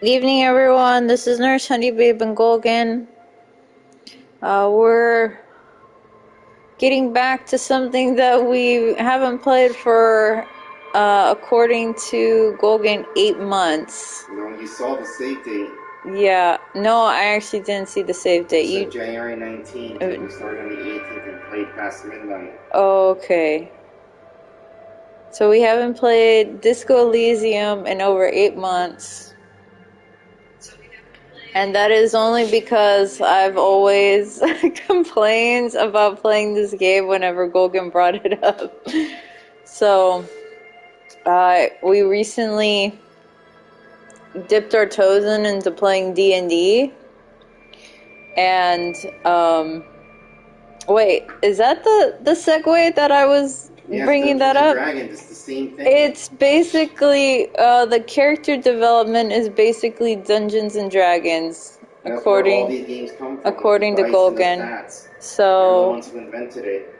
Evening, everyone. This is Nurse Honeybabe and Golgan. We're getting back to something that we haven't played for, according to Golgan, 8 months. No, you saw the save date. Yeah. No, I actually didn't see the save date. It said January 19th, and we started on the 18th and played past midnight. Okay. So we haven't played Disco Elysium in over 8 months. And that is only because I've always complained about playing this game whenever Golgan brought it up. So, we recently dipped our toes into playing D&D. And, wait, is that the segue that I was bringing that up? Dragons, it's the same thing. It's basically, the character development is basically Dungeons and Dragons, according to Golgan. So, the ones who invented it.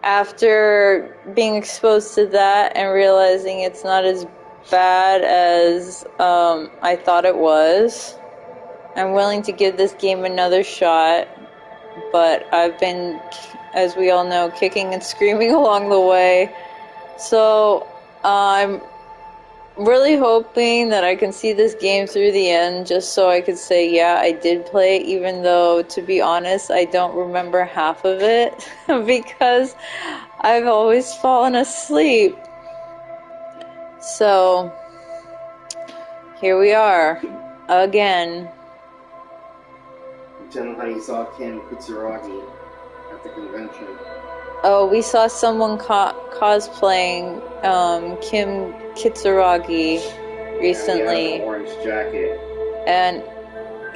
After being exposed to that and realizing it's not as bad as I thought it was, I'm willing to give this game another shot, but I've been, as we all know, kicking and screaming along the way. So I'm really hoping that I can see this game through the end, just so I could say, yeah, I did play it, even though, to be honest, I don't remember half of it, because I've always fallen asleep. So, here we are, again. Tell them how you saw Ken Kutsaragi at the convention. Oh, we saw someone cosplaying Kim Kitsuragi recently. He had an orange jacket. And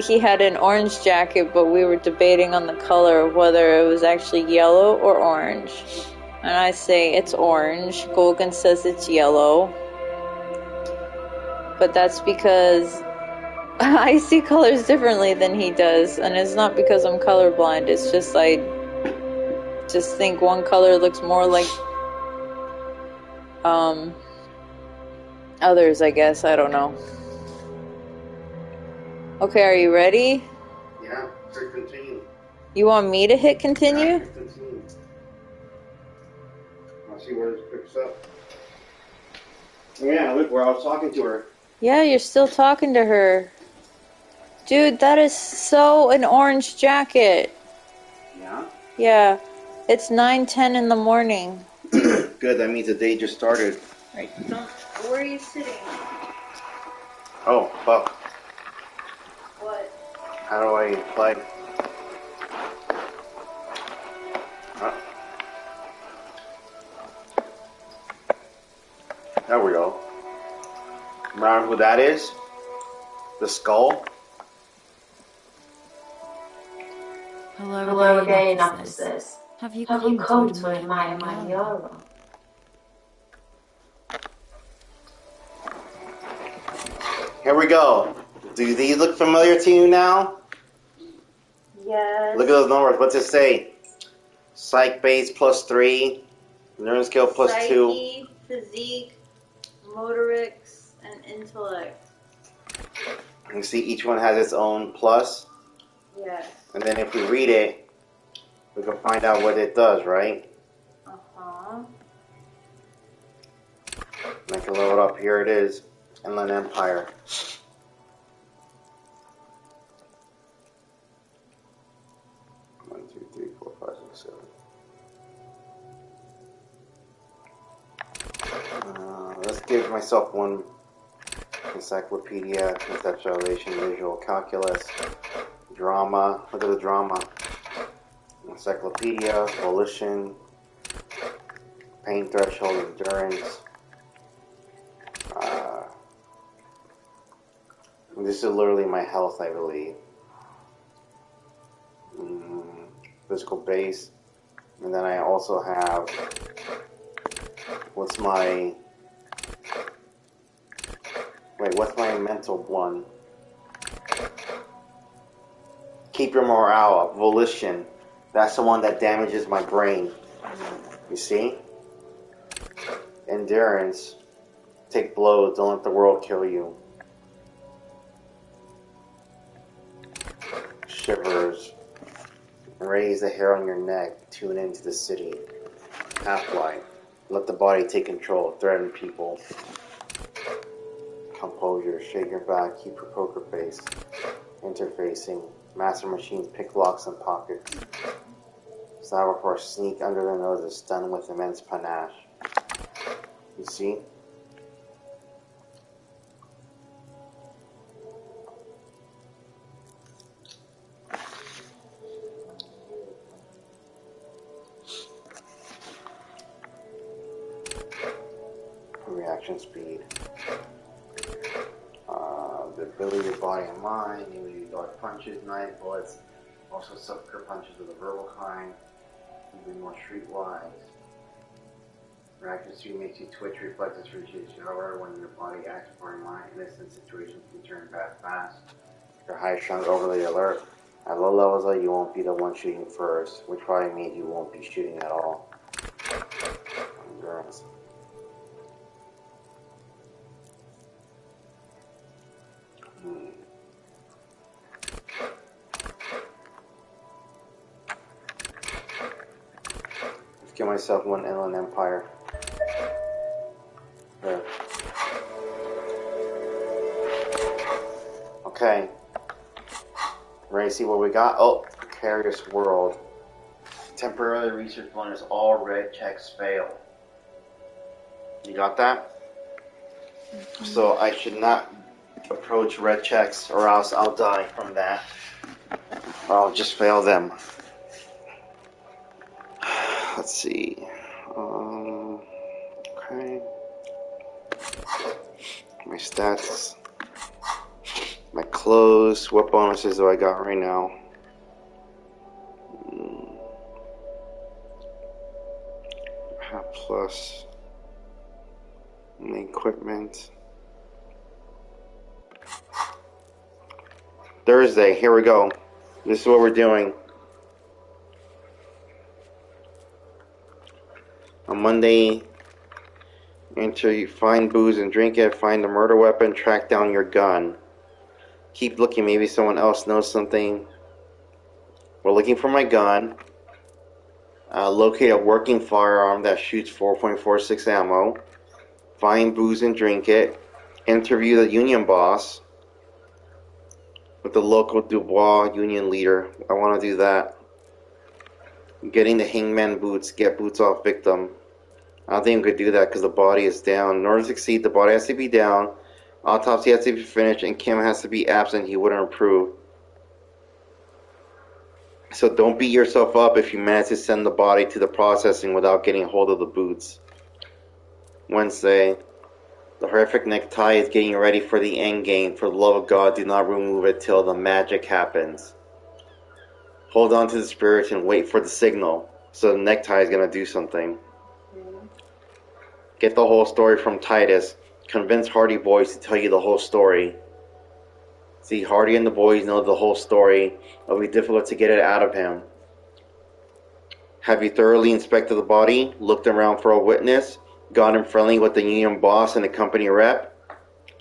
he had an orange jacket, but we were debating on the color of whether it was actually yellow or orange. And I say it's orange. Golgan says it's yellow. But that's because I see colors differently than he does. And it's not because I'm colorblind. It's just I just think one color looks more like others, I guess. I don't know. Okay, are you ready? Yeah, so continue. You want me to hit continue? Yeah, continue. I'll see where this picks up. Oh yeah, look where I was talking to her. Yeah, you're still talking to her. Dude, that is so an orange jacket. Yeah? Yeah. It's 9:10 in the morning. Good, that means the day just started. Right. Where are you sitting? Oh, fuck. What? How do I play? There we go. Remember who that is? The skull? Hello again, officers. Have you come to admire my euro? Here we go. Do these look familiar to you now? Yes. Look at those numbers. What's it say? Psych base +3. Learn skill +2. Psyche, physique, motorics, and intellect. You see each one has its own plus. Yes. And then if we read it, we can find out what it does, right? Uh-huh. And I can load up. Here it is. Inland Empire. One, two, three, four, five, six, seven. Let's give myself one encyclopedia, conceptualization, visual calculus, drama. Look at the drama. Encyclopedia, volition, pain threshold, endurance. This is literally my health, I believe. Physical base. And then I also have, what's my mental one? Keep your morale up, volition. That's the one that damages my brain. You see? Endurance. Take blows. Don't let the world kill you. Shivers. Raise the hair on your neck. Tune into the city. Half-life. Let the body take control. Threaten people. Composure. Shake your back. Keep your poker face. Interfacing. Master machines pick locks and pockets. Cyberforce sneak under the noses, stunned with immense panache. You see? Reaction speed. The ability to body and mind. You dodge punches, knife, bullets. Also sucker punches of the verbal kind. Even more streetwise. Reaction speed makes you twitch, reflexes reaches you. However, when your body acts for your mind, innocent situations can turn bad fast. You're high strung, overly alert. At low levels though, you won't be the one shooting first, which probably means you won't be shooting at all. Endurance. Let's give myself one inland empire. There. Okay. Ready to see what we got? Oh, precarious world. Temporary research bonus. All red checks fail. You got that? Mm-hmm. So I should not approach red checks or else I'll die from that. Or I'll just fail them. Let's see. Okay. My stats. My clothes. What bonuses do I got right now? Plus. Equipment. Thursday. Here we go. This is what we're doing. On Monday, enter you find booze and drink it, find a murder weapon, track down your gun. Keep looking, maybe someone else knows something. We're looking for my gun. Locate a working firearm that shoots 4.46 ammo. Find booze and drink it. Interview the union boss with the local Dubois union leader. I want to do that. Getting the hangman boots, get boots off victim. I don't think we could do that because the body is down. In order to succeed, the body has to be down, autopsy has to be finished, and Kim has to be absent. He wouldn't approve. So don't beat yourself up if you manage to send the body to the processing without getting hold of the boots. Wednesday, the horrific necktie is getting ready for the end game. For the love of God, do not remove it till the magic happens. Hold on to the spirit and wait for the signal. So the necktie is going to do something. Get the whole story from Titus. Convince Hardy Boys to tell you the whole story. See, Hardy and the boys know the whole story. It'll be difficult to get it out of him. Have you thoroughly inspected the body? Looked around for a witness? Gotten friendly with the union boss and the company rep?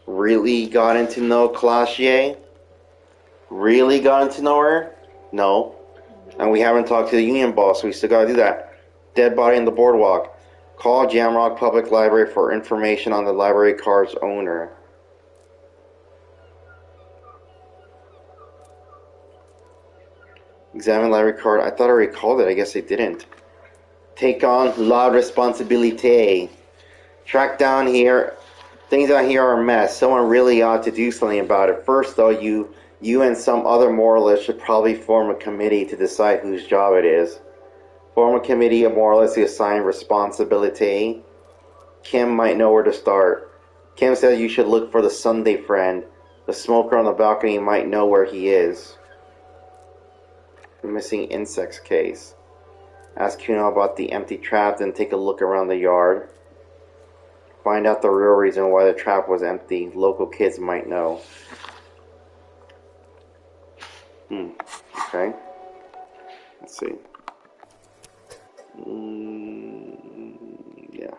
Really gotten to know Classier? Really gotten to know her? No. And we haven't talked to the union boss, so we still gotta do that. Dead body in the boardwalk. Call Jamrock Public Library for information on the library card's owner. Examine library card. I thought I recalled it. I guess I didn't. Take on la responsibility. Track down here. Things out here are a mess. Someone really ought to do something about it. First, though, you and some other moralist should probably form a committee to decide whose job it is. Form a committee of moralists to assign responsibility. Kim might know where to start. Kim says you should look for the Sunday friend. The smoker on the balcony might know where he is. The missing insects case. Ask Kuno about the empty trap, then take a look around the yard. Find out the real reason why the trap was empty. Local kids might know. Okay. Let's see. Yeah.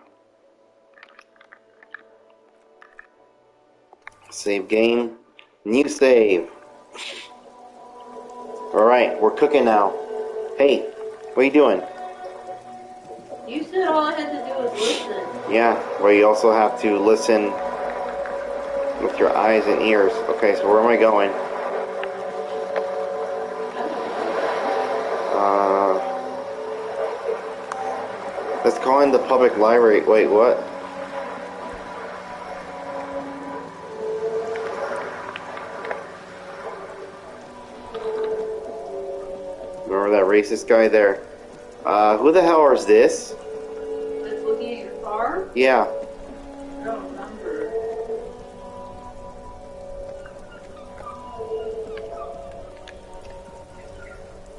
Save game. New save. Alright, we're cooking now. Hey, what are you doing? You said all I had to do was listen. Yeah, well you also have to listen with your eyes and ears. Okay, so where am I going? Let's call in the public library. Wait, what? Remember that racist guy there? Who the hell is this? Just looking at your car? Yeah. I don't remember.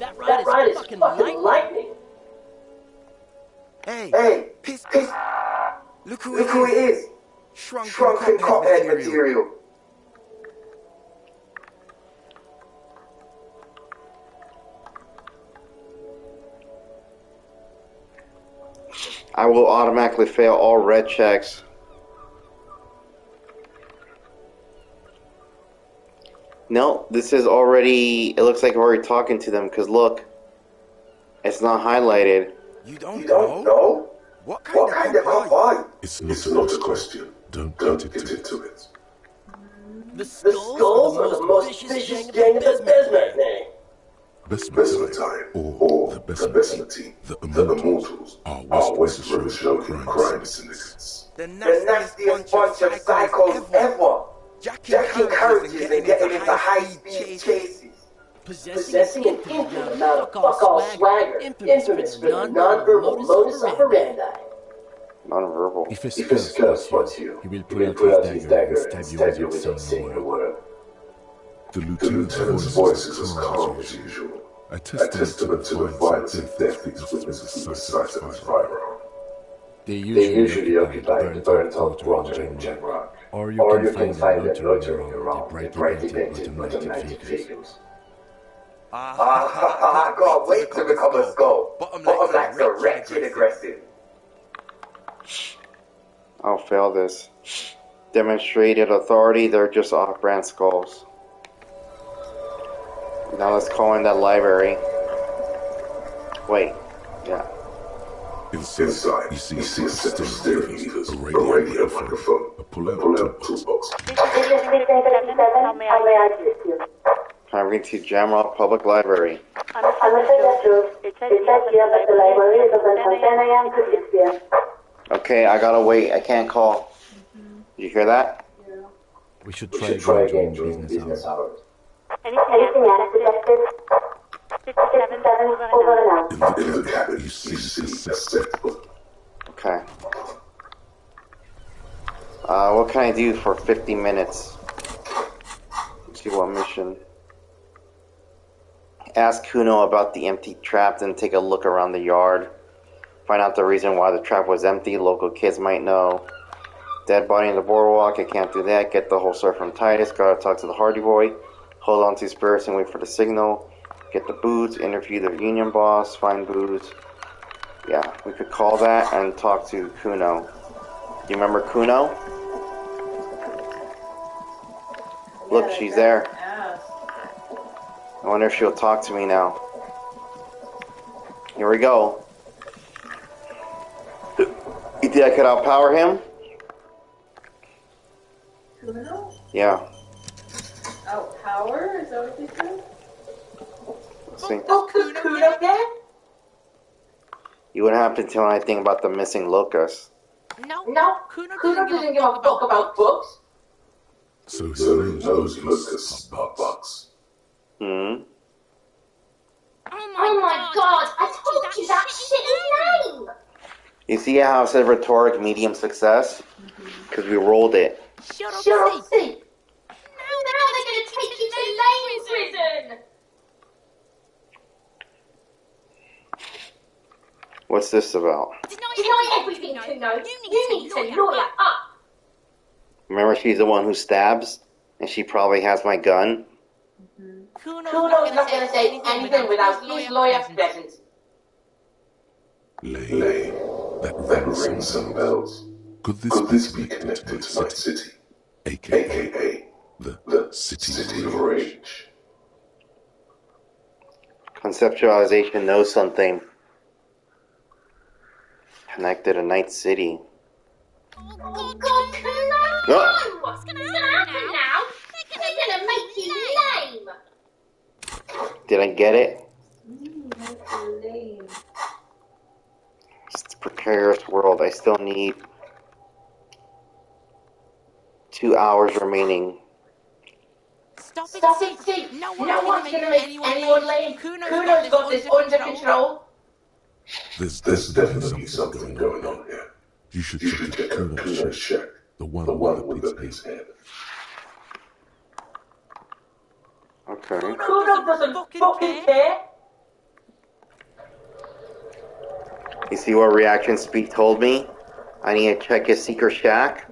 That ride is fucking lightning. Hey, piss. Look who it is. Shrunken cophead material. I will automatically fail all red checks. No, this is already... It looks like we're already talking to them, because look. It's not highlighted. You don't know? What kind of cop are you? It's not a question. Don't get into it. The skulls are the most vicious gang of the Besmet name. Besmetine, or the Besmet team, the Immortals, are West River crime syndicates. The nastiest bunch of psychos ever. Jacking carriages and getting into high-speed chases. Possessing an infinite amount of fuck-all swagger, infamous for their non-verbal modus operandi. Non-verbal. If a skull spots you, he will pull out his dagger and stab you without saying a word. The lieutenant's voice is as calm as usual, a testament to the violence and death these witnesses from the sight of his firearm. They usually occupy the burnt-out quarter in Genrock, or you can find them loitering around the brightly painted automatic vehicles. I can't wait to become a skull. Bottom like so wretched aggressive. I'll fail this. Demonstrated authority, they're just off-brand skulls. Now let's call in that library. Wait, yeah. Inside, you see a set of steering levers, a radio microphone, a pull-out toolbox. I'm going to Jamrock Public Library. I'm a suggestion. It says here that the library is open from 10 a.m. to 6 p.m. Okay, I gotta wait. I can't call. Did you hear that? Yeah. We should try again during business hours. Anything else suggested? 57 over and out. In the cabin, you see a set book. Okay. What can I do for 50 minutes? Let's see what mission. Ask Kuno about the empty trap, then take a look around the yard. Find out the reason why the trap was empty. Local kids might know. Dead body in the boardwalk. I can't do that. Get the whole story from Titus. Gotta talk to the Hardy Boy. Hold on to spirits and wait for the signal. Get the boots. Interview the union boss. Find boots. Yeah, we could call that and talk to Kuno. Do you remember Kuno? Look, she's there. I wonder if she'll talk to me now. Here we go. You think I could outpower him? Kuno? Yeah. Outpower? Is that what you said? Let's see. Kuno there? You wouldn't have to tell anything about the missing locust. No, Kuno didn't give a fuck about books. So those locusts are bugs. Hmm? Oh my god, I told you that shitty name! You see how it said rhetoric medium success? Because we rolled it. Shut up, See. Now they're gonna take you to Lane prison! What's this about? Deny everything to know. You need to lawyer up. Remember, she's the one who stabs? And she probably has my gun? Kuno's Kuno's not gonna say anything without his lawyer's presence. Lane. That rings some bells. Could this be connected to Night City? AKA The City of Rage. Conceptualization knows something. Connected a night city. Oh God, no! Oh! What's gonna happen now? They're gonna make you lame. Did I get it? Lame. It's a precarious world. I still need 2 hours remaining. Stop it, Stop Sid. it, Sid. No No one's one's gonna make anyone lame. Kuno's got this under control. There's Definitely something going on here. You should You check should out check out Kuno's Kuno's shack. shack. The The one one with with the the pig's pig's head. head. Okay. Kuno doesn't fucking care. You see what reaction speed told me? I need to check his secret shack.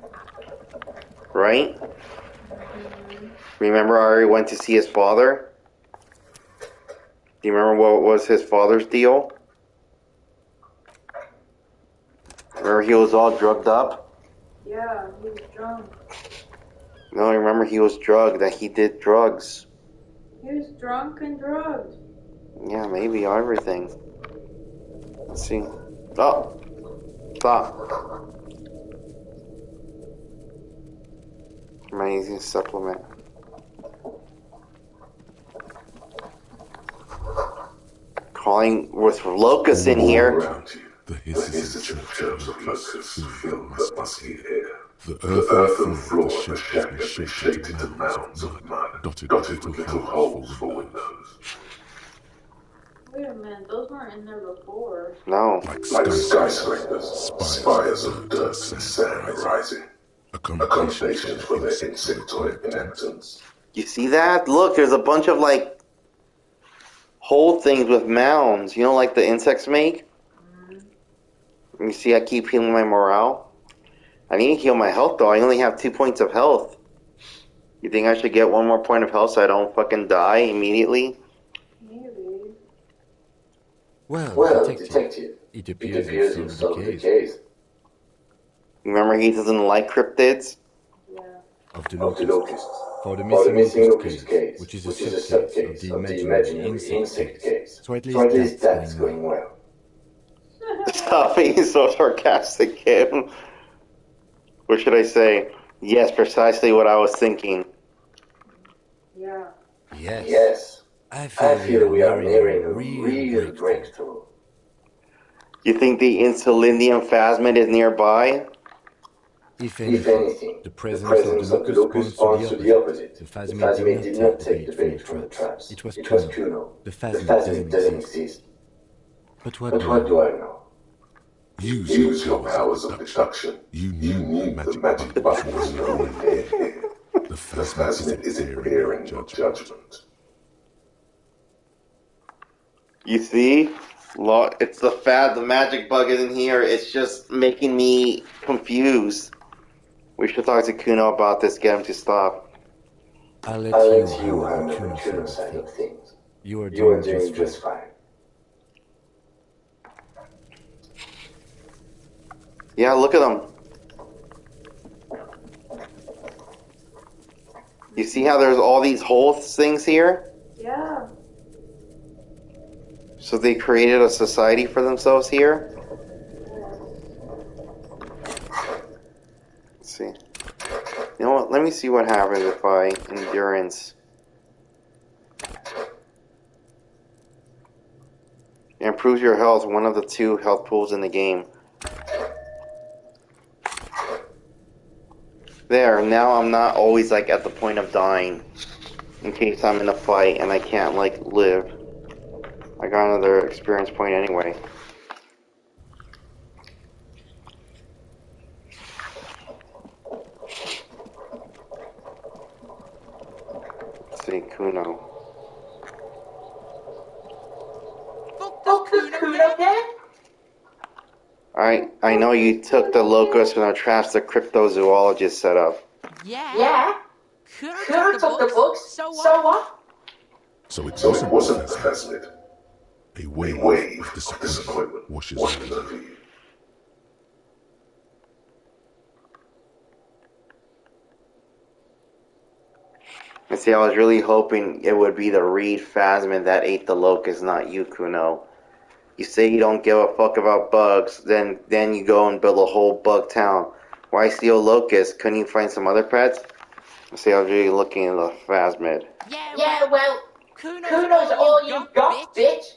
Right? Remember I already went to see his father? Do you remember what was his father's deal? Remember he was all drugged up? Yeah, he was drunk. No, remember he was drugged, that he did drugs. He was drunk and drugged. Yeah, maybe everything. Let's see. Oh! Stop. Amazing supplement. Calling with locusts in here. Around you. The The hisses hisses and and chirps chirps of of locusts locusts fill fill the the musky musky air. air. The The earthen earthen floor floor of the of the shack shack has been shaped into mounds of mud, dotted with little holes for windows. Wait a minute, those weren't in there before. No. Like Like skyscrapers, skyscrapers, spires of dirt and sand rising. accommodations Accommodations for for the the insectoid insectoid inhabitants. inhabitants. You see that? Look, there's a bunch of like hole things with mounds. You know, like the insects make? You see, I keep healing my morale. I need to heal my health though. I only have 2 points of health. You think I should get 1 more point of health so I don't fucking die immediately? Maybe. Well, detective, It it appears appears you've you've solved solved the the case. case. Remember, he doesn't like cryptids? Yeah. Of the Of the locusts. locusts. For the For the missing missing locust locust case, case, which is a which is a subcase of subcase the of the imaginary imaginary insect case. case. So at So at least least that's going going well. well. Stop being so sarcastic, Kim. What should I say? Yes, precisely what I was thinking. Yeah. Yes. Yes, I I feel feel we are nearing a real real breakthrough. You think the Insulindium phasmid is nearby? If If anything, anything, the the presence of the presence of the locust locust points to the opposite. The The phasmid did phasmid not did take not the take the bait from the bait from the traps. traps. It was It was Kuno. Kuno. The The phasmid doesn't phasmid doesn't exist. exist. But what But do I what do know? I know? Use your powers of deduction. You You knew knew the magic bug was nowhere near here. The The phasmid phasmid isn't bearing bearing no no judgment. judgment. You see? It's the magic bug isn't here. It's just making me confused. We should talk to Kuno about this, get him to stop. I'll let I'll you let you handle the handle the Kuno Kuno side of things. things. You are You are doing doing just just fine. fine. Yeah, look at him. You see how there's all these hole things here? Yeah. So they created a society for themselves here? Let's see. You know what? Let me see what happens if I endurance. It improves your health, one of the 2 health pools in the game. There, now I'm not always like at the point of dying. In case I'm in a fight and I can't like live. I got another experience point anyway. Let's see, Kuno. Fuck does Kuno care? I know you took the locust from the traps the cryptozoologist set up. Yeah. Kuno took the books. So what? So it So it wasn't wasn't the the phasmid. phasmid. A A wave wave of of disappointment disappointment washes washes over over you. you. See, I was really hoping it would be the Reed Phasmin that ate the locust, not you, Kuno. You say you don't give a fuck about bugs, then you go and build a whole bug town. Why steal locusts? Couldn't you find some other pets? See, I was really looking at the Phasmid. Yeah, well, Kuno's all you got, bitch.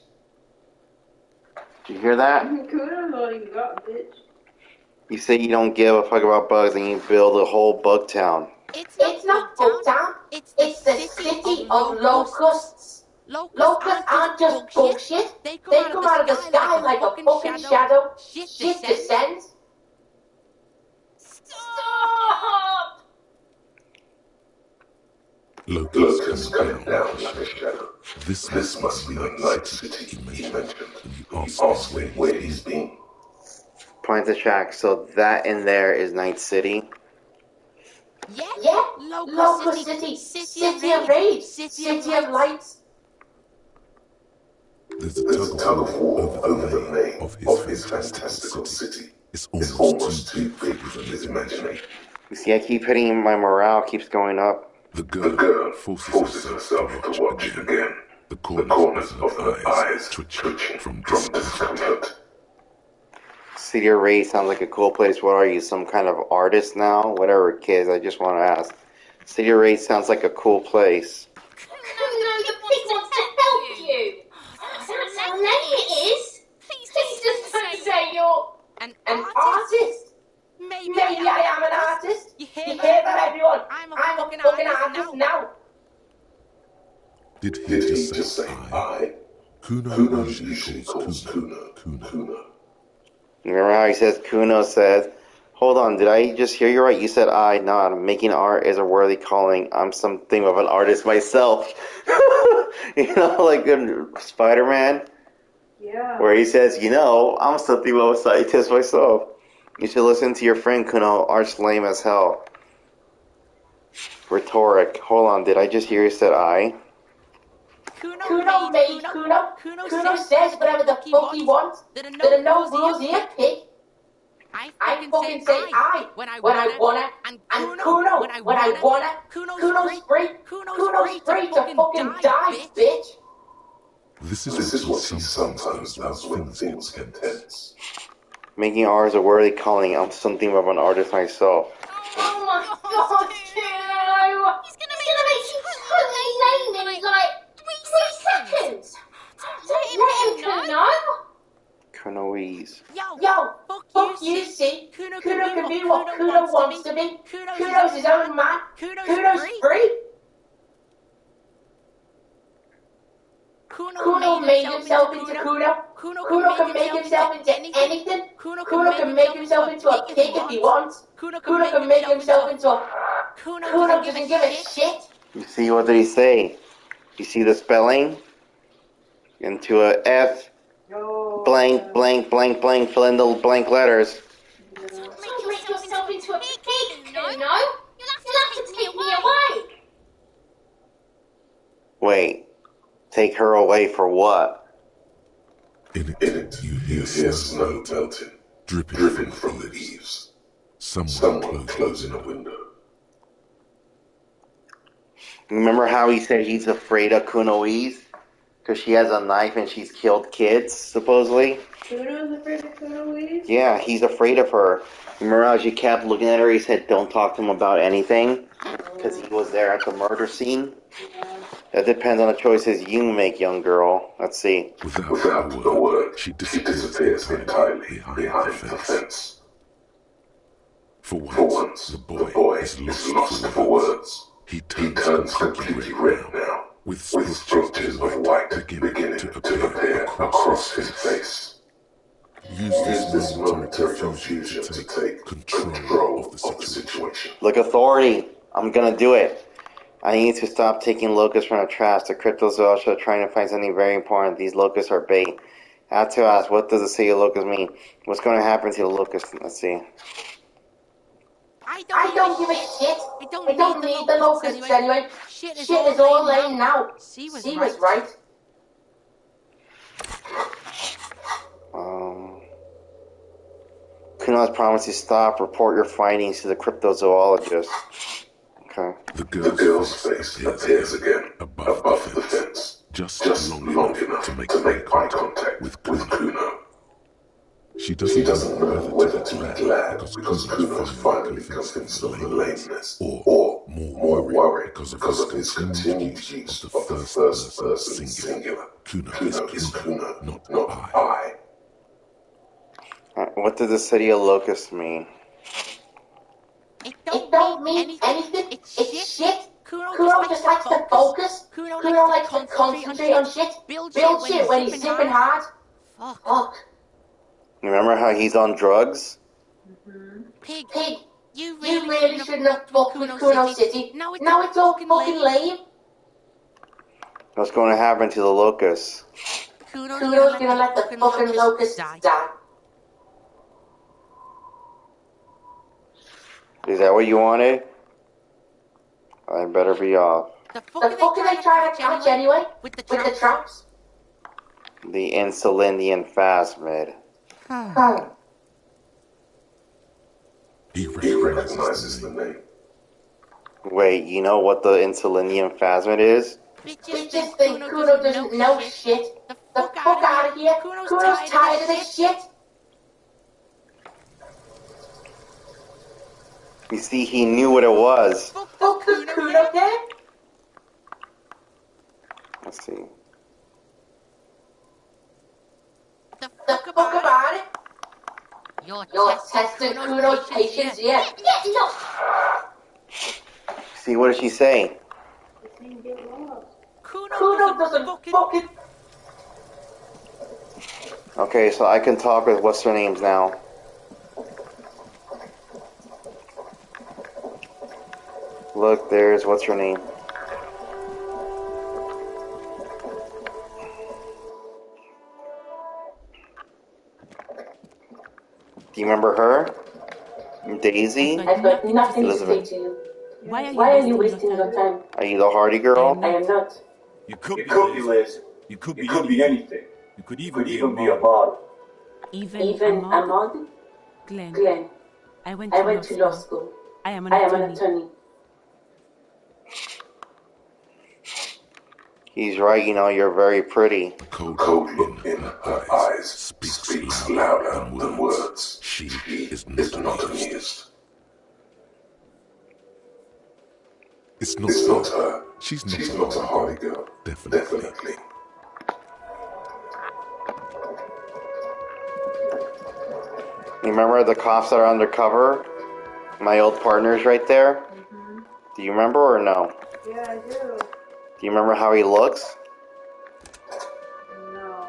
Did you hear that? Kuno's all you got, bitch. You say you don't give a fuck about bugs, and you build a whole bug town. It's Not Bugtown. It's the city of locusts. Locusts aren't just bullshit. They come out of the sky like a fucking shadow. Shit descends. Stop! Locusts coming down like a shadow. This must be the night city he mentioned. You ask me where he's been. Point the track. So that in there is Night City. Yeah, Locust City. City of Rage. City of Lights. There's a tug of war over the name of his fantastical city. It's almost too big for his imagination. You see, I keep hitting my morale keeps going up. The girl forces herself to watch it again. The corners of her eyes twitching from discomfort. City of Rage sounds like a cool place. What are you, some kind of artist now? Whatever, kids, I just want to ask. City of Rage sounds like a cool place. No, the pig wants to help you. That's how lame it is. Please just don't say you're an artist. Maybe I am an artist. You hear that, everyone? I'm a fucking artist now. Did he just say I? Kuno usually calls Kuno. Remember how he says Kuno said, hold on, did I just hear you right? You said I, not making art is a worthy calling. I'm something of an artist myself. You know, like in Spider-Man? Yeah. Where he says, I'm something of a scientist myself. You should listen to your friend Kuno, art's lame as hell. Rhetoric. Hold on, did I just hear you said I? Kuno made Kuno. Kuno says whatever the fuck he wants. There are no rules here, pig. I fucking say I when I wanna, and Kuno when I wanna. Kuno's free. Kuno's free to fucking die, bitch. This is what he sometimes does when things get tense. Making art is a worthy calling. I'm something of an artist myself. Oh my god, Kuno! He's gonna make you totally lame in like 3 seconds. Don't let him, Kuno. Kunoese. Yo, fuck you, see. Kuno can be what Kuno wants to be. Kuno's his own man. Kuno's free. Kuno made himself into Kuno. Kuno can make himself into anything. Kuno can make himself into a pig if he wants. Kuno can make himself into a... Kuno doesn't give a shit. You see, what did he say? You see the spelling? Into a F, blank, blank, blank, blank, fill in the blank letters. Don't make yourself into a pig, Kuno. You'll have to take me away. Wait, take her away for what? In it, you hear snow melting, dripping from the eaves. Someone closing a window. Remember how he said he's afraid of Kunoese? Because she has a knife and she's killed kids, supposedly? Kuno's afraid of Kunoese? Yeah, he's afraid of her. Remember how she kept looking at her, he said, don't talk to him about anything? Because he was there at the murder scene? Yeah. That depends on the choices you make, young girl. Let's see. Without a word, she disappears entirely behind the fence. For once, the boy is lost for words. He turns completely red now, with splotches of white beginning to appear across his face. Use this momentary confusion to take control of the situation. Look, authority. I'm gonna do it. I need to stop taking locusts from the trash. The cryptozoologists are trying to find something very important. These locusts are bait. I have to ask, what does the city of locusts mean? What's going to happen to the locusts? Let's see. I don't give a shit. I don't need the locusts anyway. Shit is all laying now. C was right. Kuno's promised to stop. Report your findings to the cryptozoologist. Okay. The girl's face appears again above the fence, just long enough to make eye contact with Kuno. She doesn't know whether to be glad because Kuno's finally convinced of the lameness, or more worried because of his continued use of the first person singular. Kuno is Kuno, not I. What does the city of Locust mean? It don't mean anything. It's shit. Kuno just likes to focus. Kuno likes to concentrate on shit. Build shit when he's zipping hard. Fuck. You remember how he's on drugs? Pig, you really shouldn't have fucked with Kuno City. Now it's all fucking lame. What's going to happen to the Locust? Kuno's gonna let the fucking locusts die. Is that what you wanted? I better be off. The fuck are they trying to catch anyway? With the traps? The Insulinian phasmid. He recognizes the name. Wait, you know what the Insulinian phasmid is? Bitches think Kuno doesn't know shit. The fuck out of here. Kuno's tired of this shit. You see, he knew what it was. Fuck does Kuno care? Let's see. The fuck about it? You're testing Kuno's patience, yeah. No. See, what did she say? Kuno doesn't fucking... Okay, so I can talk with what's her names now. Look, there's what's her name. Do you remember her? Daisy? I've got nothing to say to you. Why are you wasting your time? Are you the Hardy girl? I am not. You could be Liz. You could be anything. You could even be a model. Even a model? Glenn. I went to law school. I am an attorney. He's right, you know, you're very pretty. The cold look in her eyes speaks louder than words. She is not amused. It's not her. She's not a Hardy girl. Definitely. You remember the cops that are undercover? My old partner's right there? Do you remember or no? Yeah, I do. Do you remember how he looks? No.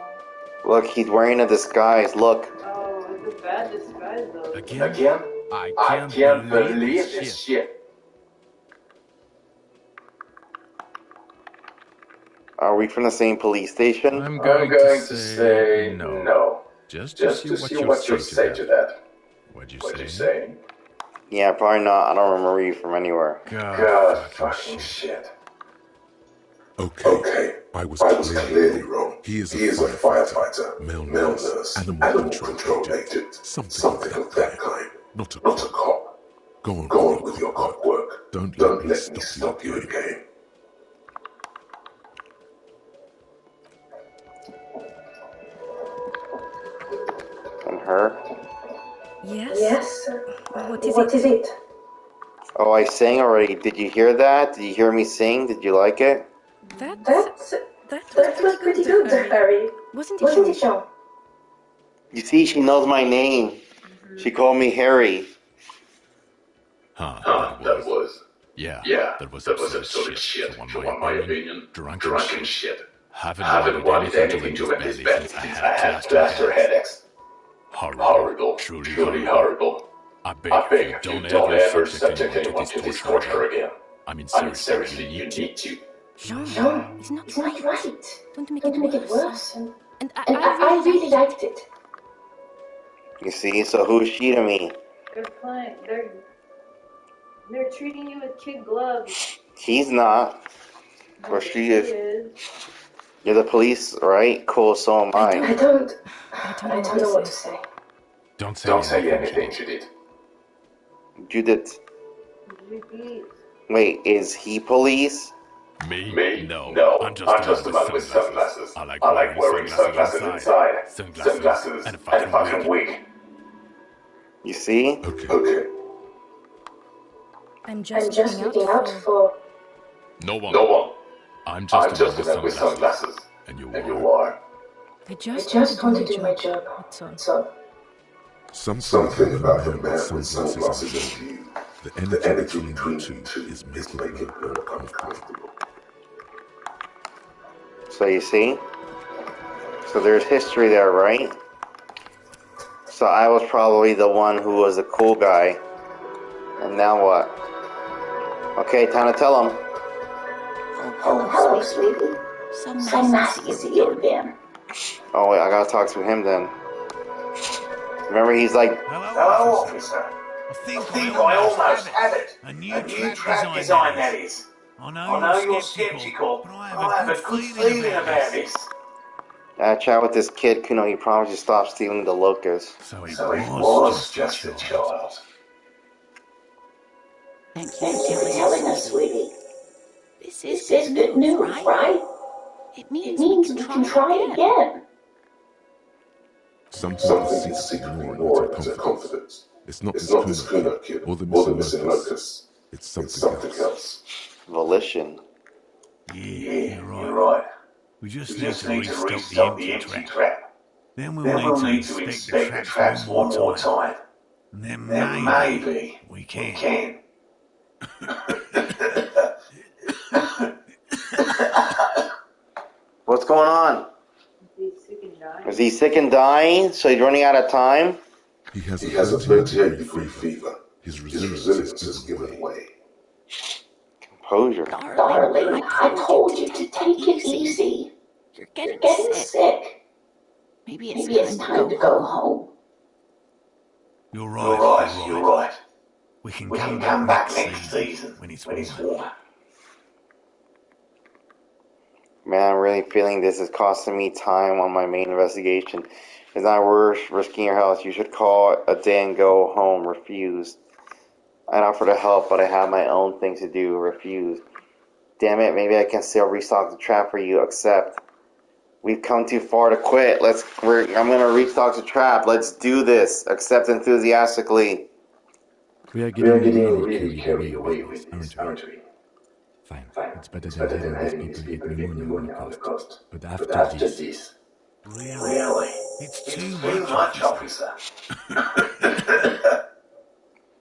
Look, he's wearing a disguise, look. Oh, it's a bad disguise though. Again? I can't believe this shit. Are we from the same police station? I'm going to say no. Just to see what you'll say to that. What'd you say? Yeah, probably not. I don't remember you from anywhere. God fucking shit. Okay, I was clearly wrong. He is a firefighter, male nurse, animal control agent, something of that kind. Not a cop. Go on with your cop work. Don't let me stop you again. And her? Yes? What is it? Oh, I sang already. Did you hear that? Did you hear me sing? Did you like it? That was pretty good, Harry. Wasn't it, Sean? You see, she knows my name. She called me Harry. That was. Yeah, that was absolute shit, for my opinion. Drunken shit. Haven't wanted anything to end this bed since I had cluster headaches. Horrible. Truly horrible. I I beg beg you, don't ever subject anyone to this torture again. I mean, seriously, you need to. Sean, it's not right. Don't make it worse. And I really liked it. You see, so who's she to me? They're playing. They're treating you with kid gloves. He's not. Or she is. You're the police, right? Cool, so am I. I don't know what to say. Don't say anything, Judith. Judith. Wait, is he police? Me? Me? No. No. I'm I'm just just a a man man with with sunglasses. sunglasses. I like I like wearing wearing sunglasses sunglasses inside. inside. Sunglasses and a And a fucking fucking wig. wig. You see? Okay. I'm I'm just just looking out looking out for... for... No one. No one. I'm I'm just a man just a with man with sunglasses. sunglasses. And you And you are. are. I I just want to just do want my to do my job. job. That's all. So, Something something about the about the man with man with sunglasses sunglasses on on you. you. The The energy energy between you between two you two is is making making her her uncomfortable. uncomfortable. So you see? So there's history there, right? So I was probably the one who was the cool guy. And now what? Okay, time to tell him. Oh, hello, sweetie. So So nice to nice see to you see you again. again. Oh wait, I gotta talk to him then. Remember, he's like, Hello, officer. I think I I almost almost have have it. it. A A new new trap trap design, that design, that is. is. I know I you're know you're skeptical, skeptical, but I have but a I have good a good feeling feeling about about this. this. I chat with this kid, Kuno, he promised to stop stealing the locusts. So it So it was was just just a a child. child. Thank you for Thank you for telling telling us, us, sweetie. sweetie. This is This good is good news, news, right? right? It It means we means can we can try try again. again. Something is Something is secretly secretly gnawing at her gnawing at her confidence. confidence. It's not It's this not this Kuno kid Kuno kid or the or the missing missing locust. locust. It's It's something something else. else. Volition. Yeah, Yeah, you're you're right. right. We just We need just to need to restock the restock the empty empty trap. trap. Then we'll Then need we'll to need to inspect the inspect the traps one traps more one more time. time. And then Then maybe we we can. can. What's going on? Is he sick and dying? So he's running out of time? He has He a has a 38-degree 38-degree fever. fever. His His resilience resilience has is given given way. way. Composure. Darling, I told you to take it easy. You're You're getting getting sick. sick. Maybe it's Maybe it's time to time go to go home. home. You're You're right, right, you're you're right. right. We can We come can back come back next next season season when it's when it's warmer. warmer. Man, I'm really feeling this is costing me time on my main investigation. It's not worth risking your health. You should call it a day and go home. Refuse. I'd offer to help, but I have my own things to do. Refuse. Damn it, maybe I can still restock the trap for you. Accept. We've come too far to quit. I'm gonna restock the trap. Let's do this. Accept enthusiastically. We are We are getting getting really carried away with this, aren't we? aren't we? Fine. Fine. It's better It's than better than having these having these people get people get pneumonia on the pneumonia on the coast. coast. But But after after this, this, Really? really, It's it's too too much, much, officer. officer.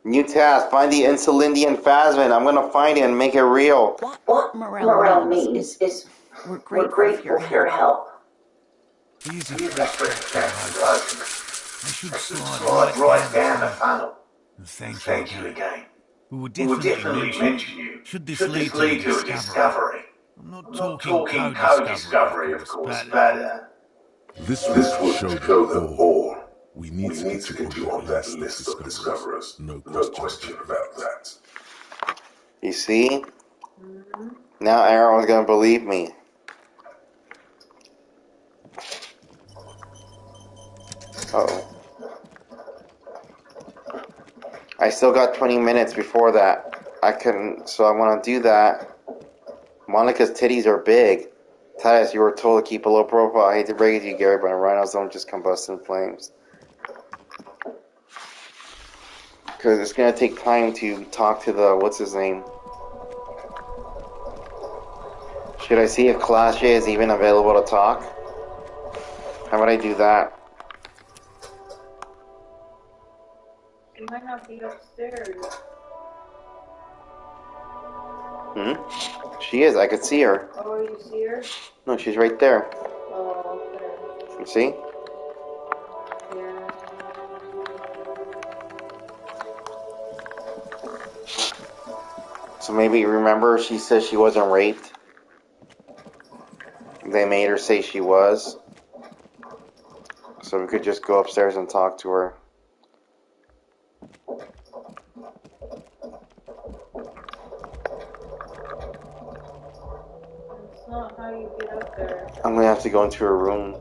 New task. Find the Insulindian Phasmin. I'm gonna find it and make it real. What Morale means is we're we're grateful for your help. Here's a Here's fresh a batch fresh of batch of locust. locust. I should I should slide slide right right down down the the funnel. funnel. And thank you Thank you again. again. We will We will definitely mention you. you. Should this Should lead this to a lead to a discovery? discovery? I'm not I'm not talking talking co-discovery, co-discovery, of course, but but This this would would show show them them all. all. We need We to need get to you get on you that on that list of list of discoverers. discoverers. No No question question about about that. that. You see? Now everyone's gonna believe me. Uh-oh. I still got 20 minutes before that. So I want to do that. Monica's titties are big. Titus, you were told to keep a low profile. I hate to break it to you, Gary, but rhinos don't just combust in flames. Because it's going to take time to talk to the, what's his name? Should I see if Clash is even available to talk? How would I do that? She might not be upstairs. She is. I could see her. Oh, you see her? No, she's right there. Oh, okay. You see? Yeah. So maybe, remember, she says she wasn't raped? They made her say she was. So we could just go upstairs and talk to her. That's not how you get up there. I'm gonna have to go into her room.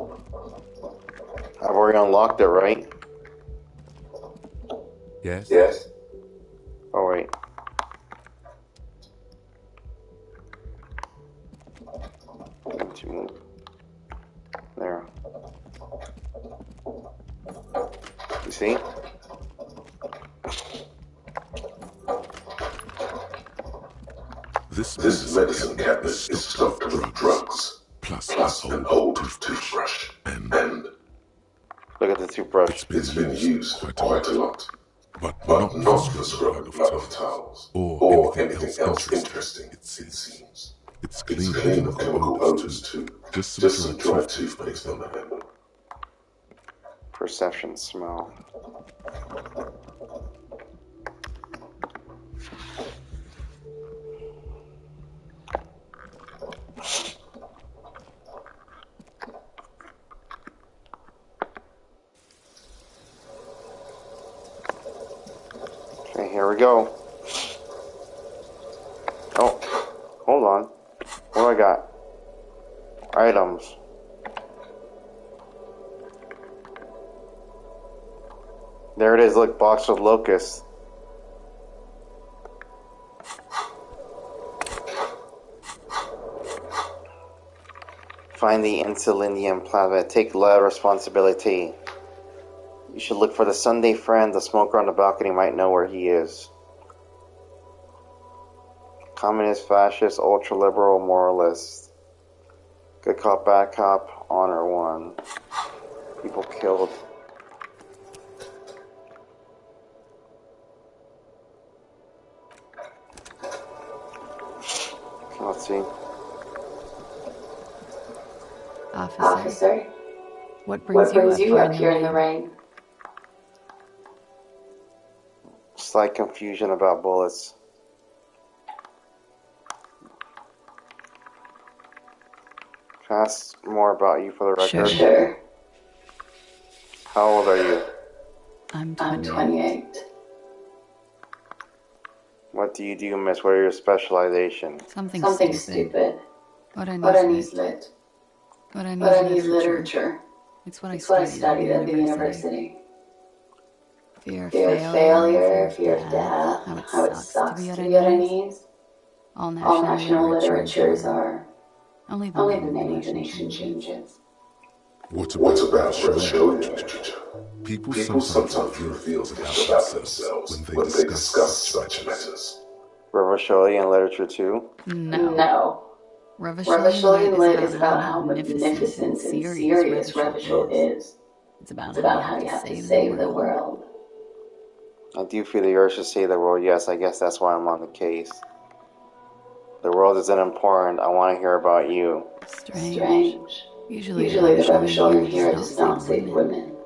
I've already unlocked it, right? yes? Yes. Oh, wait. This This medicine cabinet is stuffed with drugs, plus an old toothbrush, and Look at the toothbrush. it's been used quite a lot. but But not not for for scrubbing scrubbing blood blood of of towels, towels, or or anything else interesting, it it seems. seems. It's It's clean of clean of chemical odors too. Just some Just some dry dry toothpaste on the handle. handle. Perception smell. Okay, here we go. Oh, hold on. What do I got? Items. There it is, look, box with locusts. Find the Elysium planet. Take less responsibility. You should look for the Sunday friend. The smoker on the balcony might know where he is. Communist, fascist, ultra-liberal, moralist. Good cop, bad cop, honor one. People killed. Okay, let's see. Officer, what brings you up here in the rain? Slight confusion about bullets. Can I ask more about you for the record? Sure. How old are you? I'm 28. What do you do, miss? What are your specializations? Something stupid. What I need lit. What I need literature. It's what I studied at the university. Fear of failure, fear of death, how it sucks to be at unease. All national literatures are only the name of the nation changes. What What about about Revacholian Revacholian literature? literature? People People sometimes sometimes reveal reveal things about themselves when they discuss such matters. matters. Revacholian literature too? No. Revacholian lit is about how magnificent and serious Revachol is. It's about how you have to save the world. I do feel the urge to save the world. Yes, I guess that's why I'm on the case. The world isn't important. I want to hear about you. Strange. Usually the Revacholian here does not save women.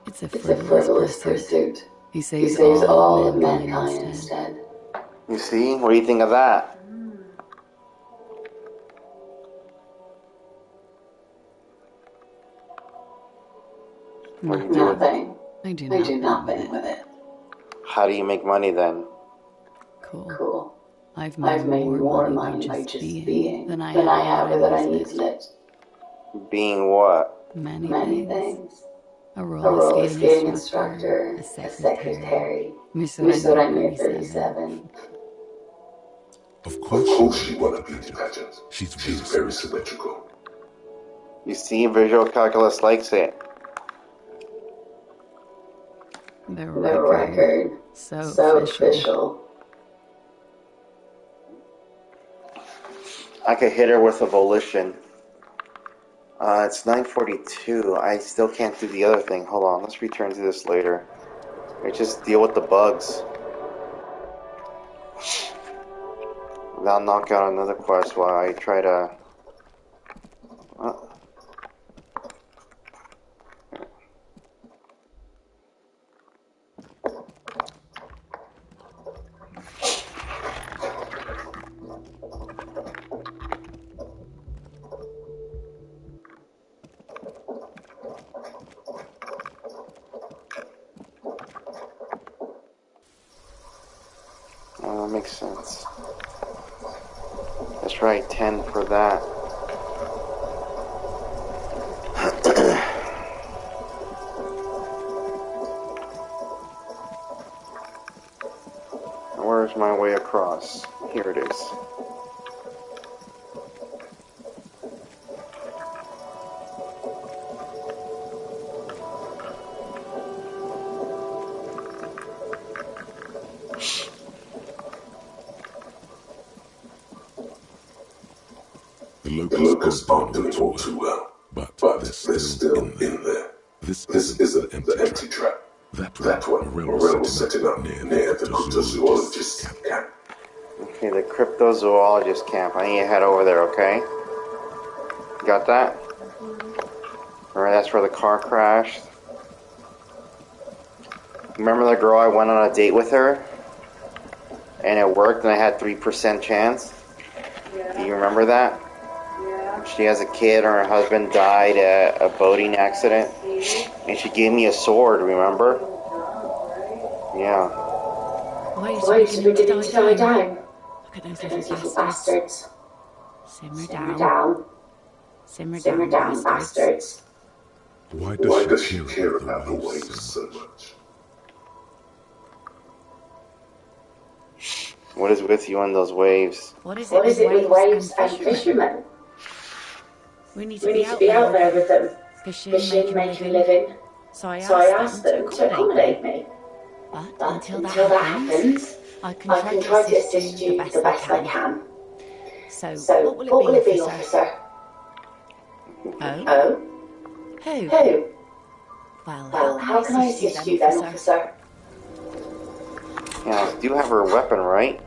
It's a frivolous pursuit. He saves all of mankind instead. You see? What do you think of that? What do you do? Nothing. I do nothing with it. How do you make money then? Cool. I've made more money by just being than I have with what I need lit. Being what? Many things. A roller skating instructor, a secretary, Misoramir 37. Of Of course course she she won won a a beauty pageant. pageant. She's She's very very symmetrical. symmetrical. You see, visual calculus likes it. The record. So official. I could hit her with a volition. It's 9:42. I still can't do the other thing. Hold on, let's return to this later. I just deal with the bugs. I'll knock out another quest while I try to... that makes sense. That's right, 10 for that. Where's my way across? Here it is. locusts aren't doing all too well, but they're still in there. This isn't the empty trap. That one, Morel was setting up near the cryptozoologist's camp. Okay, the cryptozoologist camp. I need to head over there, okay? Got that? Alright, that's where the car crashed. Remember the girl I went on a date with her? And it worked and I had 3% chance? Yeah. Do you remember that? Yeah. She has a kid and her husband died at a boating accident. And she gave me a sword, remember? Yeah. Why are you beginning to die down? Look at those little bastards. Simmer down. Simmer down, bastards. Why does she care about the waves so much? What is with you on those waves? What is it with waves and fishermen? We need to be out there with them. Fishing, making a living. So I asked them to accommodate me. But until that happens, I can try to assist you the best I can. So what will it be, officer? Oh? Who? Well, how can I assist you then, officer? Yeah, I do have her weapon, right?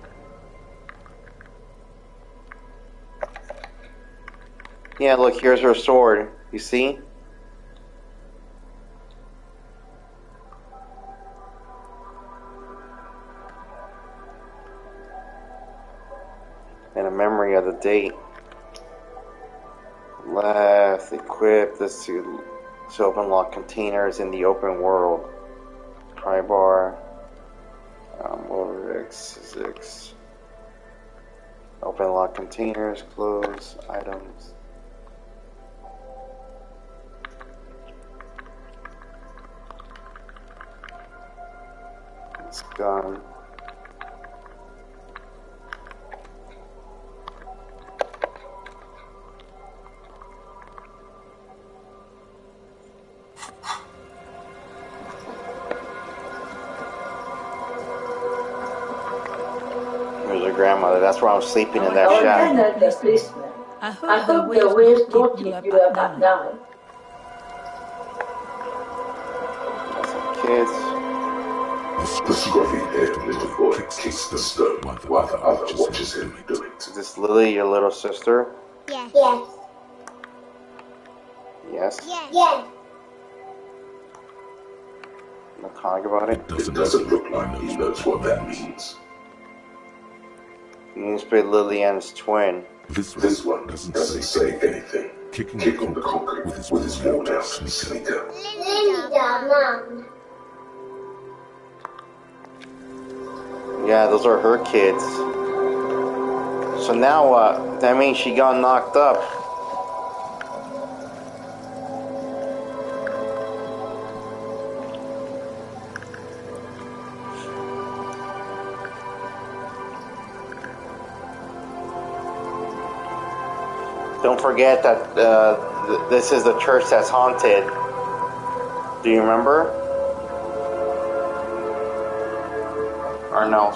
Yeah, look, here's her sword. You see? And a memory of the date. Left, equip this to open lock containers in the open world. Pry bar. Over X6. Open lock containers, close, items. It's gone. Here's her grandmother. That's where I'm sleeping in that shack. I hope the waves don't keep you up at night. Kids. The scruffy-haired little boy kicks the stone while the other watches him do it. Is this Lily, your little sister? Yes. Yes? Yes. No talk about it? It doesn't look like he knows what that means. He needs to be Lillian's twin. This one doesn't say anything. Kicking the concrete with his worn-out sneaker. Yeah, those are her kids. So now what? That means she got knocked up. Don't forget that this is the church that's haunted. Do you remember? Or no?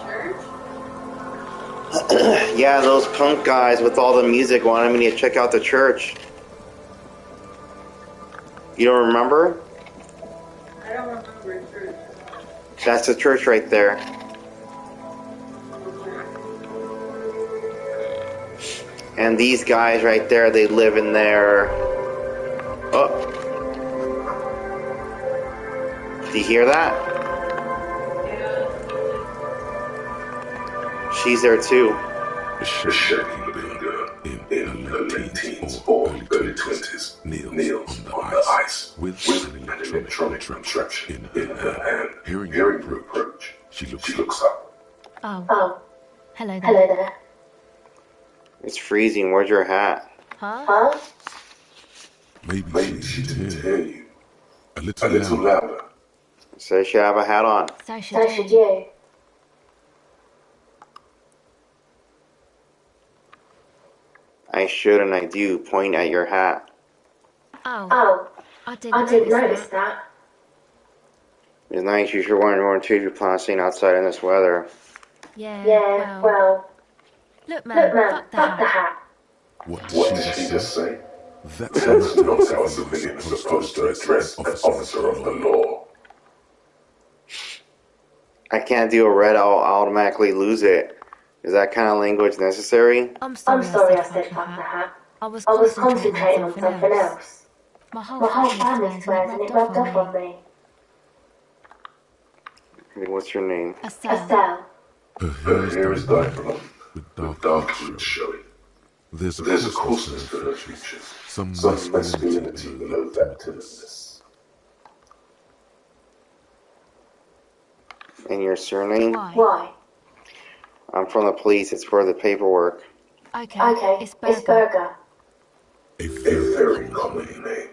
Yeah, those punk guys with all the music wanted me to check out the church. You don't remember? I don't remember church. That's the church right there. And these guys right there, they live in there. Oh. Do you hear that? She's there too. A shaggy girl in her late teens or early 20s kneels on the ice with an electronic contraption in her hand. Hearing her approach, she looks up. Oh. Hello there. It's freezing. Where's your hat? Huh? Maybe she didn't hear you. A little louder. So she have a hat on. So should you. I should and I do point at your hat. Oh. I didn't notice that. It's nice you should wear one too if you plan on staying outside in this weather. Yeah, well. Look, man, fuck the hat. What did What she did she just say? That's That's not not how how a a civilian civilian is is supposed supposed to to address address an an officer of the law. I can't do a red, I'll automatically lose it. Is that kind of language necessary? I'm I'm sorry I sorry said I fuck said the fuck the hat. hat. I was I was concentrating on concentrating on something something else. else. My whole My whole family family swears and it swears and rubbed it off rubbed on off on me. me. What's your name? Estelle. Her hair is dark blonde, with dark roots showing. There's a There's a coarseness coarseness to to her her features, features, some some masculinity masculinity below below that that timidness. timidness. And your surname? Why? I'm from the police, it's for the paperwork. Okay, it's Burger. A A very very common common name. name.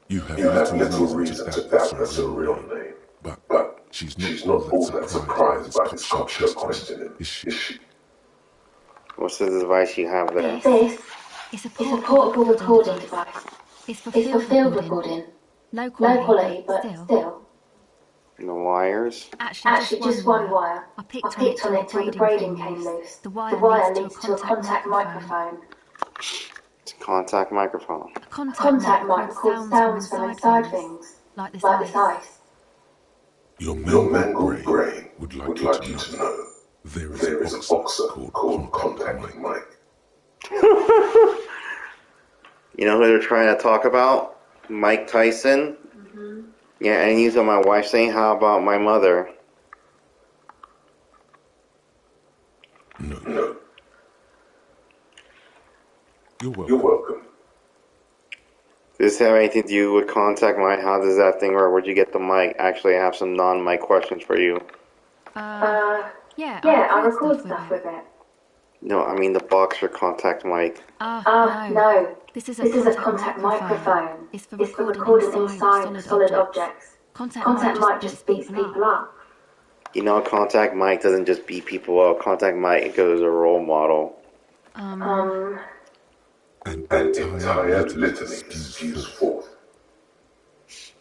You have You have little little reason reason to to doubt doubt that's her real name. But she's not all that surprised by this cop show questioning, is she? What's the device you have there? This It's a is a portable portable recording recording device. device. It's for It's for field field recording. recording. Low Low quality, quality, but but still. still. No wires? Actually, Just one wire. I I picked picked on on it it till the till the braiding braiding came came loose. loose. The The wire wire leads to a leads to a contact contact microphone. microphone. It's a contact microphone. A A contact contact mic mic records records sounds sounds from from inside inside things, things, like this like this ice. ice. Your Your mangled mangled brain brain would would like like you you to to know know there is there a is a boxer boxer called called Contact Contact Mike. Mike. You know who they're trying to talk about? Mike Tyson? Mm-hmm. Yeah, and you saw my wife saying, how about my mother? No. You're welcome. You're welcome. Does this have anything to do with Contact Mike? How does that thing work? Where'd you get the mic? Actually, I have some non-mic questions for you. Yeah, I record stuff with it. No, I mean the box for Contact Mike. No. This is This is a a contact microphone. It's for It's for recording recording inside inside solid objects. objects. Contact mic just beats people up. You know, Contact Mike doesn't just beat people up. Contact Mike goes a role model. An Entire litany litany spews spews forth. forth.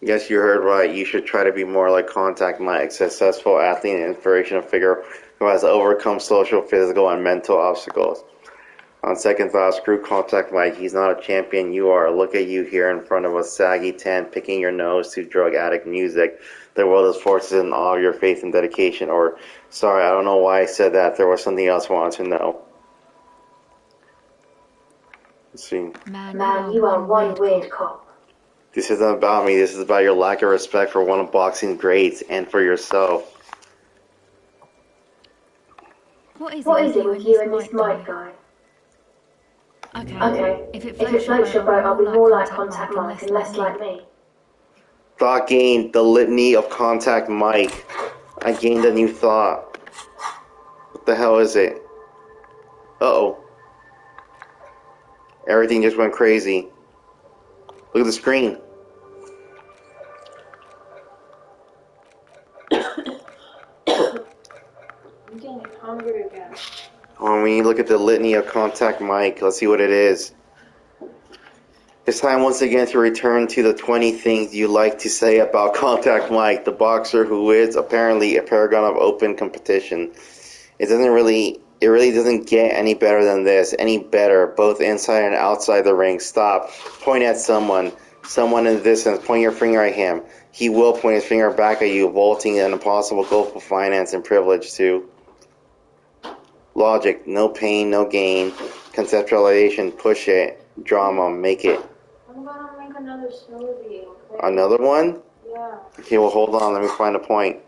Yes, you heard right. You should try to be more like Contact Mike, successful athlete and inspirational figure who has overcome social, physical, and mental obstacles. On second thought, screw Contact Mike. He's not a champion. You are. Look at you here in front of a saggy tent, picking your nose to drug addict music. The world is forces in all of your faith and dedication. Or, sorry, I don't know why I said that. There was something else I wanted to know. Let's see. Man, you are one weird cop. This isn't about me. This is about your lack of respect for one of boxing's greats and for yourself. What is it with you and this Mike guy? Okay, if it floats your boat, I'll be more like Contact Mike and less like me. Thought gained. The litany of Contact Mike. I gained a new thought. What the hell is it? Uh-oh. Everything just went crazy. Look at the screen. I'm getting hungry again. When you look at the litany of Contact Mike, let's see what it is. It's time once again to return to the 20 things you like to say about Contact Mike, the boxer who is apparently a paragon of open competition. It really doesn't get any better than this, any better, both inside and outside the ring. Stop. Point at someone in the distance. Point your finger at him. He will point his finger back at you, vaulting an impossible goal for finance and privilege too. Logic, no pain, no gain. Conceptualization, push it. Drama, make it. I'm gonna make another smoothie, okay? Another one? Yeah. Okay, well hold on, let me find a point.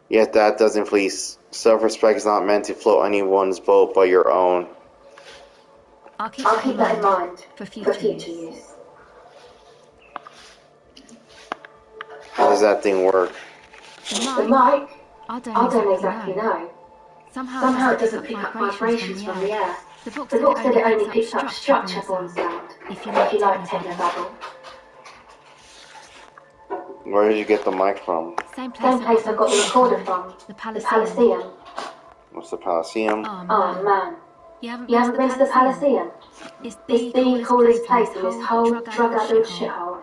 Yet that doesn't fleece. Self-respect is not meant to float anyone's boat but your own. I'll keep that in mind for future use. How does that thing work? The mic? I I don't don't exactly know. Somehow it doesn't pick up vibrations from the air. The book said it only picks up structure-borne sound, if you like technobabble. Where did you get the mic from? Same place I got the recorder from. The Palaceum. What's the Palaceum? Oh man. You haven't been to the Palaceum? It's the coolest place in this whole drug-addled shithole.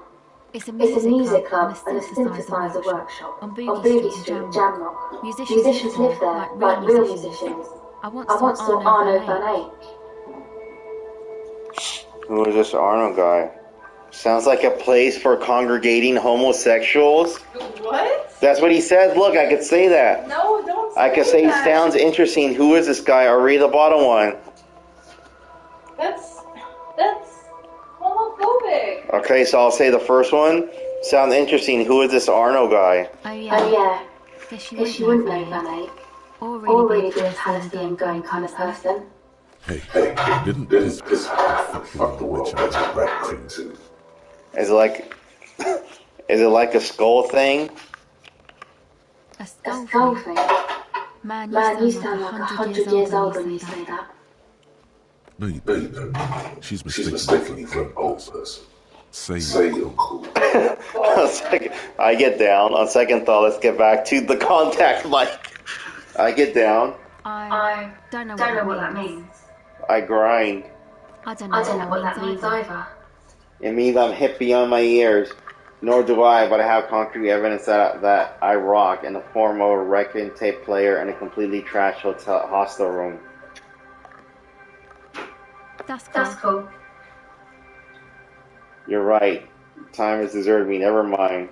It's a It's a music club and a synthesizer workshop on Boogie Street in Jamlock. Musicians live there, like real musicians. I want some Arno Van Eyck. Who is this Arnold guy? Sounds like a place for congregating homosexuals. What? That's what he said. Look, I could say that. No, don't say I could say that. sounds interesting. Who is this guy? Or read the bottom one. That's homophobic. Okay, so I'll say the first one. Sounds interesting. Who is this Arno guy? Oh yeah. Guess you wouldn't know, Van. Or really be a Palestinian going kind of person. Hey, didn't this fuck the world mention rat too? Is it like a skull thing? A skull thing? Man, you sound like 100 years old when you say that. No, you don't. She's mistaken me for an old person. Say you're cool. I get down. On second thought, let's get back to the contact mic. I get down. I don't know what that means. I grind. I don't know what that means either. It means I'm hip beyond my ears. Nor do I, but I have concrete evidence that I rock in the form of a wrecking tape player in a completely trashed hostel room. That's cool. You're right. Time has deserted me. Never mind.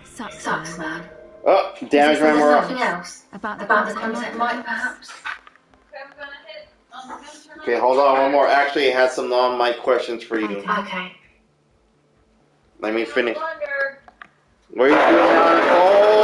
Sucks, man. Oh, damage memory. Something else about the concept mic, perhaps. Okay, hold on. One more. Actually, I had some non-mic questions for you. Okay. Let me finish. Where are you going? Oh!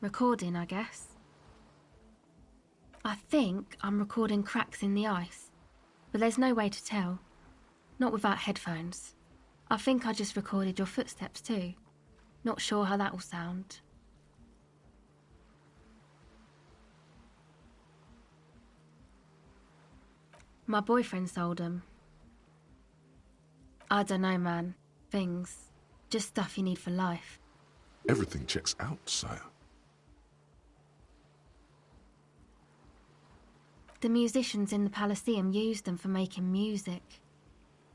Recording, I guess. I think I'm recording cracks in the ice, but there's no way to tell. Not without headphones. I think I just recorded your footsteps too. Not sure how that will sound. My boyfriend sold them. I don't know, man. Things. Just stuff you need for life. Everything checks out, sire. The musicians in the Elysium used them for making music.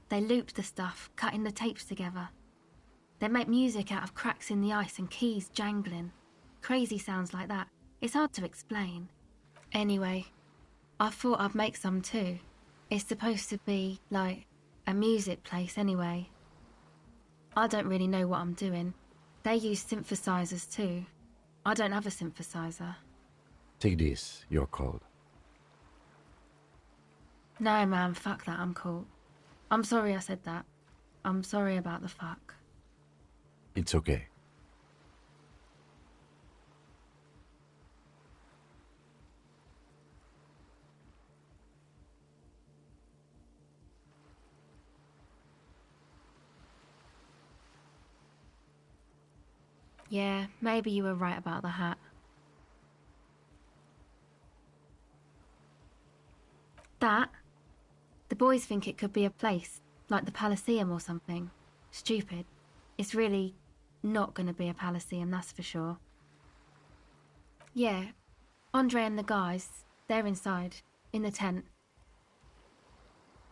They looped the stuff, cutting the tapes together. They make music out of cracks in the ice and keys jangling. Crazy sounds like that. It's hard to explain. Anyway, I thought I'd make some too. It's supposed to be, like, a music place anyway. I don't really know what I'm doing. They use synthesizers too. I don't have a synthesizer. Take this, you're cold. No, man, fuck that, I'm cool. I'm sorry I said that. I'm sorry about the fuck. It's okay. Yeah, maybe you were right about the hat. That? The boys think it could be a place, like the Elysium or something. Stupid. It's really not gonna be a Elysium, that's for sure. Yeah, Andre and the guys, they're inside, in the tent.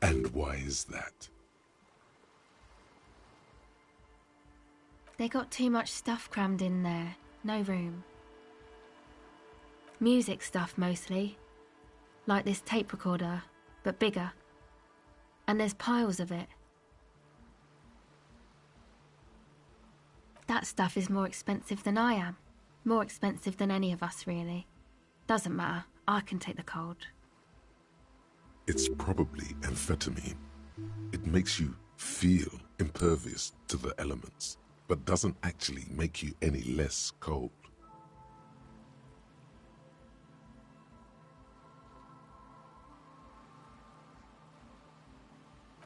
And why is that? They got too much stuff crammed in there, no room. Music stuff mostly. Like this tape recorder, but bigger. And there's piles of it. That stuff is more expensive than I am. More expensive than any of us, really. Doesn't matter, I can take the cold. It's probably amphetamine. It makes you feel impervious to the elements, but doesn't actually make you any less cold.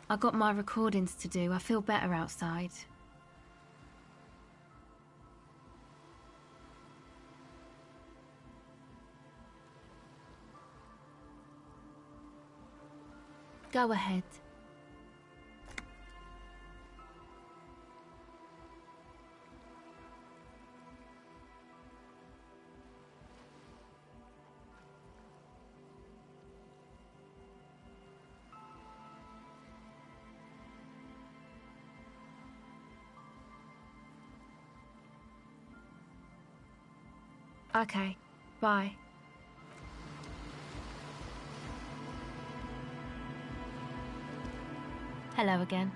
I got my recordings to do, I feel better outside. Go ahead. Okay, bye. Hello again.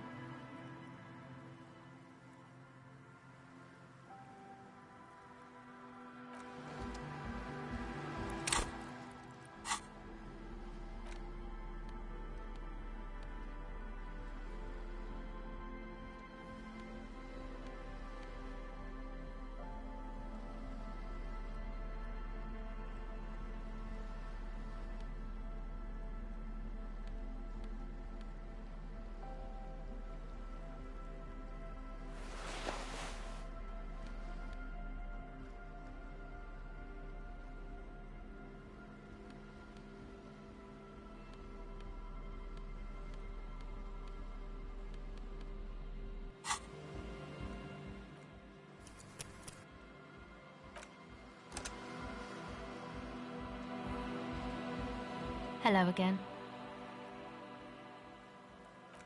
Hello again.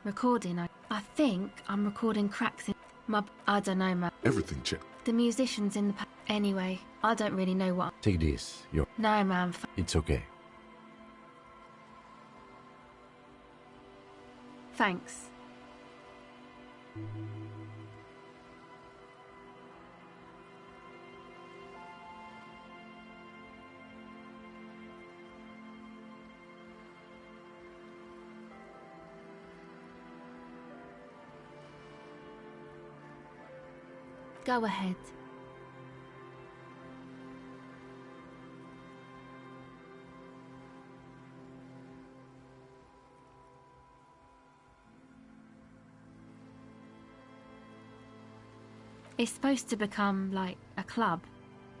Recording. I think I'm recording cracks in my... I don't know, man. Everything checked. The musicians in the... Anyway, I don't really know what... Take this. No, man. It's okay. Thanks. Go ahead. It's supposed to become, like, a club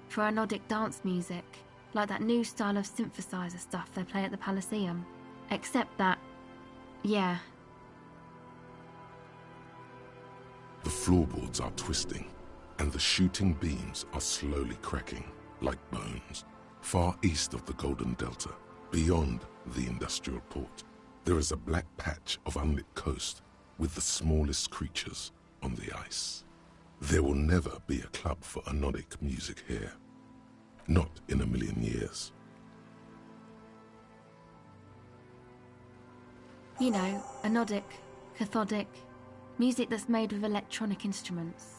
for anodic dance music, like that new style of synthesizer stuff they play at the Elysium. Except that, yeah. The floorboards are twisting, and the shooting beams are slowly cracking, like bones. Far east of the Golden Delta, beyond the industrial port, there is a black patch of unlit coast with the smallest creatures on the ice. There will never be a club for anodic music here. Not in a million years. You know, anodic, cathodic, music that's made with electronic instruments.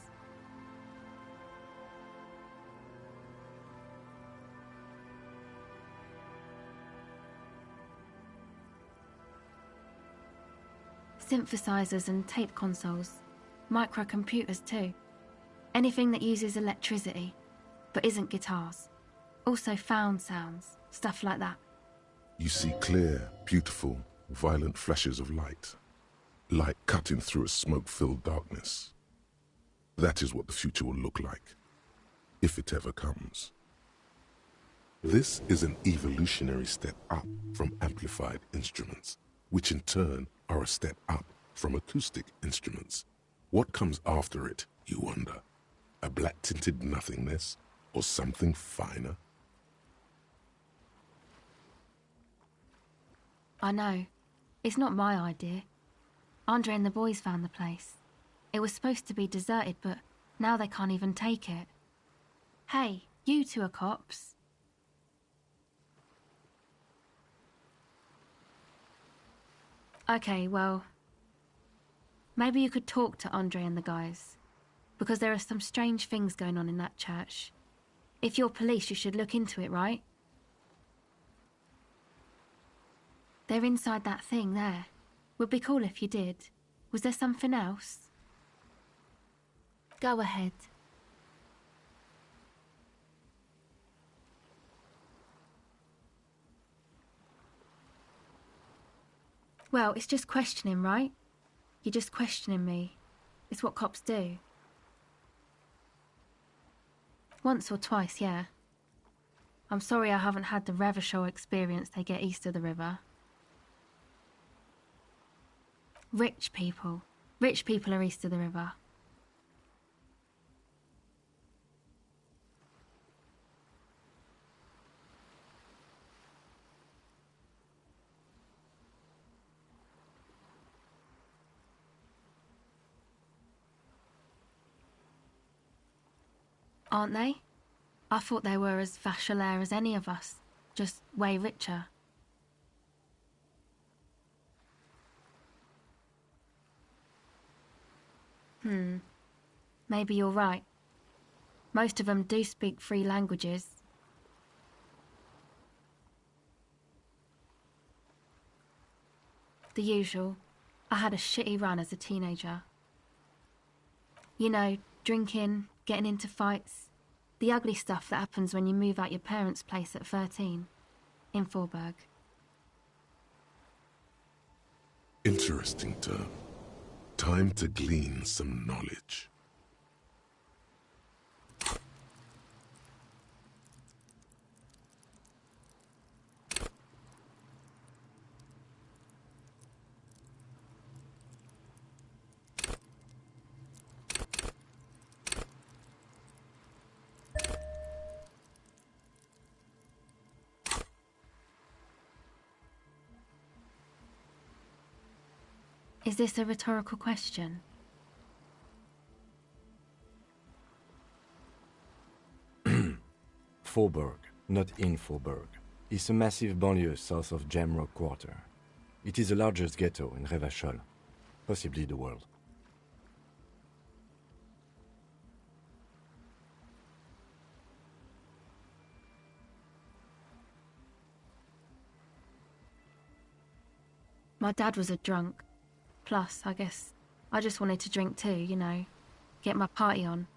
Synthesizers and tape consoles, microcomputers too. Anything that uses electricity, but isn't guitars. Also found sounds, stuff like that. You see clear, beautiful, violent flashes of light. Light cutting through a smoke-filled darkness. That is what the future will look like, if it ever comes. This is an evolutionary step up from amplified instruments, which in turn are a step up from acoustic instruments. What comes after it, you wonder? A black-tinted nothingness, or something finer? I know. It's not my idea. Andre and the boys found the place. It was supposed to be deserted, but now they can't even take it. Hey, you two are cops. Okay, well, maybe you could talk to Andre and the guys, because there are some strange things going on in that church. If you're police, you should look into it, right? They're inside that thing there. Would be cool if you did. Was there something else? Go ahead. Well, it's just questioning, right? You're just questioning me. It's what cops do. Once or twice, yeah. I'm sorry I haven't had the Revachol experience they get east of the river. Rich people. Rich people are east of the river. Aren't they? I thought they were as vachalaire as any of us, just way richer. Maybe you're right. Most of them do speak 3 languages. The usual. I had a shitty run as a teenager. You know, drinking, getting into fights. The ugly stuff that happens when you move out your parents' place at 13. In Forberg. Interesting term. Time to glean some knowledge. Is this a rhetorical question? Forberg, not in Forberg, is a massive banlieue south of Jamrock Quarter. It is the largest ghetto in Revachol, possibly the world. My dad was a drunk. Plus, I guess, I just wanted to drink too, you know. Get my party on.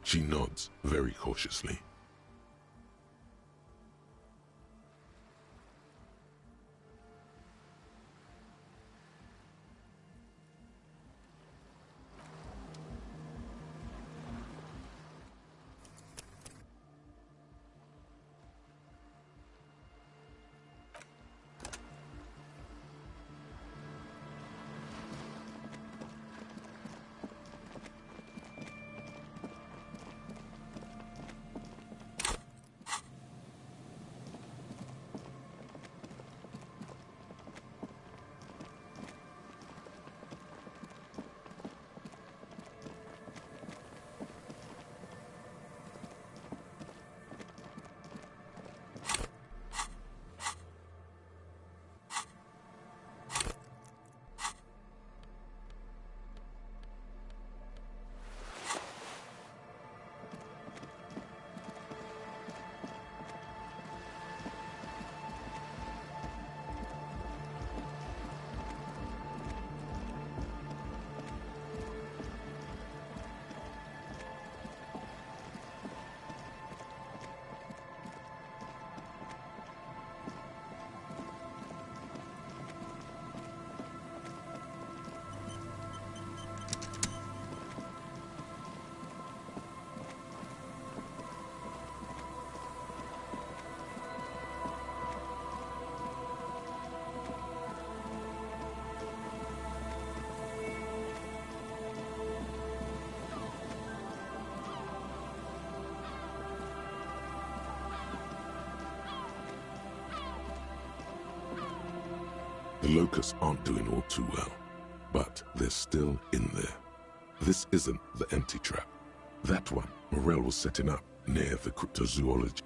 She nods very cautiously. The locusts aren't doing all too well, but they're still in there. This isn't the empty trap. That one Morel was setting up near the cryptozoology.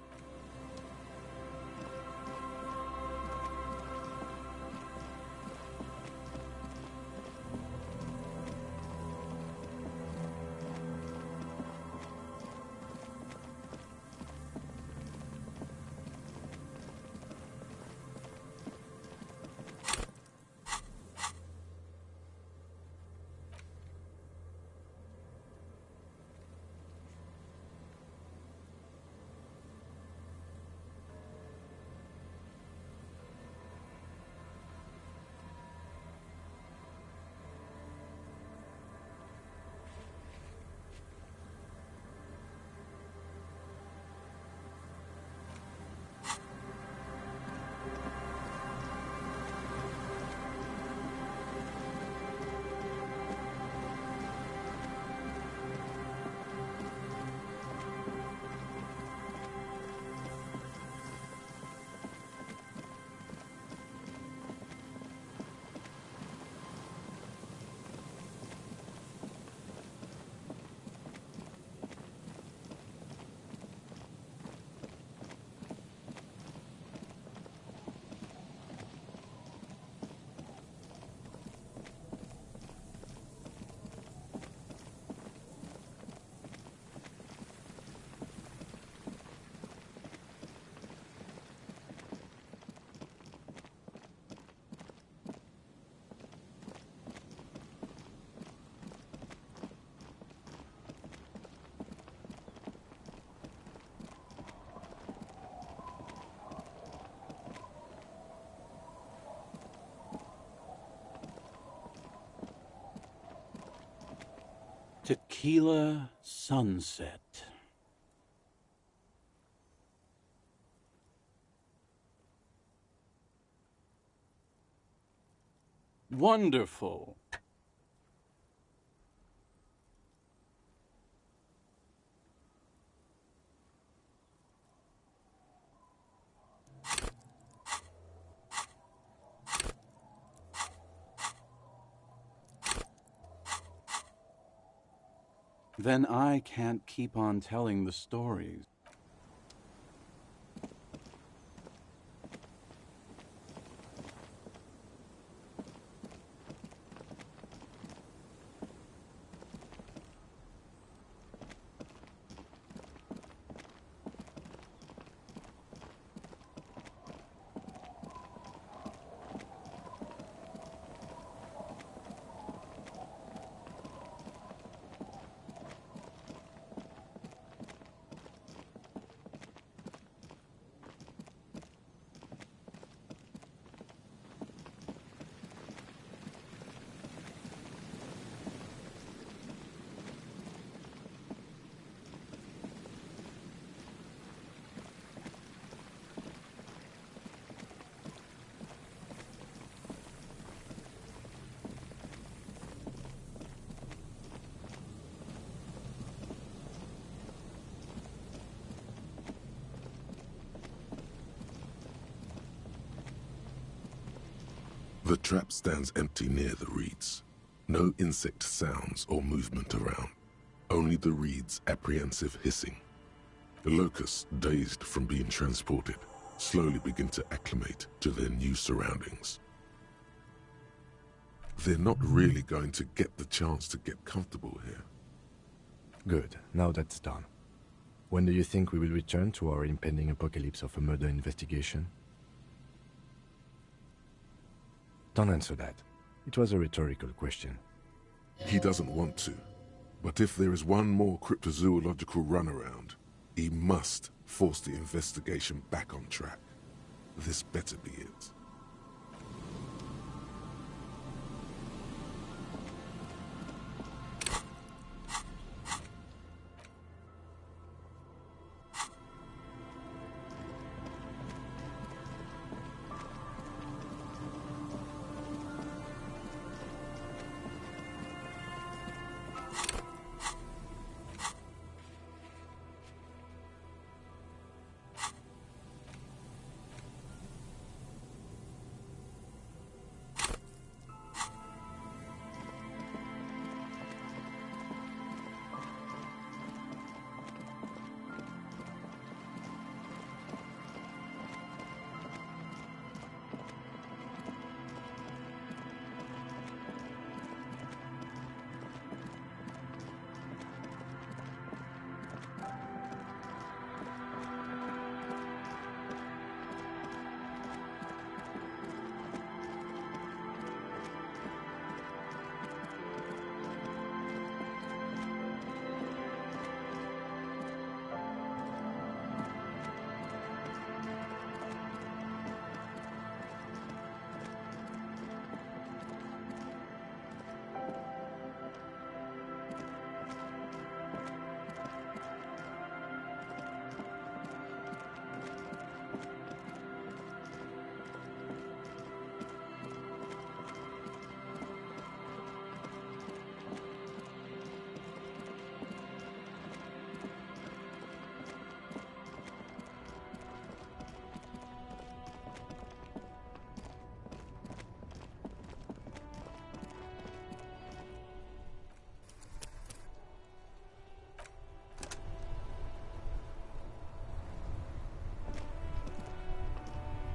Tequila sunset. Wonderful. Then I can't keep on telling the stories. The trap stands empty near the reeds. No insect sounds or movement around. Only the reeds' apprehensive hissing. The locusts, dazed from being transported, slowly begin to acclimate to their new surroundings. They're not really going to get the chance to get comfortable here. Good, now that's done. When do you think we will return to our impending apocalypse of a murder investigation? Don't answer that. It was a rhetorical question. He doesn't want to. But if there is one more cryptozoological runaround, he must force the investigation back on track. This better be it.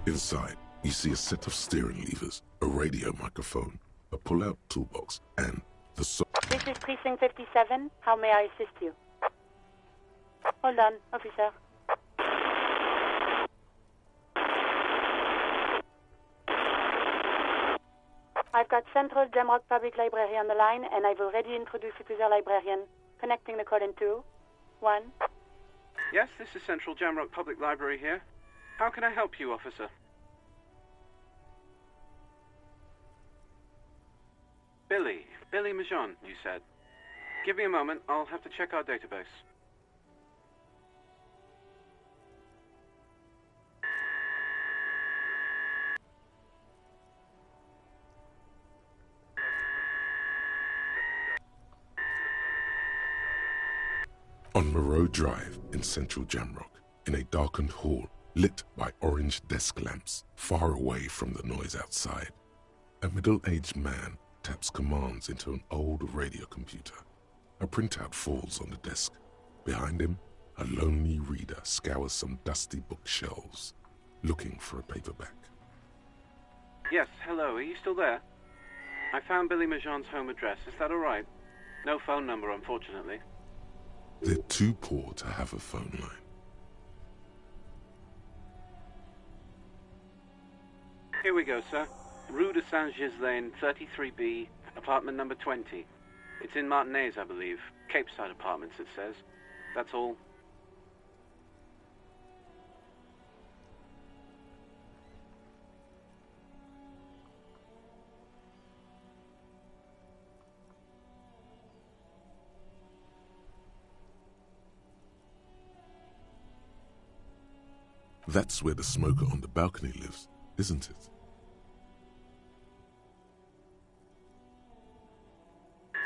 Inside, you see a set of steering levers, a radio microphone, a pull-out toolbox, and the This is Precinct 57. How may I assist you? Hold on, officer. I've got Central Jamrock Public Library on the line, and I've already introduced you to their librarian. Connecting the call in 2, 1. Yes, this is Central Jamrock Public Library here. How can I help you, officer? Billy Majon, you said. Give me a moment. I'll have to check our database. On Moreau Drive in central Jamrock, in a darkened hall lit by orange desk lamps far away from the noise outside, a middle-aged man taps commands into an old radio computer. A printout falls on the desk. Behind him, a lonely reader scours some dusty bookshelves, looking for a paperback. Yes, hello, are you still there? I found Billy Majon's home address, is that alright? No phone number, unfortunately. They're too poor to have a phone line. Here we go, sir. Rue de Saint-Ghislain, 33B, apartment number 20. It's in Martinez, I believe. Capeside Apartments, it says. That's all. That's where the smoker on the balcony lives, isn't it?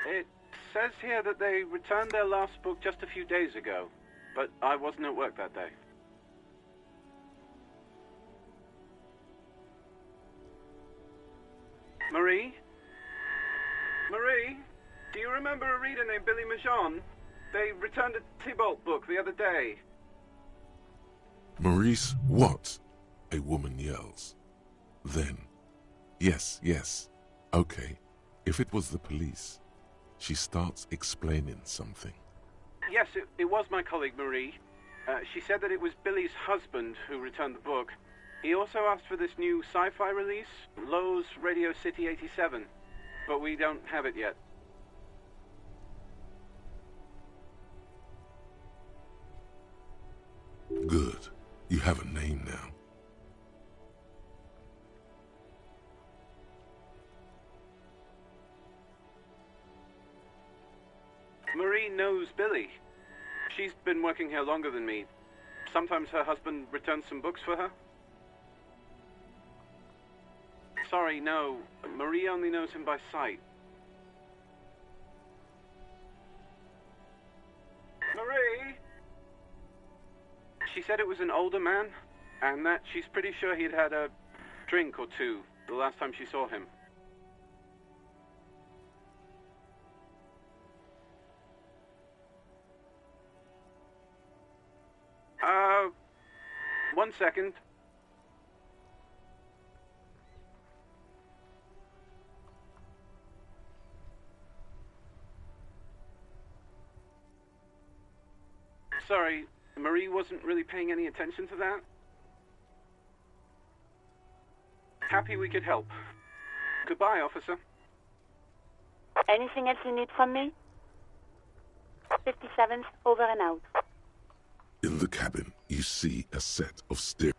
It says here that they returned their last book just a few days ago, but I wasn't at work that day. Marie? Marie? Do you remember a reader named Billy Majon? They returned a Tybalt book the other day. Maurice, what? A woman yells. Then, yes, okay, if it was the police, she starts explaining something. Yes, it was my colleague Marie. She said that it was Billy's husband who returned the book. He also asked for this new sci-fi release, Lowe's Radio City 87, but we don't have it yet. Good. You have a name now. Marie knows Billy. She's been working here longer than me. Sometimes her husband returns some books for her. Sorry, no. Marie only knows him by sight. Marie! She said it was an older man, and that she's pretty sure he'd had a drink or two the last time she saw him. One second. Sorry, Marie wasn't really paying any attention to that. Happy we could help. Goodbye, officer. Anything else you need from me? 57th, over and out. In the cabin, you see a set of stairs.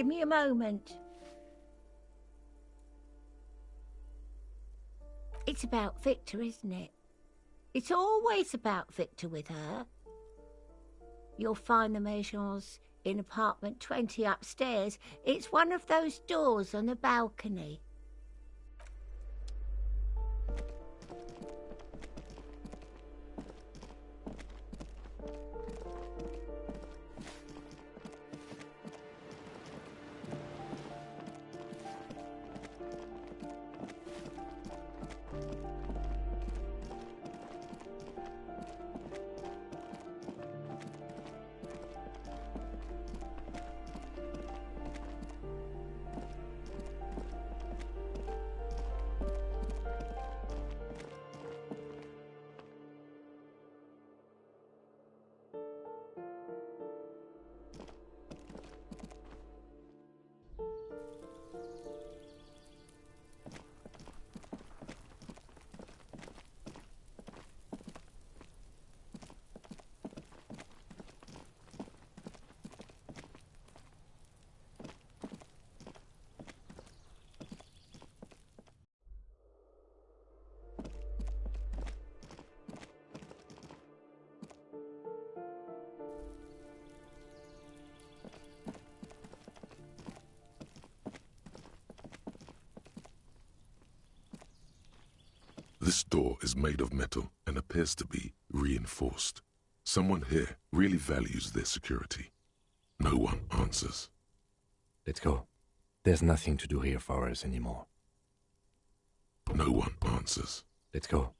Give me a moment. It's about Victor, isn't it? It's always about Victor with her. You'll find the Maisons in apartment 20 upstairs. It's one of those doors on the balcony. This door is made of metal and appears to be reinforced. Someone here really values their security. No one answers. Let's go. There's nothing to do here for us anymore. No one answers. Let's go.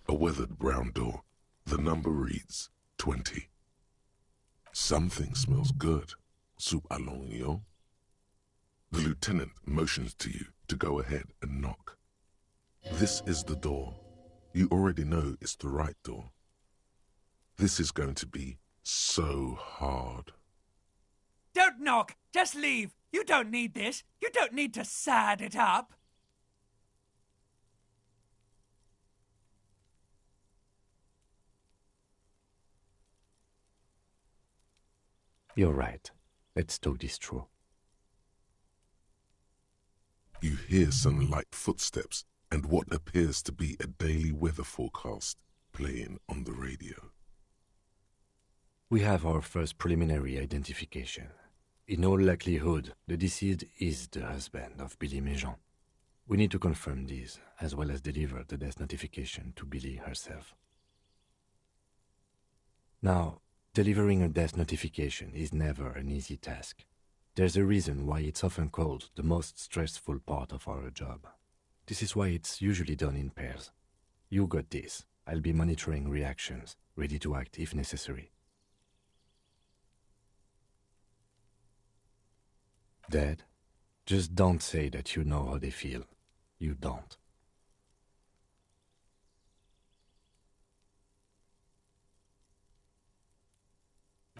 A weathered brown door. The number reads 20. Something smells good. Soup à l'oignon. The lieutenant motions to you to go ahead and knock. This is the door. You already know it's the right door. This is going to be so hard. Don't knock! Just leave! You don't need this! You don't need to sad it up! You're right. Let's talk this through. You hear some light footsteps and what appears to be a daily weather forecast playing on the radio. We have our first preliminary identification. In all likelihood, the deceased is the husband of Billy Maison. We need to confirm this, as well as deliver the death notification to Billy herself. Now, delivering a death notification is never an easy task. There's a reason why it's often called the most stressful part of our job. This is why it's usually done in pairs. You got this. I'll be monitoring reactions, ready to act if necessary. Dead? Just don't say that you know how they feel. You don't.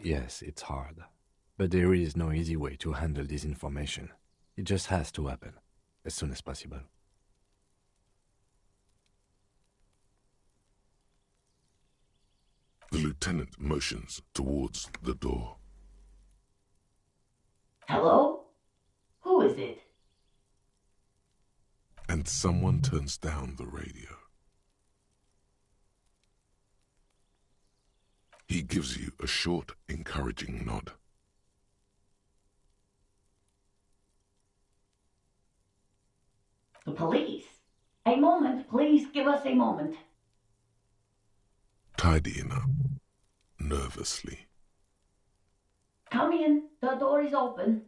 Yes, it's hard. But there is no easy way to handle this information. It just has to happen, as soon as possible. The lieutenant motions towards the door. Hello? Who is it? And someone turns down the radio. He gives you a short, encouraging nod. The police? A moment, please give us a moment. Tidying up, nervously. Come in, the door is open.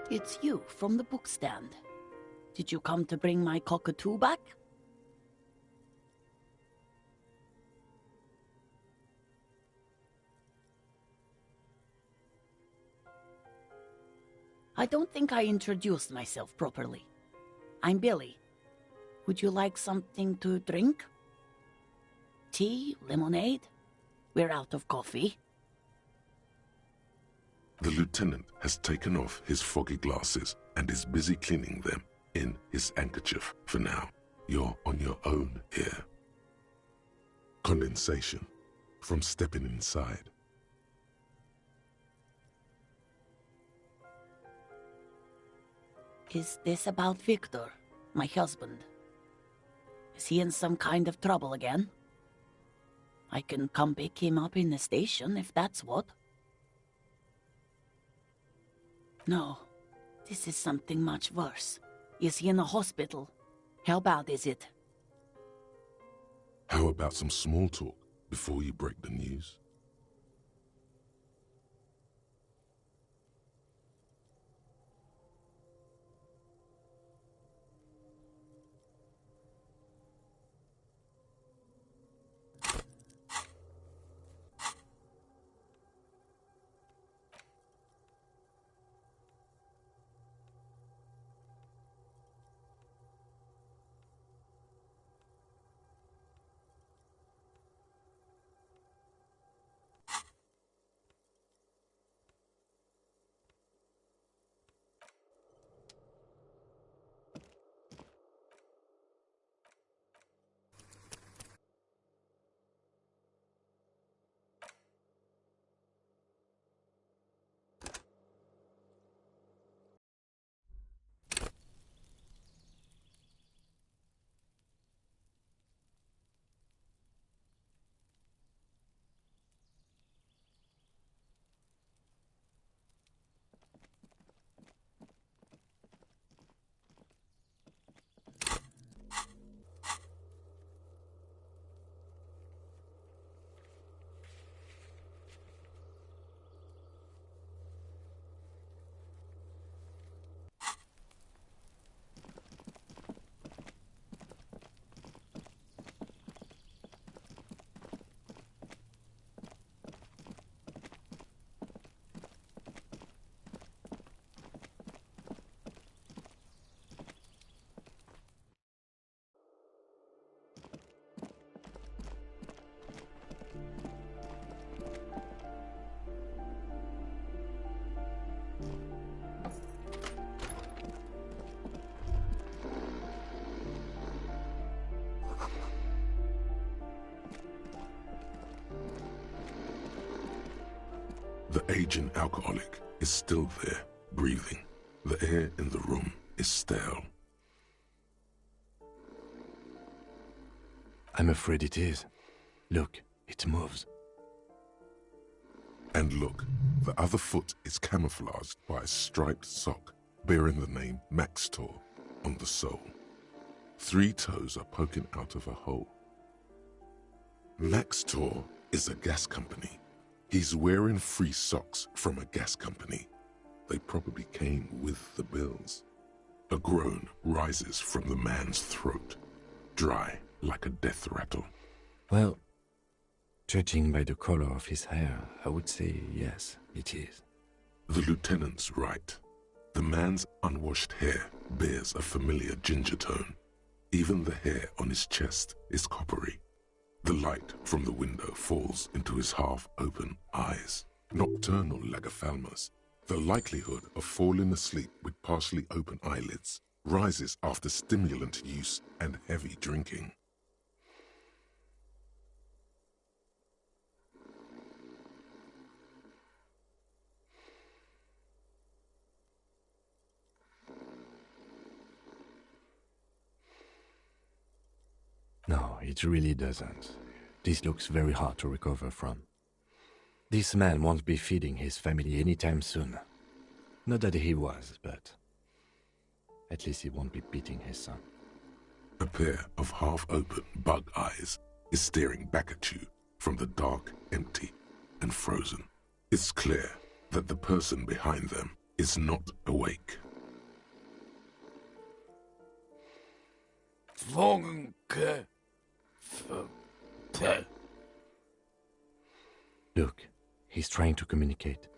It's you from the bookstand. Did you come to bring my cockatoo back? I don't think I introduced myself properly. I'm Billy. Would you like something to drink? Tea? Lemonade? We're out of coffee. The lieutenant has taken off his foggy glasses and is busy cleaning them in his handkerchief for now. You're on your own here. Condensation from stepping inside. Is this about Victor, my husband? Is he in some kind of trouble again? I can come pick him up in the station if that's what. No, this is something much worse. Is he in the hospital? How bad is it? How about some small talk before you break the news? The aging alcoholic is still there, breathing. The air in the room is stale. I'm afraid it is. Look, it moves. And look, the other foot is camouflaged by a striped sock bearing the name Maxtor on the sole. 3 toes are poking out of a hole. Maxtor is a gas company. He's wearing free socks from a gas company. They probably came with the bills. A groan rises from the man's throat, dry like a death rattle. Well, judging by the color of his hair, I would say yes, it is. The lieutenant's right. The man's unwashed hair bears a familiar ginger tone. Even the hair on his chest is coppery. The light from the window falls into his half-open eyes. Nocturnal lagophthalmos. The likelihood of falling asleep with partially open eyelids rises after stimulant use and heavy drinking. No, it really doesn't. This looks very hard to recover from. This man won't be feeding his family anytime soon. Not that he was, but at least he won't be beating his son. A pair of half-open bug eyes is staring back at you from the dark, empty, and frozen. It's clear that the person behind them is not awake. Look, he's trying to communicate.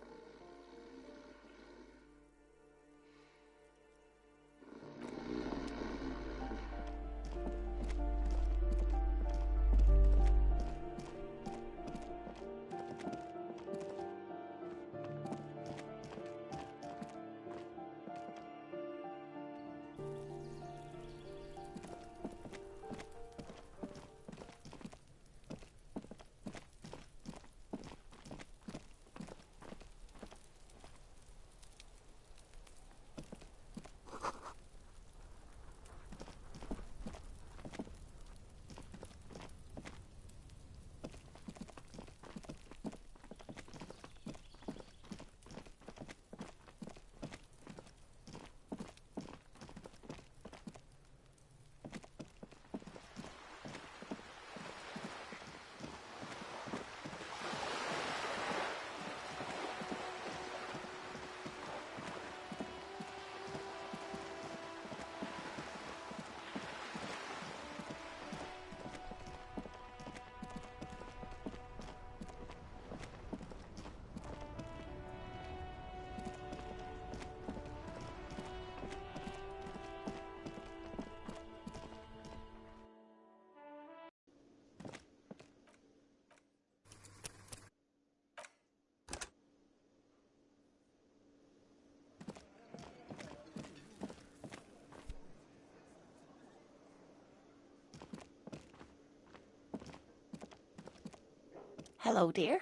Hello, dear.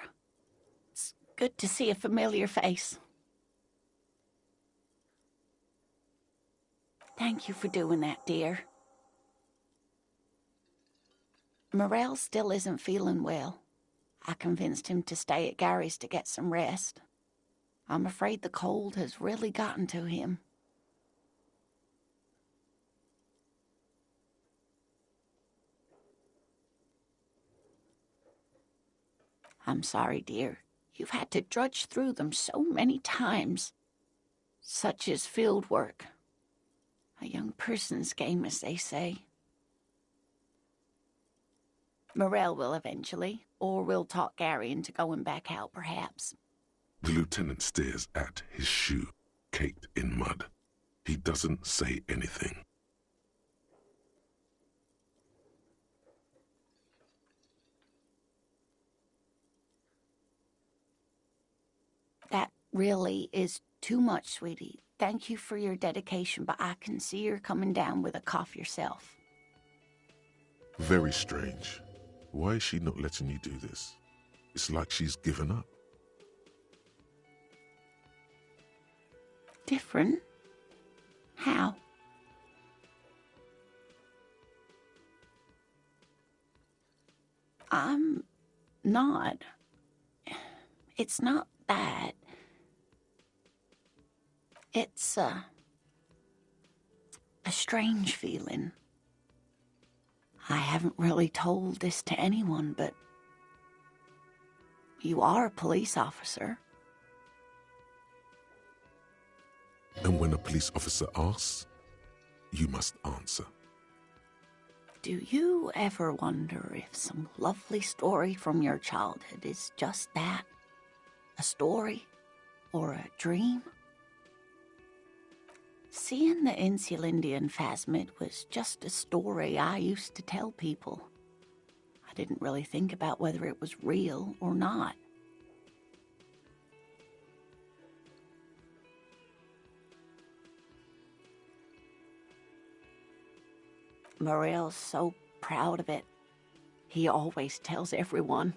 It's good to see a familiar face. Thank you for doing that, dear. Morel still isn't feeling well. I convinced him to stay at Gary's to get some rest. I'm afraid the cold has really gotten to him. I'm sorry, dear. You've had to drudge through them so many times. Such is field work. A young person's game, as they say. Morel will eventually, or we'll talk Gary into going back out, perhaps. The lieutenant stares at his shoe, caked in mud. He doesn't say anything. That really is too much, sweetie. Thank you for your dedication, but I can see you're coming down with a cough yourself. Very strange. Why is she not letting you do this? It's like she's given up. Different? How? I'm not. It's not that. It's a strange feeling. I haven't really told this to anyone, but you are a police officer. And when a police officer asks, you must answer. Do you ever wonder if some lovely story from your childhood is just that? A story? Or a dream? Seeing the Insulindian phasmid was just a story I used to tell people. I didn't really think about whether it was real or not. Morel's so proud of it. He always tells everyone.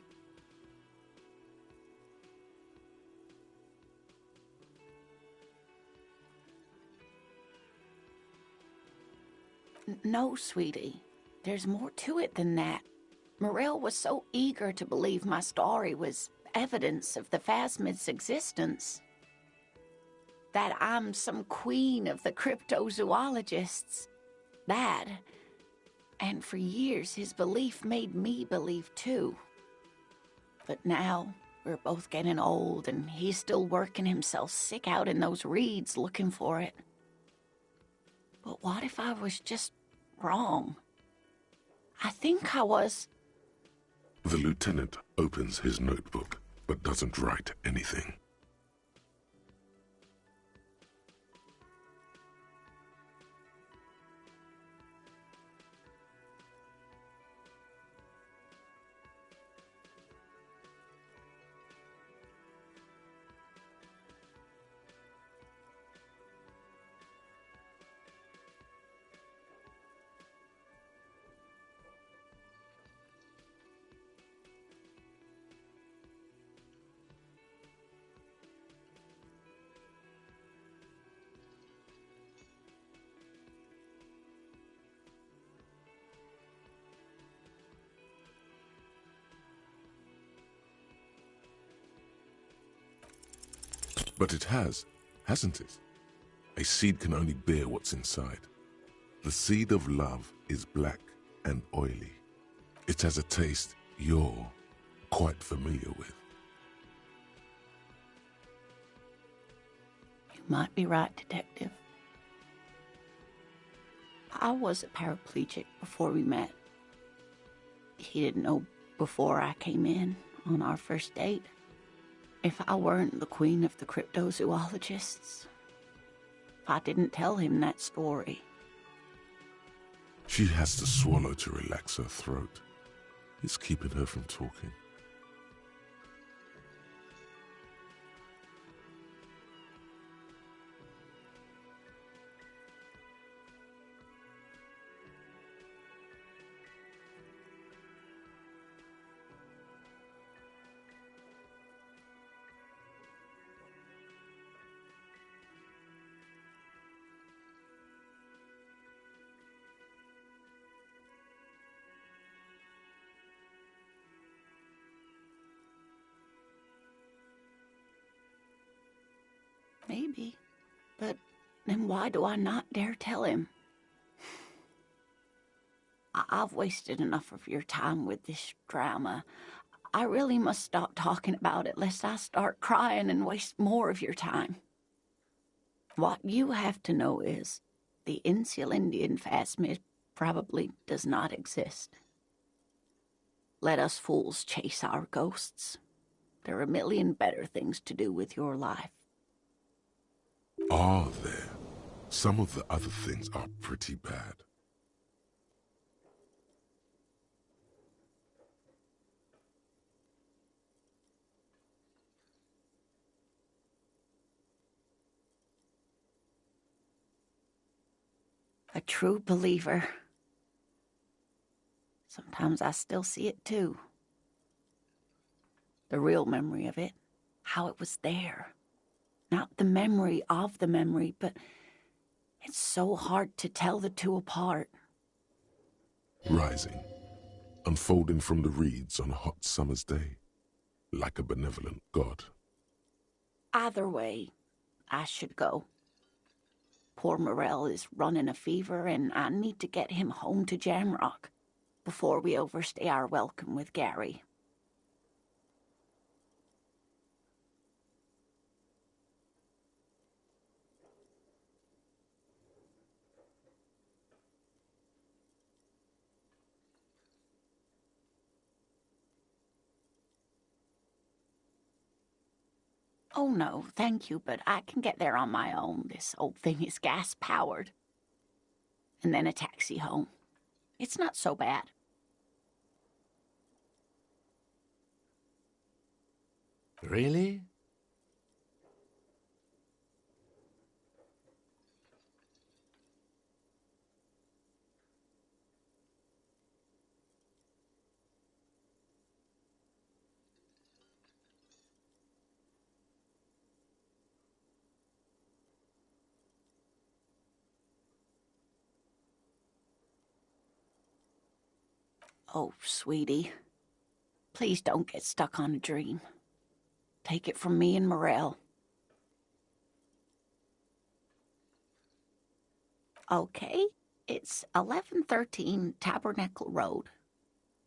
No, sweetie. There's more to it than that. Morel was so eager to believe my story was evidence of the phasmid's existence. That I'm some queen of the cryptozoologists. That. And for years, his belief made me believe too. But now, We're both getting old, and he's still working himself sick out in those reeds looking for it. But what if I was just wrong? I think I was. The lieutenant opens his notebook, but doesn't write anything. But it has, hasn't it? A seed can only bear what's inside. The seed of love is black and oily. It has a taste you're quite familiar with. You might be right, Detective. I was a paraplegic before we met. He didn't know before I came in on our first date. If I weren't the queen of the cryptozoologists, if I didn't tell him that story. She has to swallow to relax her throat. It's keeping her from talking. Maybe. But then why do I not dare tell him? I've wasted enough of your time with this drama. I really must stop talking about it lest I start crying and waste more of your time. What you have to know is the Insulindian phasmid probably does not exist. Let us fools chase our ghosts. There are a million better things to do with your life. Are there? Some of the other things are pretty bad. A true believer. Sometimes I still see it too. The real memory of it, how it was there. Not the memory of the memory, but it's so hard to tell the two apart. Rising, unfolding from the reeds on a hot summer's day, like a benevolent god. Either way, I should go. Poor Morell is running a fever, and I need to get him home to Jamrock before we overstay our welcome with Gary. Oh no, thank you, but I can get there on my own. This old thing is gas-powered. And then a taxi home. It's not so bad. Really? Oh, sweetie. Please don't get stuck on a dream. Take it from me and Morell. Okay, it's 1113 Tabernacle Road.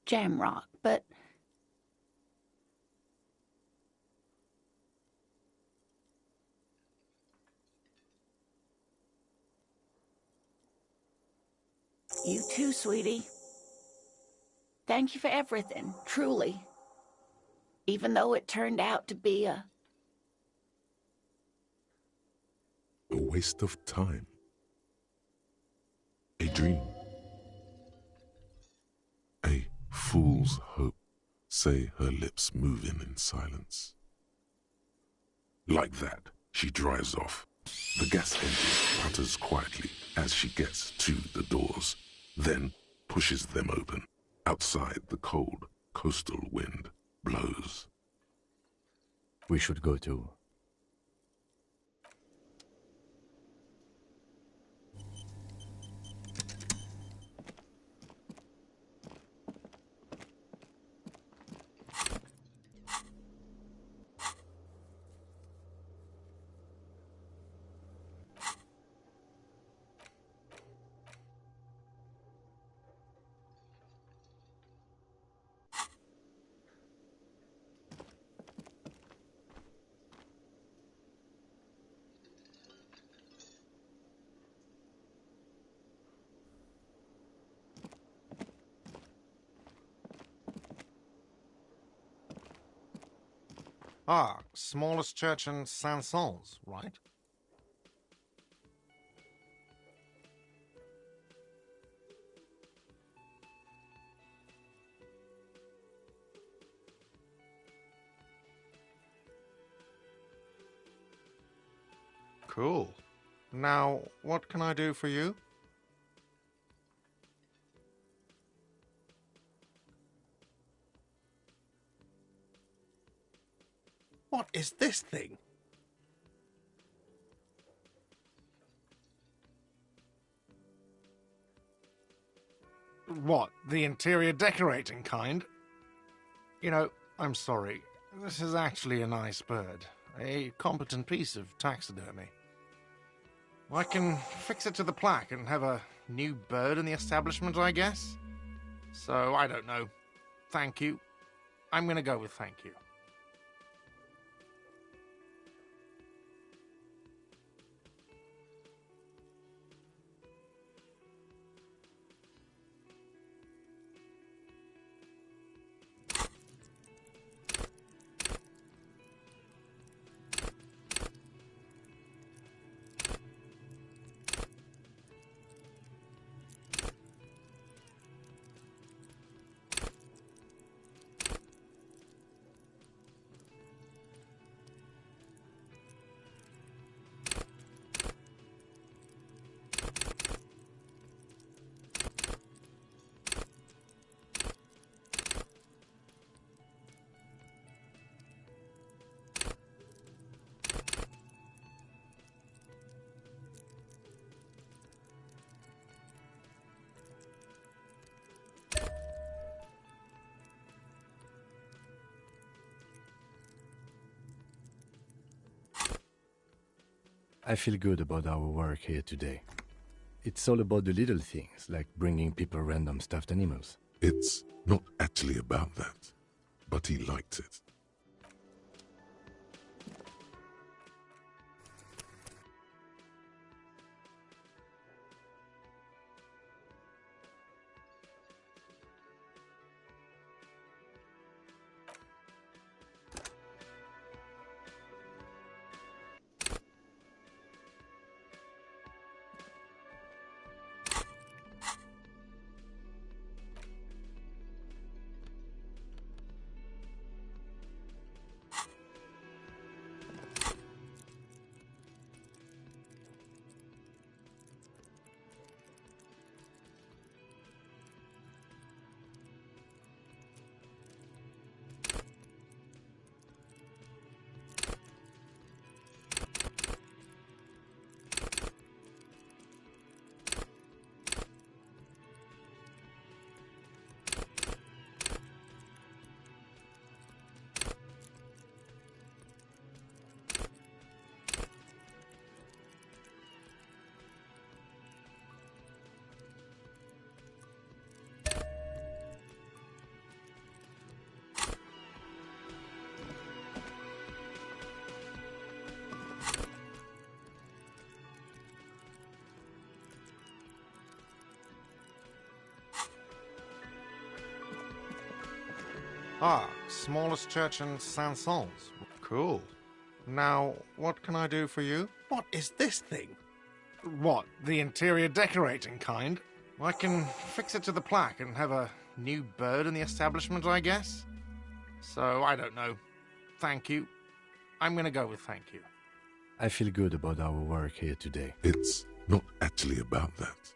Jamrock, but You too, sweetie. Thank you for everything, truly. Even though it turned out to be a waste of time. A dream. A fool's hope, say her lips moving in silence. Like that, she drives off. The gas engine putters quietly as she gets to the doors, then pushes them open. Outside, the cold, coastal wind blows. We should go too. Ah, smallest church in Saint-Saëns, right? Cool. Now, what can I do for you? What is this thing? What, the interior decorating kind? You know, I'm sorry. This is actually a nice bird. A competent piece of taxidermy. I can fix it to the plaque and have a new bird in the establishment, I guess? So, I don't know. Thank you. I'm gonna go with thank you. I feel good about our work here today. It's all about the little things, like bringing people random stuffed animals. It's not actually about that, but he liked it. Ah, smallest church in Saint-Saëns. Cool. Now, what can I do for you? What is this thing? What, the interior decorating kind? I can fix it to the plaque and have a new bird in the establishment, I guess. So, I don't know. Thank you. I'm gonna go with thank you. I feel good about our work here today. It's not actually about that.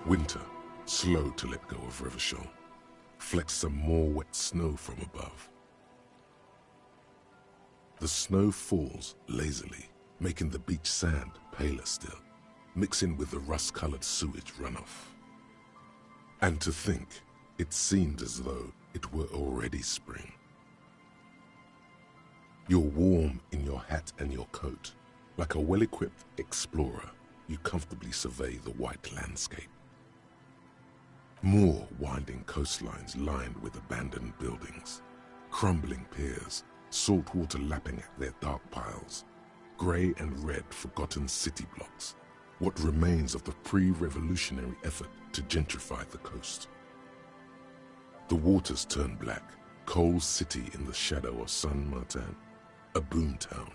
Winter, slow to let go of Revachol. Flecks some more wet snow from above. The snow falls lazily, making the beach sand paler still, mixing with the rust-colored sewage runoff. And to think, it seemed as though it were already spring. You're warm in your hat and your coat. Like a well-equipped explorer, you comfortably survey the white landscape. More winding coastlines lined with abandoned buildings, crumbling piers, salt water lapping at their dark piles, grey and red forgotten city blocks, what remains of the pre-revolutionary effort to gentrify the coast. The waters turn black, Coal City in the shadow of San Martin, a boomtown,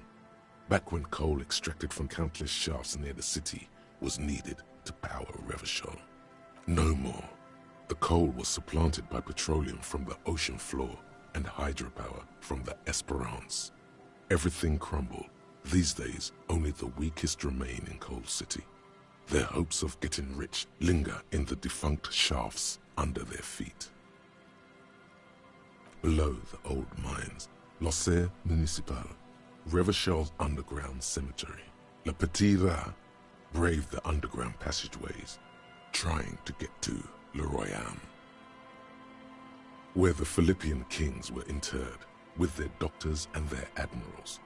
back when coal extracted from countless shafts near the city was needed to power Revachol. No more. The coal was supplanted by petroleum from the ocean floor and hydropower from the Esperance. Everything crumbled. These days, only the weakest remain in Coal City. Their hopes of getting rich linger in the defunct shafts under their feet. Below the old mines, l'Océan Municipal, Revachol's underground cemetery. Le Petit Rat braved the underground passageways, trying to get to Le Royaume, where the Philippian kings were interred with their doctors and their admirals.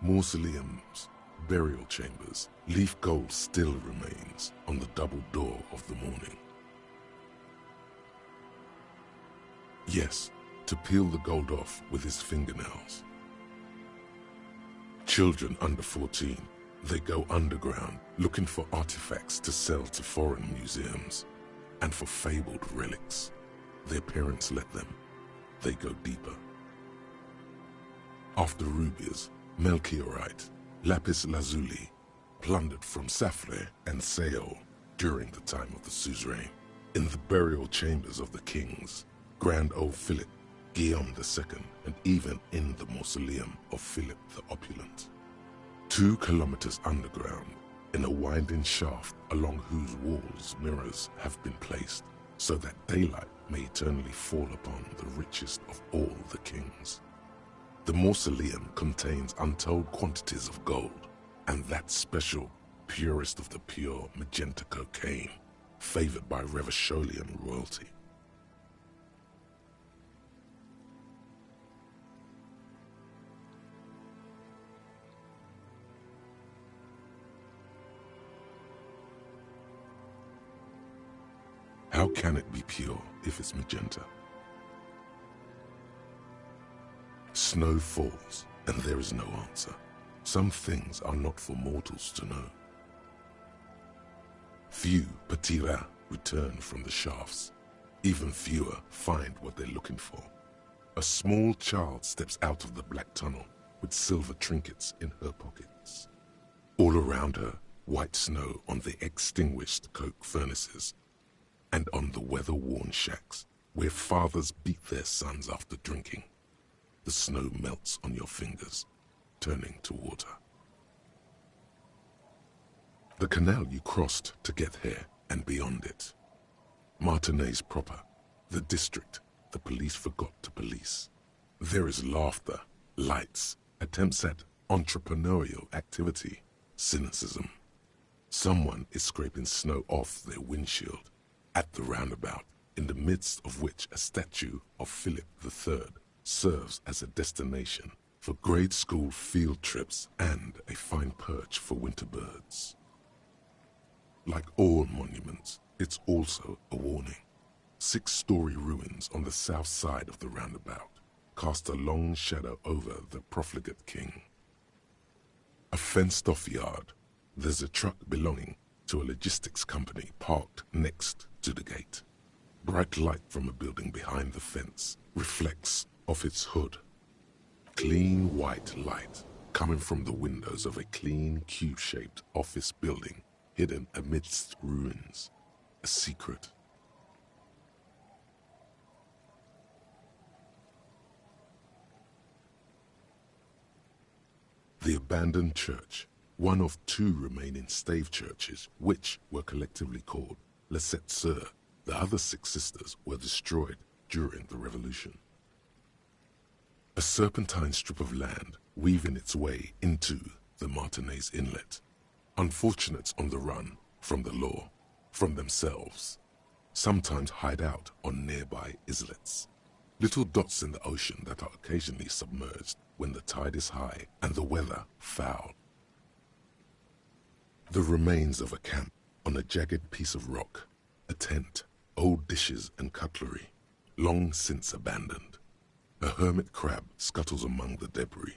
Mausoleums, burial chambers, leaf gold still remains on the double door of the morning. Yes, to peel the gold off with his fingernails. Children under 14 They go underground, looking for artifacts to sell to foreign museums, and for fabled relics. Their parents let them. They go deeper. After rubies, melchiorite, lapis lazuli, plundered from Safre and Seol during the time of the suzerain, in the burial chambers of the kings, Grand Old Philip, Guillaume II, and even in the mausoleum of Philip the Opulent. 2 kilometers underground, in a winding shaft along whose walls mirrors have been placed, so that daylight may eternally fall upon the richest of all the kings. The mausoleum contains untold quantities of gold, and that special, purest of the pure magenta cocaine, favored by Revacholian royalty. How can it be pure if it's magenta? Snow falls, and there is no answer. Some things are not for mortals to know. Few Petira return from the shafts. Even fewer find what they're looking for. A small child steps out of the black tunnel with silver trinkets in her pockets. All around her, white snow on the extinguished coke furnaces and on the weather-worn shacks where fathers beat their sons after drinking. The snow melts on your fingers, turning to water. The canal you crossed to get here and beyond it. Martinez proper, the district the police forgot to police. There is laughter, lights, attempts at entrepreneurial activity, cynicism. Someone is scraping snow off their windshield at the roundabout, in the midst of which a statue of Philip III serves as a destination for grade school field trips and a fine perch for winter birds. Like all monuments, it's also a warning. 6-story ruins on the south side of the roundabout cast a long shadow over the profligate king. A fenced-off yard. There's a truck belonging to a logistics company parked next to the gate. Bright light from a building behind the fence reflects off its hood. Clean white light coming from the windows of a clean cube-shaped office building hidden amidst ruins. A secret. The abandoned church, one of 2 remaining stave churches, which were collectively called Les Sept Sœurs. The other 6 sisters were destroyed during the Revolution. A serpentine strip of land weaving its way into the Martinez Inlet. Unfortunates on the run from the law, from themselves, sometimes hide out on nearby islets. Little dots in the ocean that are occasionally submerged when the tide is high and the weather foul. The remains of a camp on a jagged piece of rock, a tent, old dishes and cutlery, long since abandoned. A hermit crab scuttles among the debris,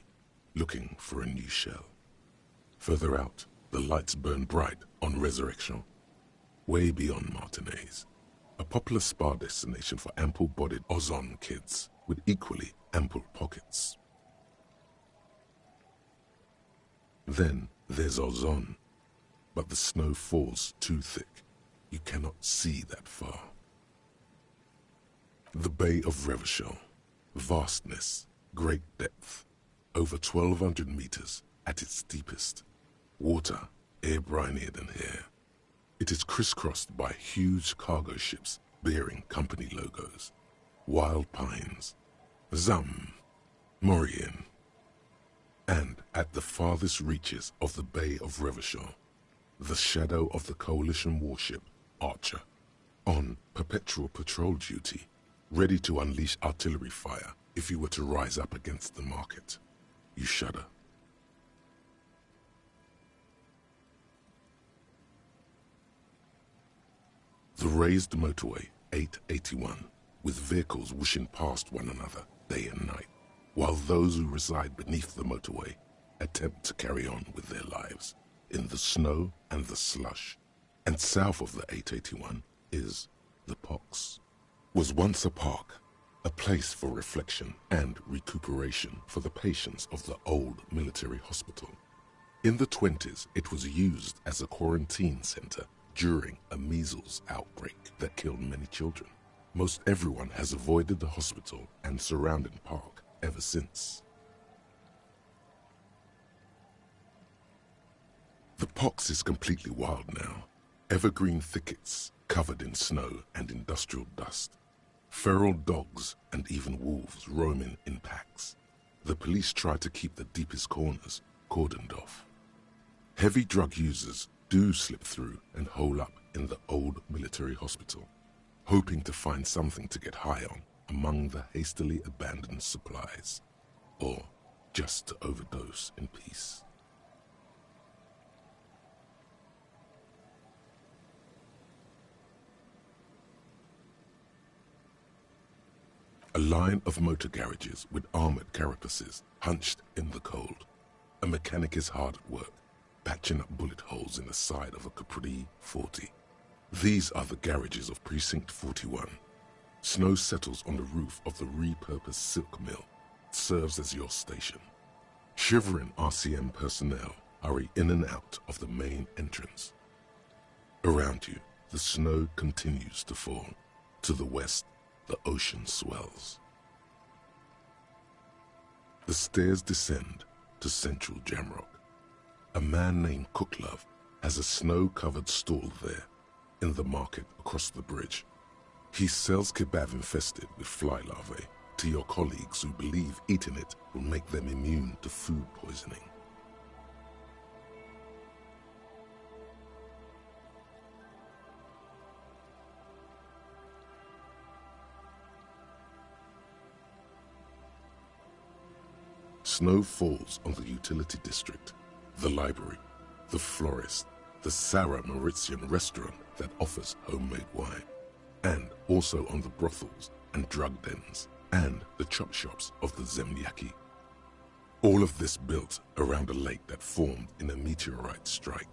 looking for a new shell. Further out, the lights burn bright on Resurrection, way beyond Martinez, a popular spa destination for ample-bodied Ozon kids with equally ample pockets. Then there's Ozon, but the snow falls too thick. You cannot see that far. The Bay of Revachol, vastness, great depth, over 1,200 meters at its deepest. Water, air-brinier than here. It is crisscrossed by huge cargo ships bearing company logos. Wild pines, Zam, Maurien, and at the farthest reaches of the Bay of Revachol, the shadow of the coalition warship Archer, on perpetual patrol duty, ready to unleash artillery fire if you were to rise up against the market. You shudder. The raised motorway 881, with vehicles whooshing past one another day and night, while those who reside beneath the motorway attempt to carry on with their lives. in the snow and the slush, and south of the 881 is the Pox. Was once a park, a place for reflection and recuperation for the patients of the old military hospital. In the 20s, it was used as a quarantine center during a measles outbreak that killed many children. Most everyone has avoided the hospital and surrounding park ever since. The Pox is completely wild now. Evergreen thickets covered in snow and industrial dust. Feral dogs and even wolves roaming in packs. The police try to keep the deepest corners cordoned off. Heavy drug users do slip through and hole up in the old military hospital, hoping to find something to get high on among the hastily abandoned supplies, or just to overdose in peace. A line of motor garages with armored carapaces hunched in the cold. A mechanic is hard at work, patching up bullet holes in the side of a Capri 40. These are the garages of Precinct 41. Snow settles on the roof of the repurposed silk mill. It serves as your station. Shivering RCM personnel hurry in and out of the main entrance. Around you, the snow continues to fall. To the west, the ocean swells. The stairs descend to Central Jamrock. A man named Cooklove has a snow-covered stall there, in the market across the bridge. He sells kebab infested with fly larvae to your colleagues who believe eating it will make them immune to food poisoning. Snow falls on the utility district, the library, the florist, the Sarah Mauritian restaurant that offers homemade wine, and also on the brothels and drug dens, and the chop shops of the Zemlyaki. All of this built around a lake that formed in a meteorite strike.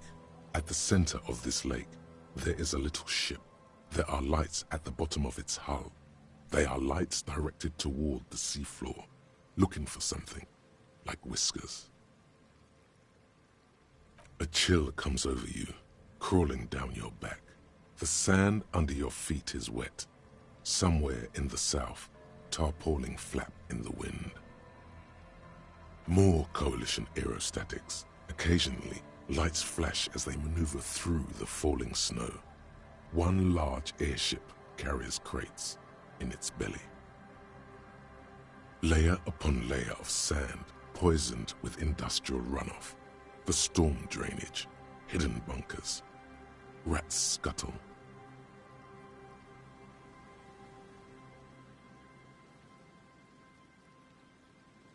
At the center of this lake, there is a little ship. There are lights at the bottom of its hull. They are lights directed toward the seafloor, looking for something, like whiskers. A chill comes over you, crawling down your back. The sand under your feet is wet. Somewhere in the south, tarpaulin flap in the wind. More Coalition aerostatics. Occasionally, lights flash as they maneuver through the falling snow. One large airship carries crates in its belly. Layer upon layer of sand, poisoned with industrial runoff. The storm drainage, hidden bunkers. Rats scuttle.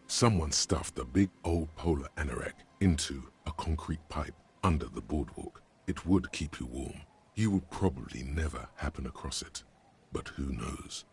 Someone stuffed a big old polar anorak into a concrete pipe under the boardwalk. It would keep you warm. You would probably never happen across it. But who knows?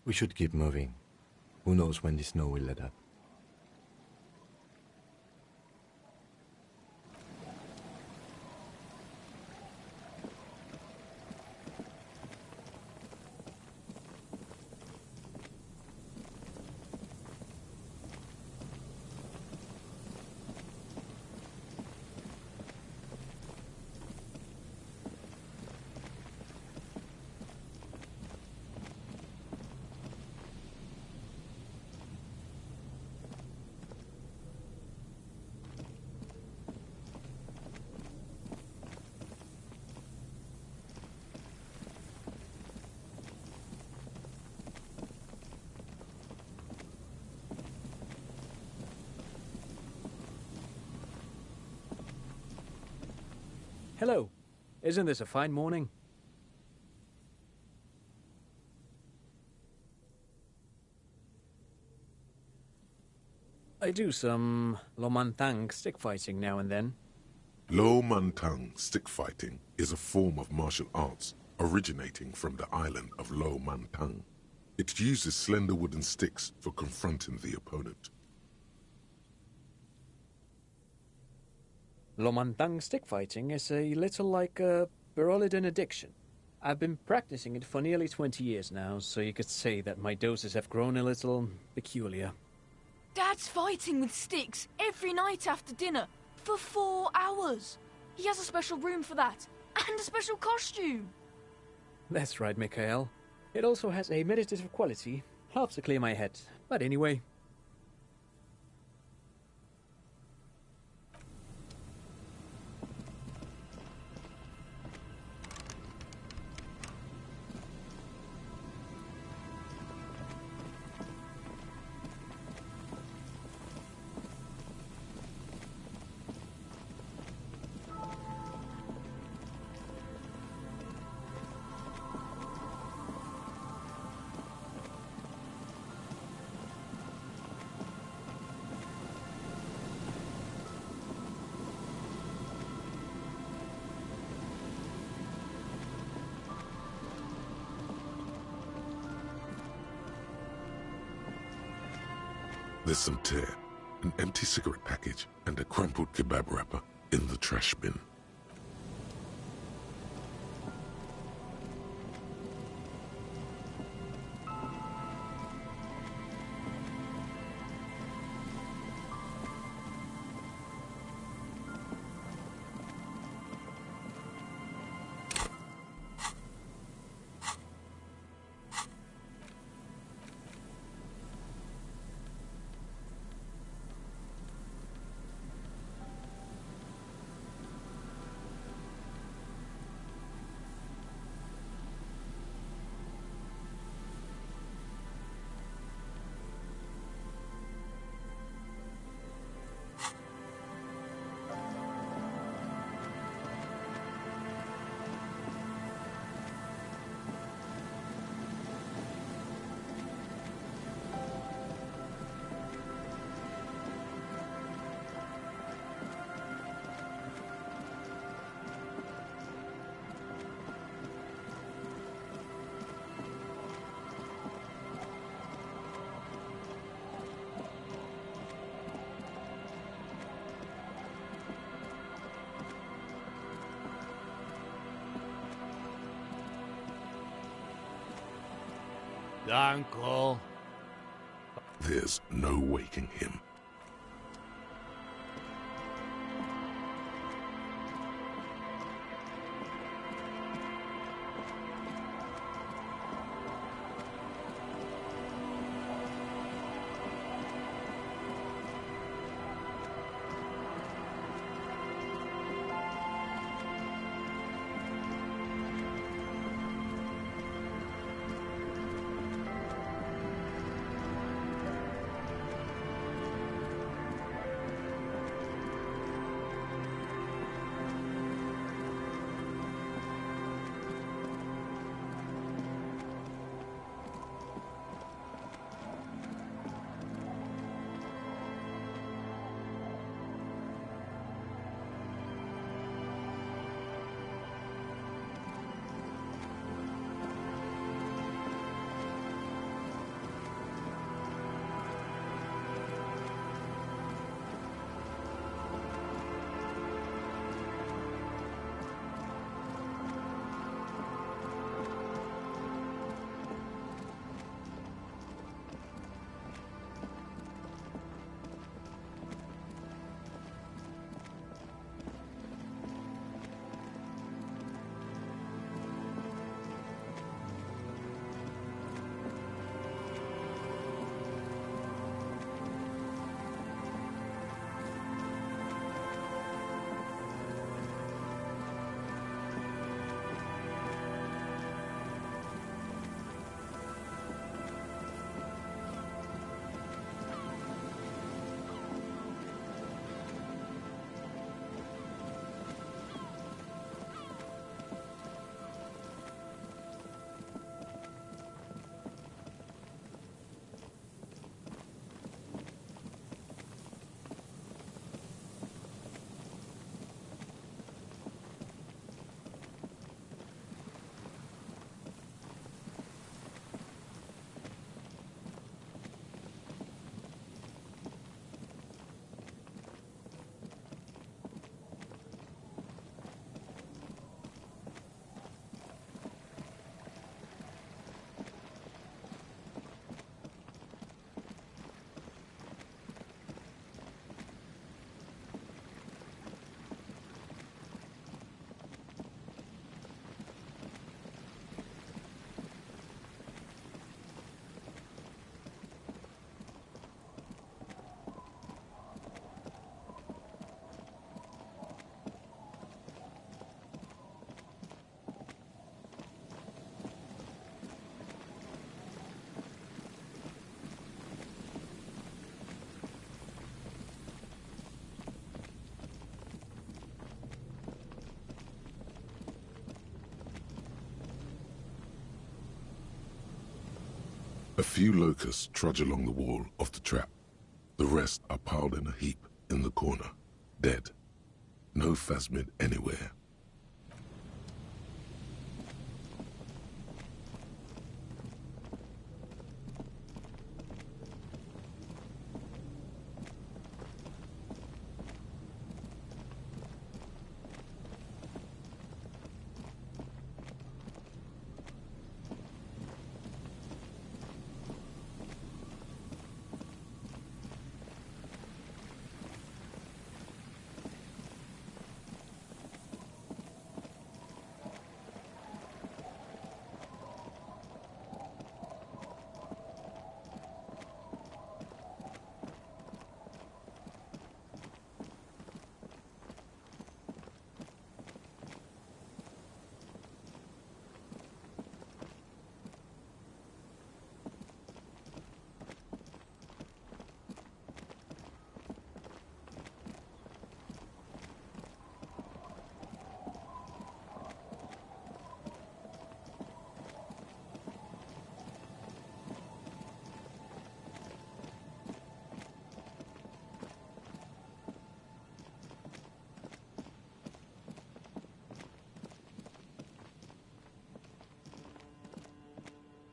We should keep moving. Who knows when the snow will let up. Hello. Isn't this a fine morning? I do some Lomantang stick fighting now and then. Lo Mantang stick fighting is a form of martial arts originating from the island of Lo Mantang. It uses slender wooden sticks for confronting the opponent. Lomantang stick fighting is a little like a Berolidin addiction. I've been practicing it for nearly 20 years now, so you could say that my doses have grown a little peculiar. Dad's fighting with sticks every night after dinner for 4 hours. He has a special room for that, and a special costume. That's right, Mikhail. It also has a meditative quality, helps to clear my head. But anyway... There's some tear, an empty cigarette package, and a crumpled kebab wrapper in the trash bin. Uncle. There's no waking him. A few locusts trudge along the wall of the trap. The rest are piled in a heap in the corner, dead. No phasmid anywhere.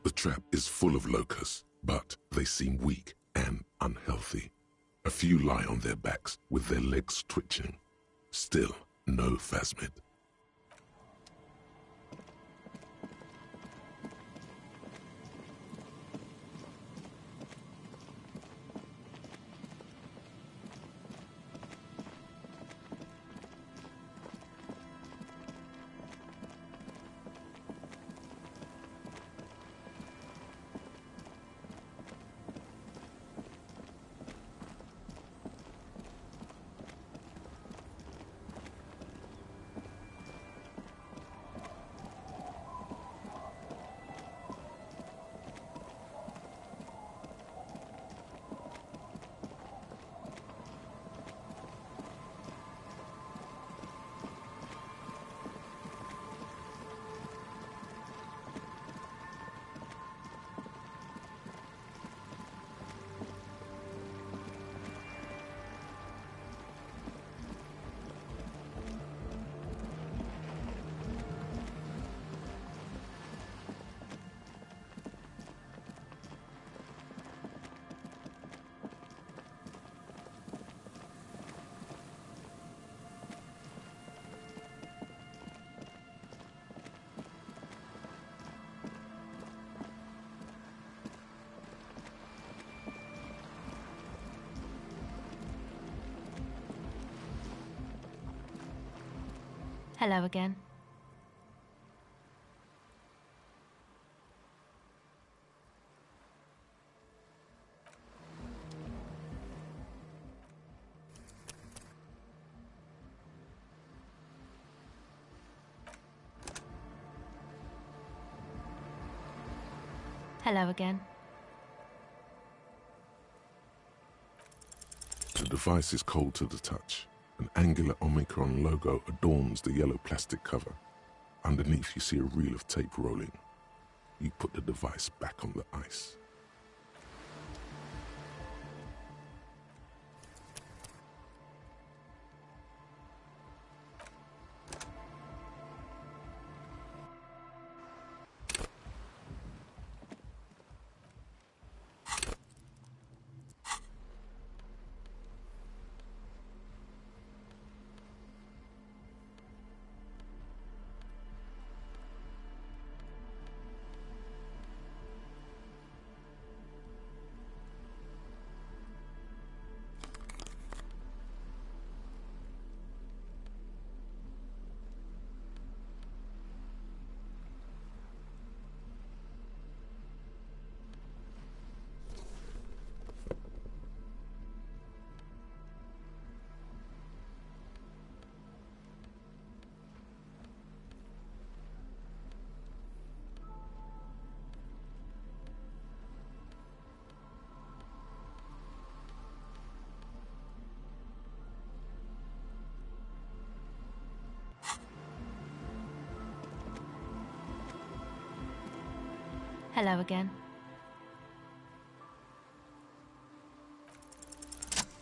The trap is full of locusts, but they seem weak and unhealthy. A few lie on their backs with their legs twitching. Still, no phasmid. Hello again. Hello again. The device is cold to the touch. An angular Omicron logo adorns the yellow plastic cover. Underneath you see a reel of tape rolling. You put the device back on the ice. Hello again.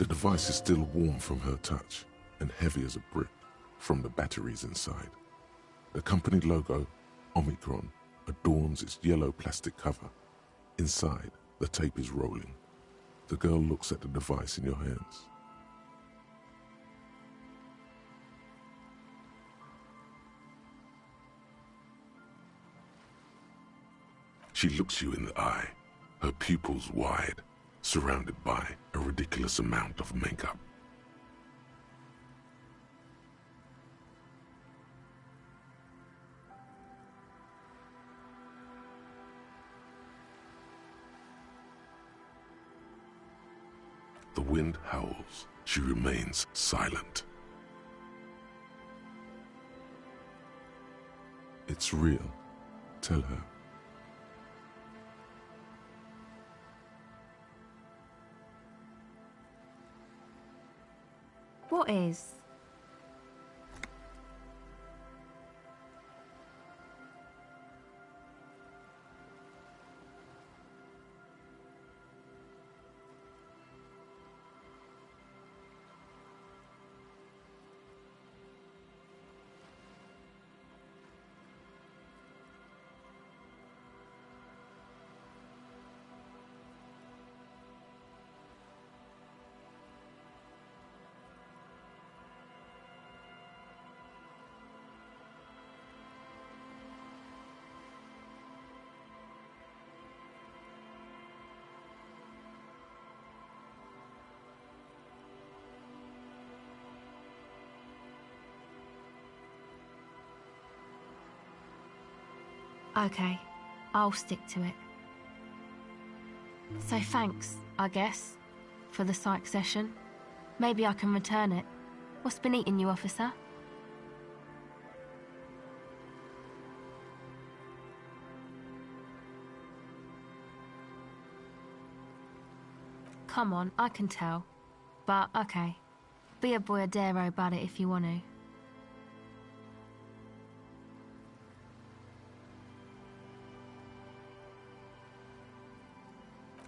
The device is still warm from her touch and heavy as a brick from the batteries inside. The company logo, Omicron, adorns its yellow plastic cover. Inside, the tape is rolling. The girl looks at the device in your hands. She looks you in the eye, her pupils wide, surrounded by a ridiculous amount of makeup. The wind howls. She remains silent. It's real. Tell her. What is? Okay, I'll stick to it. So thanks, I guess, for the psych session. Maybe I can return it. What's been eating you, officer? Come on, I can tell. But, okay. Be a boyadero about it if you want to.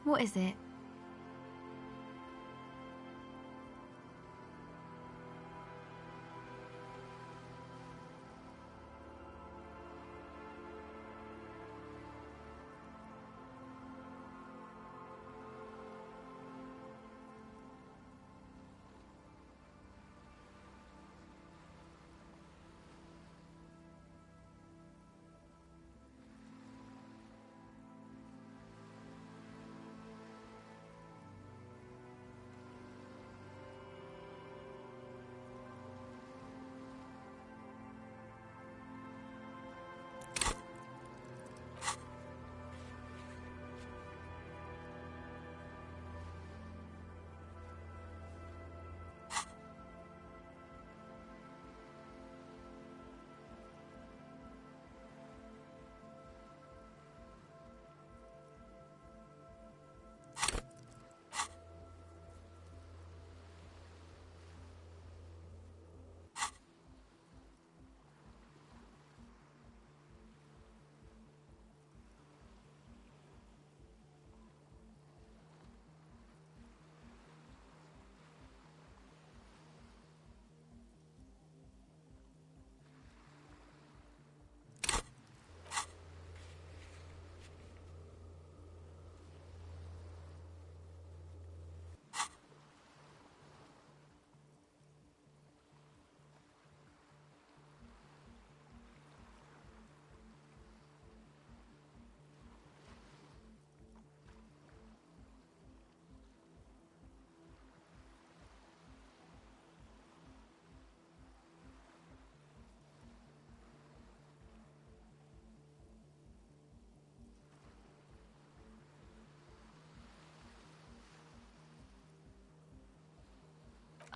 What is it?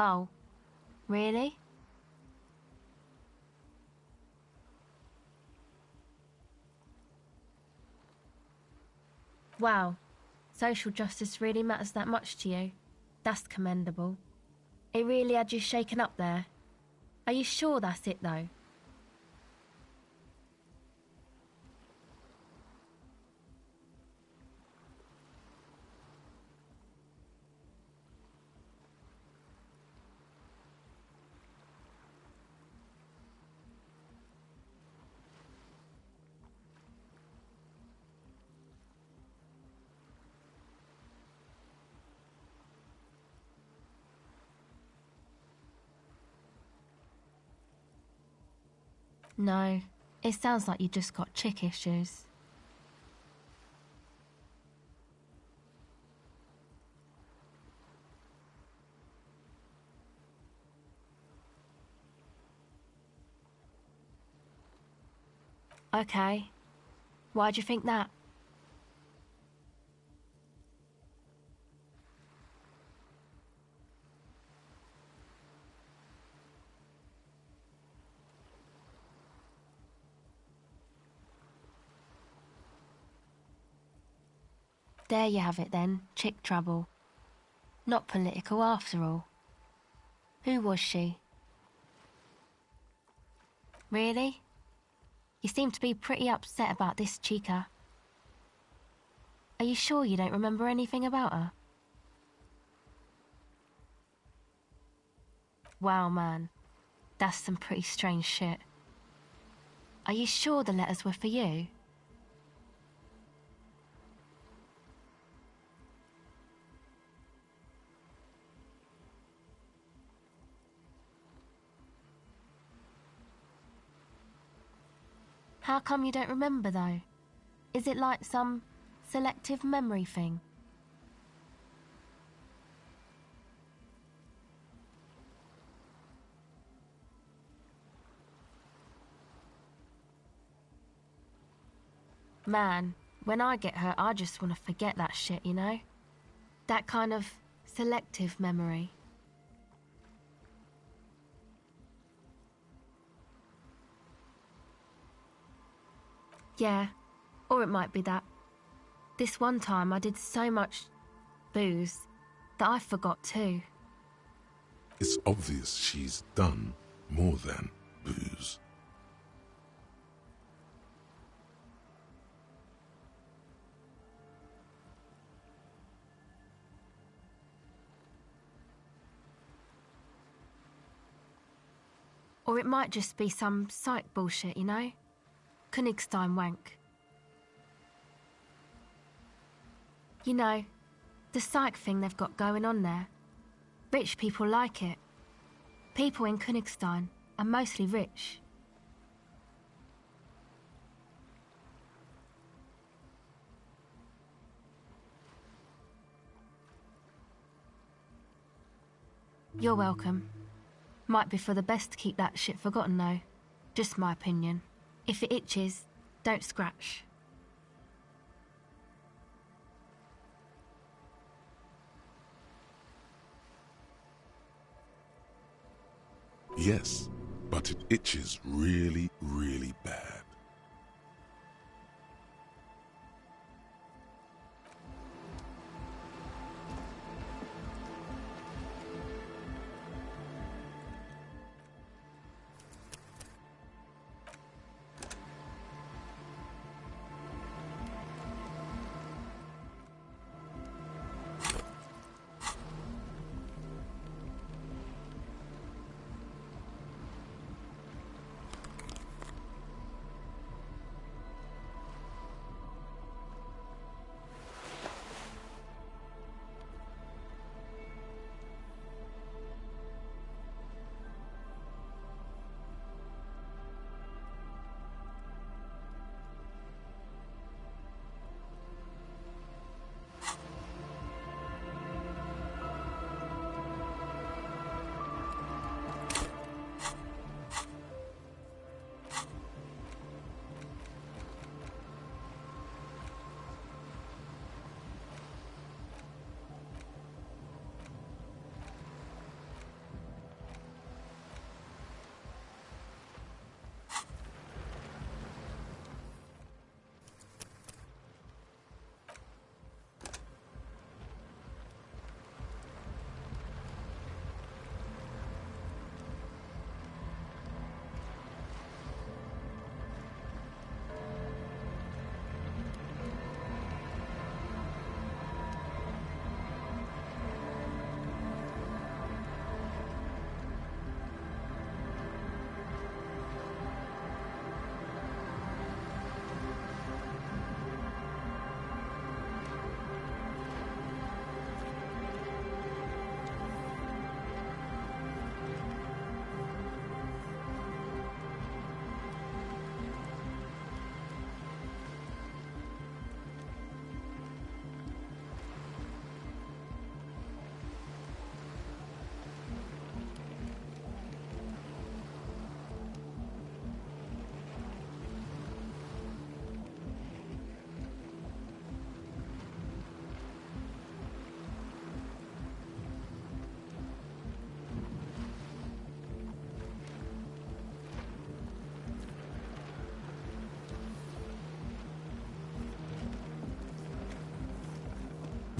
Oh, really? Wow, social justice really matters that much to you. That's commendable. It really had you shaken up there. Are you sure that's it, though? No, it sounds like you just got chick issues. Okay. Why'd you think that? There you have it then, chick trouble. Not political after all. Who was she? Really? You seem to be pretty upset about this chica. Are you sure you don't remember anything about her? Wow, man. That's some pretty strange shit. Are you sure the letters were for you? How come you don't remember, though? Is it like some selective memory thing? Man, when I get hurt, I just want to forget that shit, you know? That kind of selective memory. Yeah, or it might be that. This one time I did so much booze that I forgot too. It's obvious she's done more than booze. Or it might just be some psych bullshit, you know? Königstein wank. You know, the psych thing they've got going on there. Rich people like it. People in Königstein are mostly rich. You're welcome. Might be for the best to keep that shit forgotten though. Just my opinion. If it itches, don't scratch. Yes, but it itches really, really bad.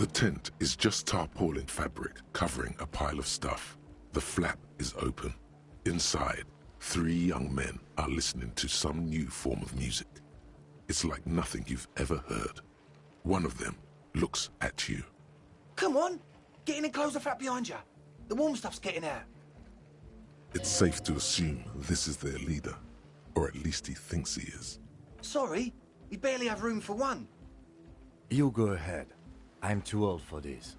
The tent is just tarpaulin fabric covering a pile of stuff. The flap is open. Inside, 3 young men are listening to some new form of music. It's like nothing you've ever heard. One of them looks at you. Come on! Get in and close the flap behind you. The warm stuff's getting out. It's safe to assume this is their leader, or at least he thinks he is. Sorry, we barely have room for one. You go ahead. I'm too old for this.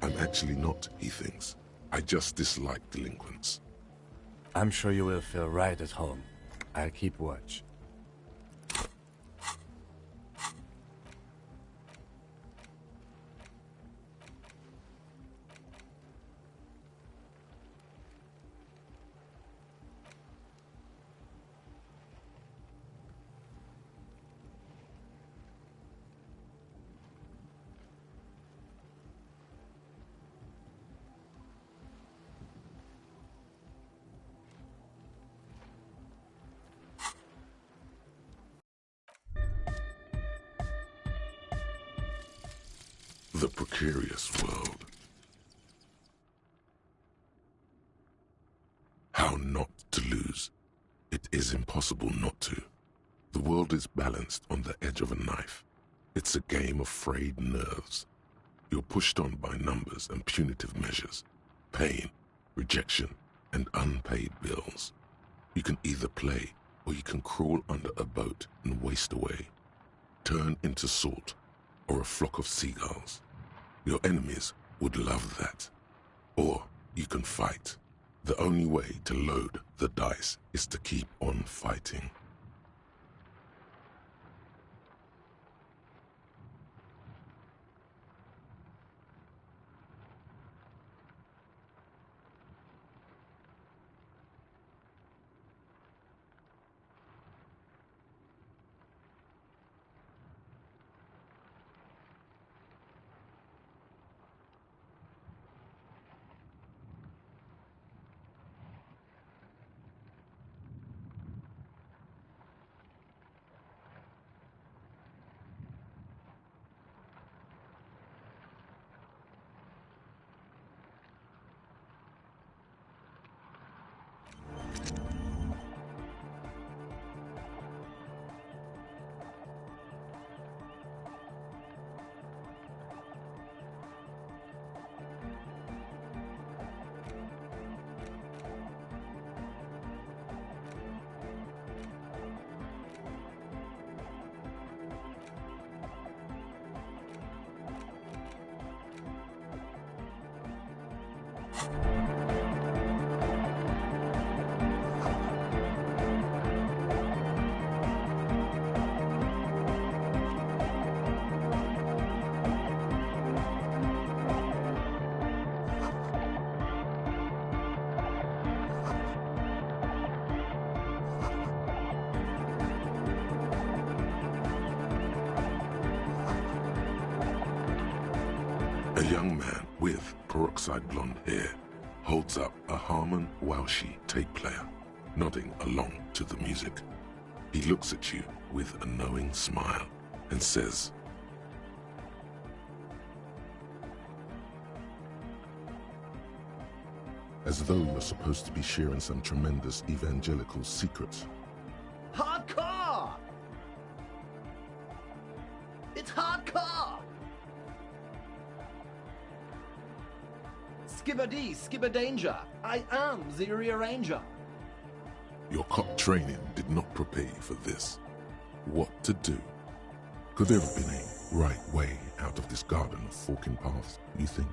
I'm actually not, he thinks. I just dislike delinquents. I'm sure you will feel right at home. I'll keep watch. The precarious world. How not to lose. It is impossible not to. The world is balanced on the edge of a knife. It's a game of frayed nerves. You're pushed on by numbers and punitive measures, pain, rejection, and unpaid bills. You can either play, or you can crawl under a boat and waste away. Turn into salt, or a flock of seagulls. Your enemies would love that. Or you can fight. The only way to load the dice is to keep on fighting. A young man with peroxide blonde hair holds up a Harman Waushi tape player, nodding along to the music. He looks at you with a knowing smile and says, as though you're supposed to be sharing some tremendous evangelical secret. Hardcore! It's hardcore! Skibbity, skibberdanger. I am the rearranger. Your cop training did not prepare you for this. What to do? Could there have been a right way out of this garden of forking paths, you think?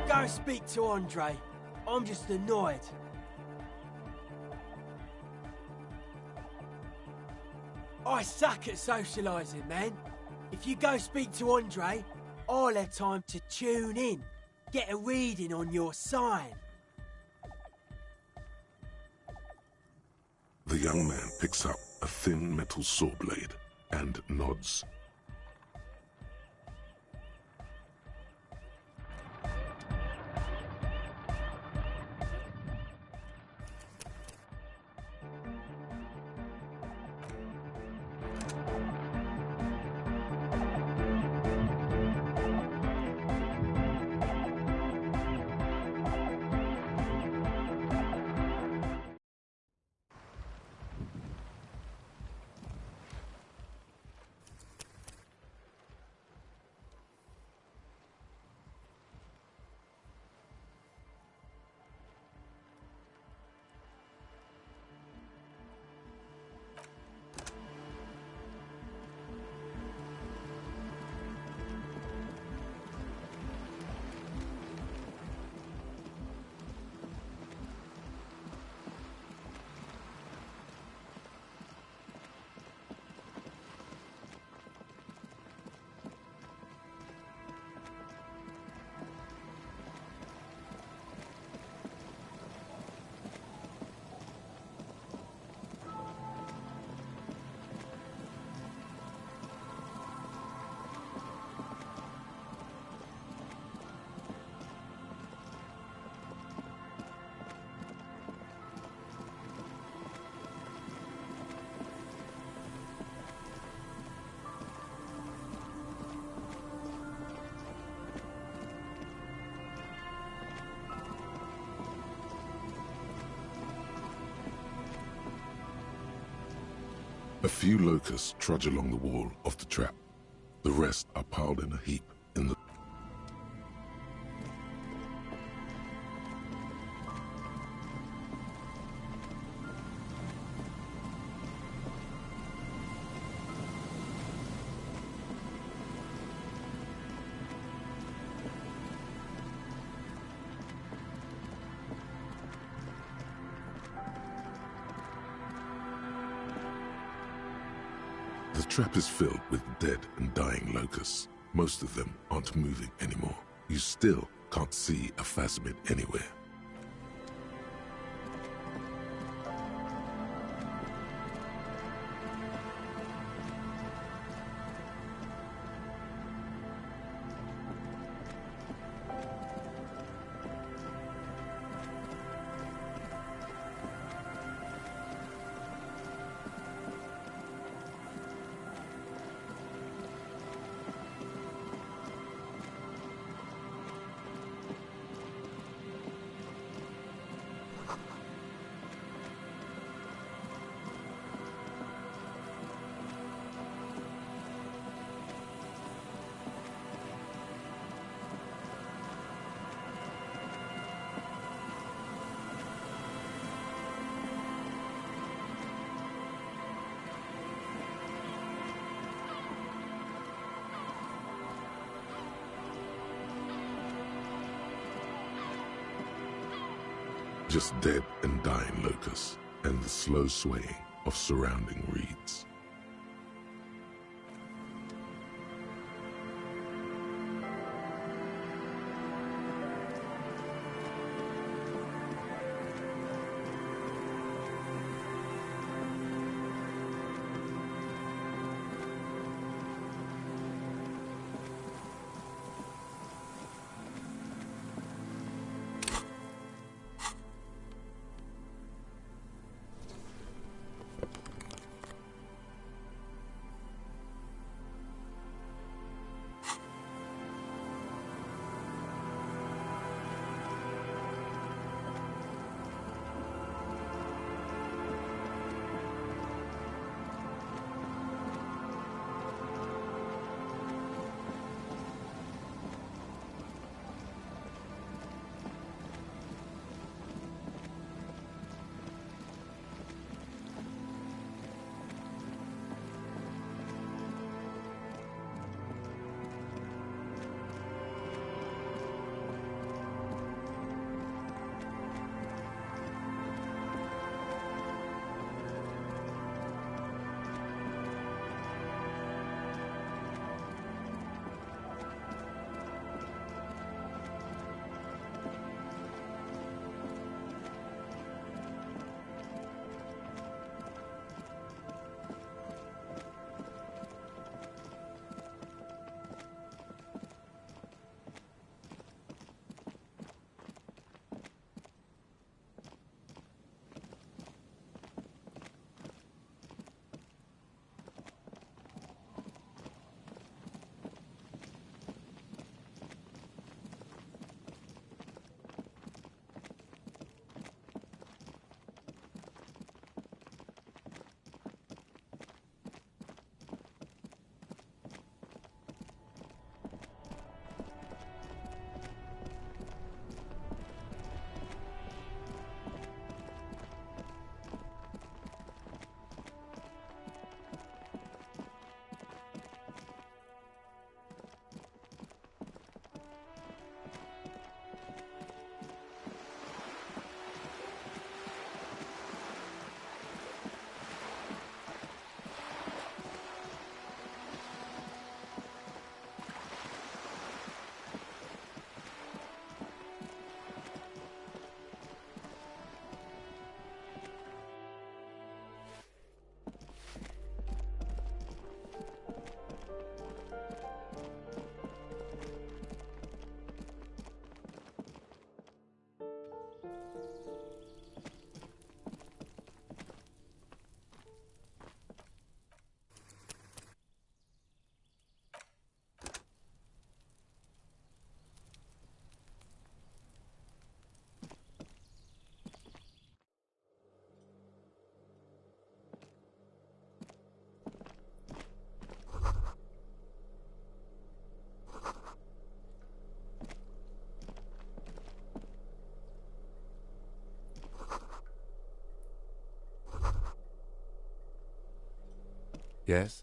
Go speak to Andre. I'm just annoyed. I suck at socialising, man. If you go speak to Andre, I'll have time to tune in, get a reading on your sign. The young man picks up a thin metal saw blade and nods. A few locusts trudge along the wall of the trap. The rest are piled in a heap in the... The trap is filled with dead and dying locusts. Most of them aren't moving anymore. You still can't see a phasmid anywhere. Just dead and dying locusts, and the slow swaying of surrounding reeds. Yes?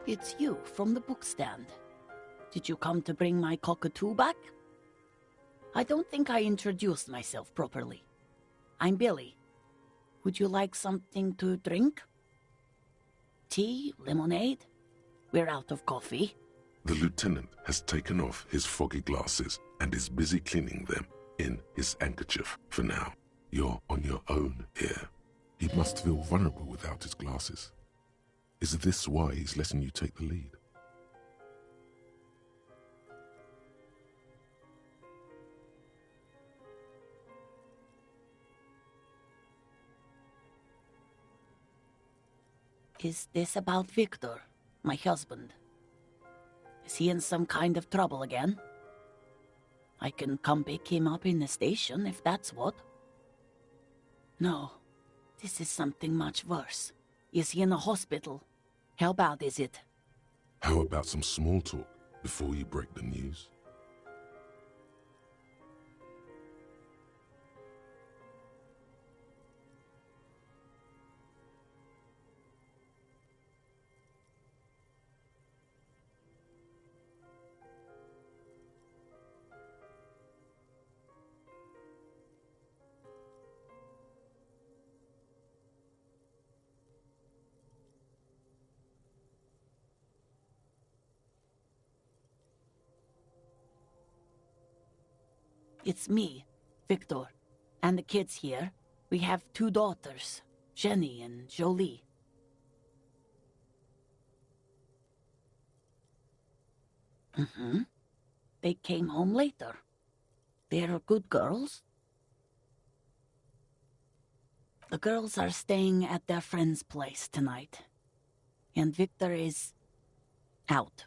It's you from the bookstand. Did you come to bring my cockatoo back? I don't think I introduced myself properly. I'm Billy. Would you like something to drink? Tea? Lemonade? We're out of coffee. The lieutenant has taken off his foggy glasses and is busy cleaning them in his handkerchief for now. You're on your own here. He must feel vulnerable without his glasses. Is this why he's letting you take the lead? Is this about Victor, my husband? Is he in some kind of trouble again? I can come pick him up in the station if that's what. No, this is something much worse. Is he in a hospital? How bad is it? How about some small talk before you break the news? It's me, Victor, and the kids here. We have 2 daughters, Jenny and Jolie. They came home later. They're good girls. The girls are staying at their friend's place tonight. And Victor is out.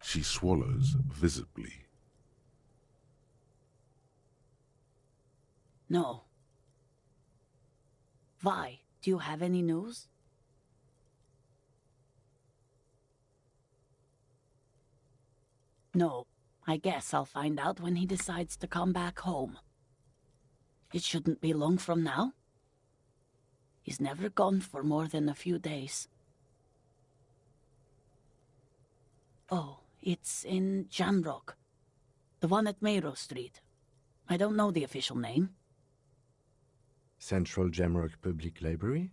She swallows visibly. No. Vi, do you have any news? No. I guess I'll find out when he decides to come back home. It shouldn't be long from now. He's never gone for more than a few days. Oh, it's in Jamrock. The one at Mayrow Street. I don't know the official name. Central Jamrock Public Library?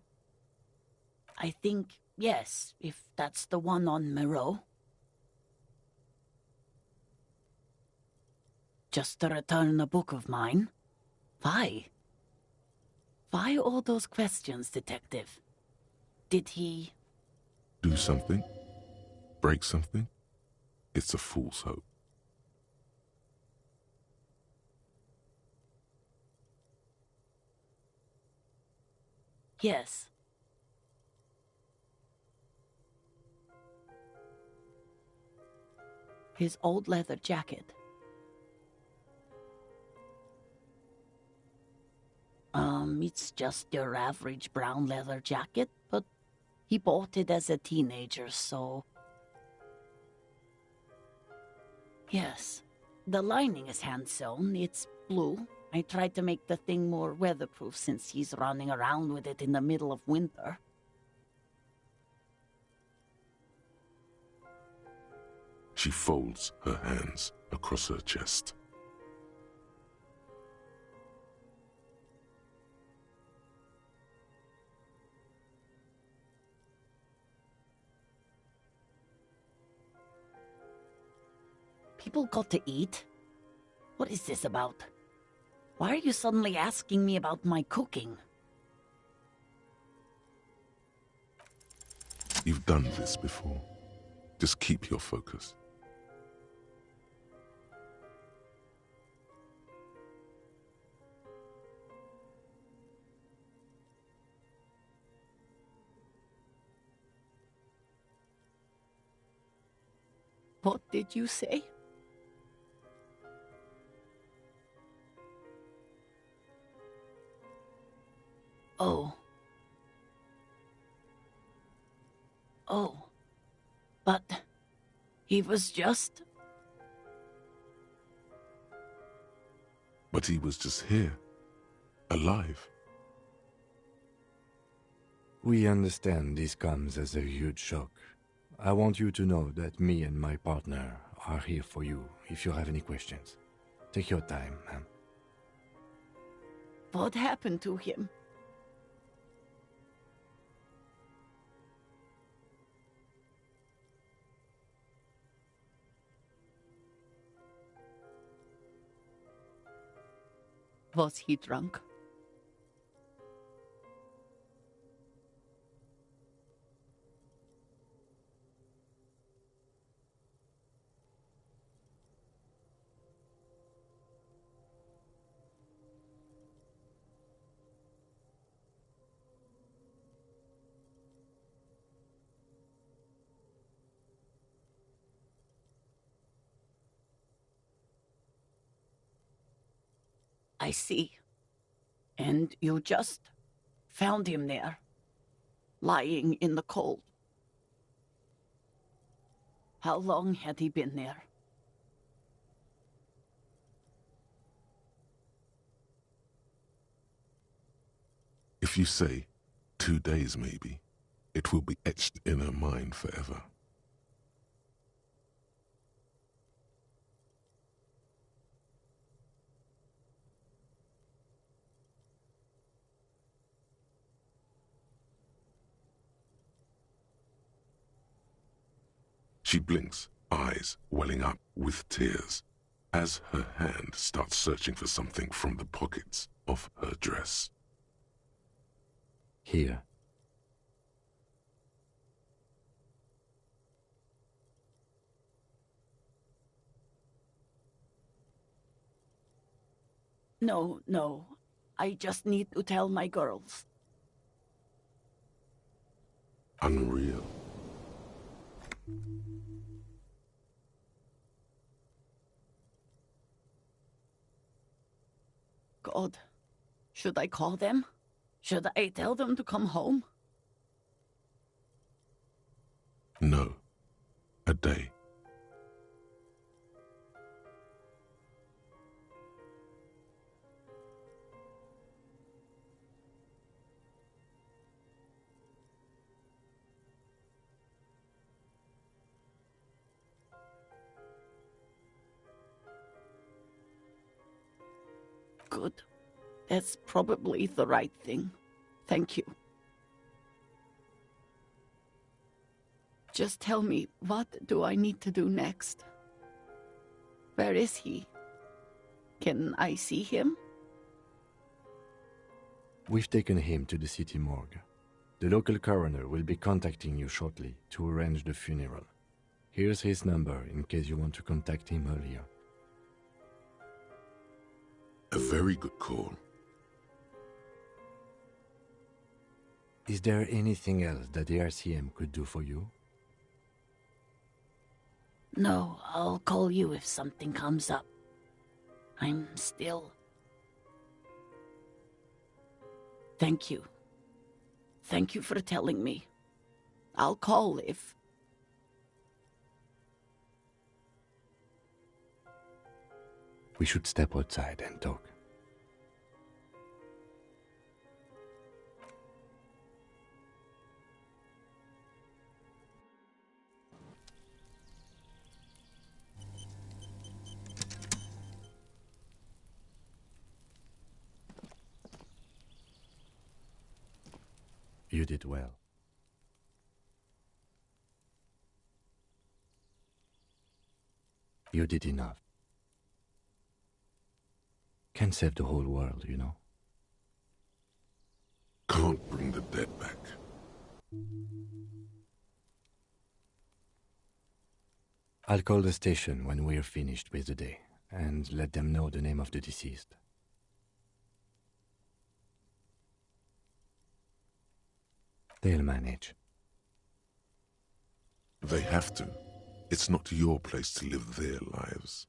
I think, yes, if that's the one on Mayrow. Just to return a book of mine? Why? Why all those questions, Detective? Did he... Do something? Break something? It's a fool's hope. Yes. His old leather jacket. It's just your average brown leather jacket, but he bought it as a teenager, so... Yes, The lining is hand-sewn. It's blue. I tried to make the thing more weatherproof since he's running around with it in the middle of winter. She folds her hands across her chest. People got to eat? What is this about? Why are you suddenly asking me about my cooking? You've done this before. Just keep your focus. What did you say? Oh. Oh. But he was just... But he was just here, alive. We understand this comes as a huge shock. I want you to know that me and my partner are here for you if you have any questions. Take your time, ma'am. What happened to him? Was he drunk? I see. And you just found him there, lying in the cold. How long had he been there? If you say 2 days maybe, it will be etched in her mind forever. She blinks, eyes welling up with tears, as her hand starts searching for something from the pockets of her dress. Here. No, no. I just need to tell my girls. Unreal. God, should I call them? Should I tell them to come home? No. A day. Good. That's probably the right thing. Thank you. Just tell me, what do I need to do next? Where is he? Can I see him? We've taken him to the city morgue. The local coroner will be contacting you shortly to arrange the funeral. Here's his number in case you want to contact him earlier. A very good call. Is there anything else that the RCM could do for you? No, I'll call you if something comes up. I'm still... Thank you. Thank you for telling me. I'll call if... We should step outside and talk. You did well. You did enough. Can't save the whole world, you know. Can't bring the dead back. I'll call the station when we're finished with the day, and let them know the name of the deceased. They'll manage. They have to. It's not your place to live their lives.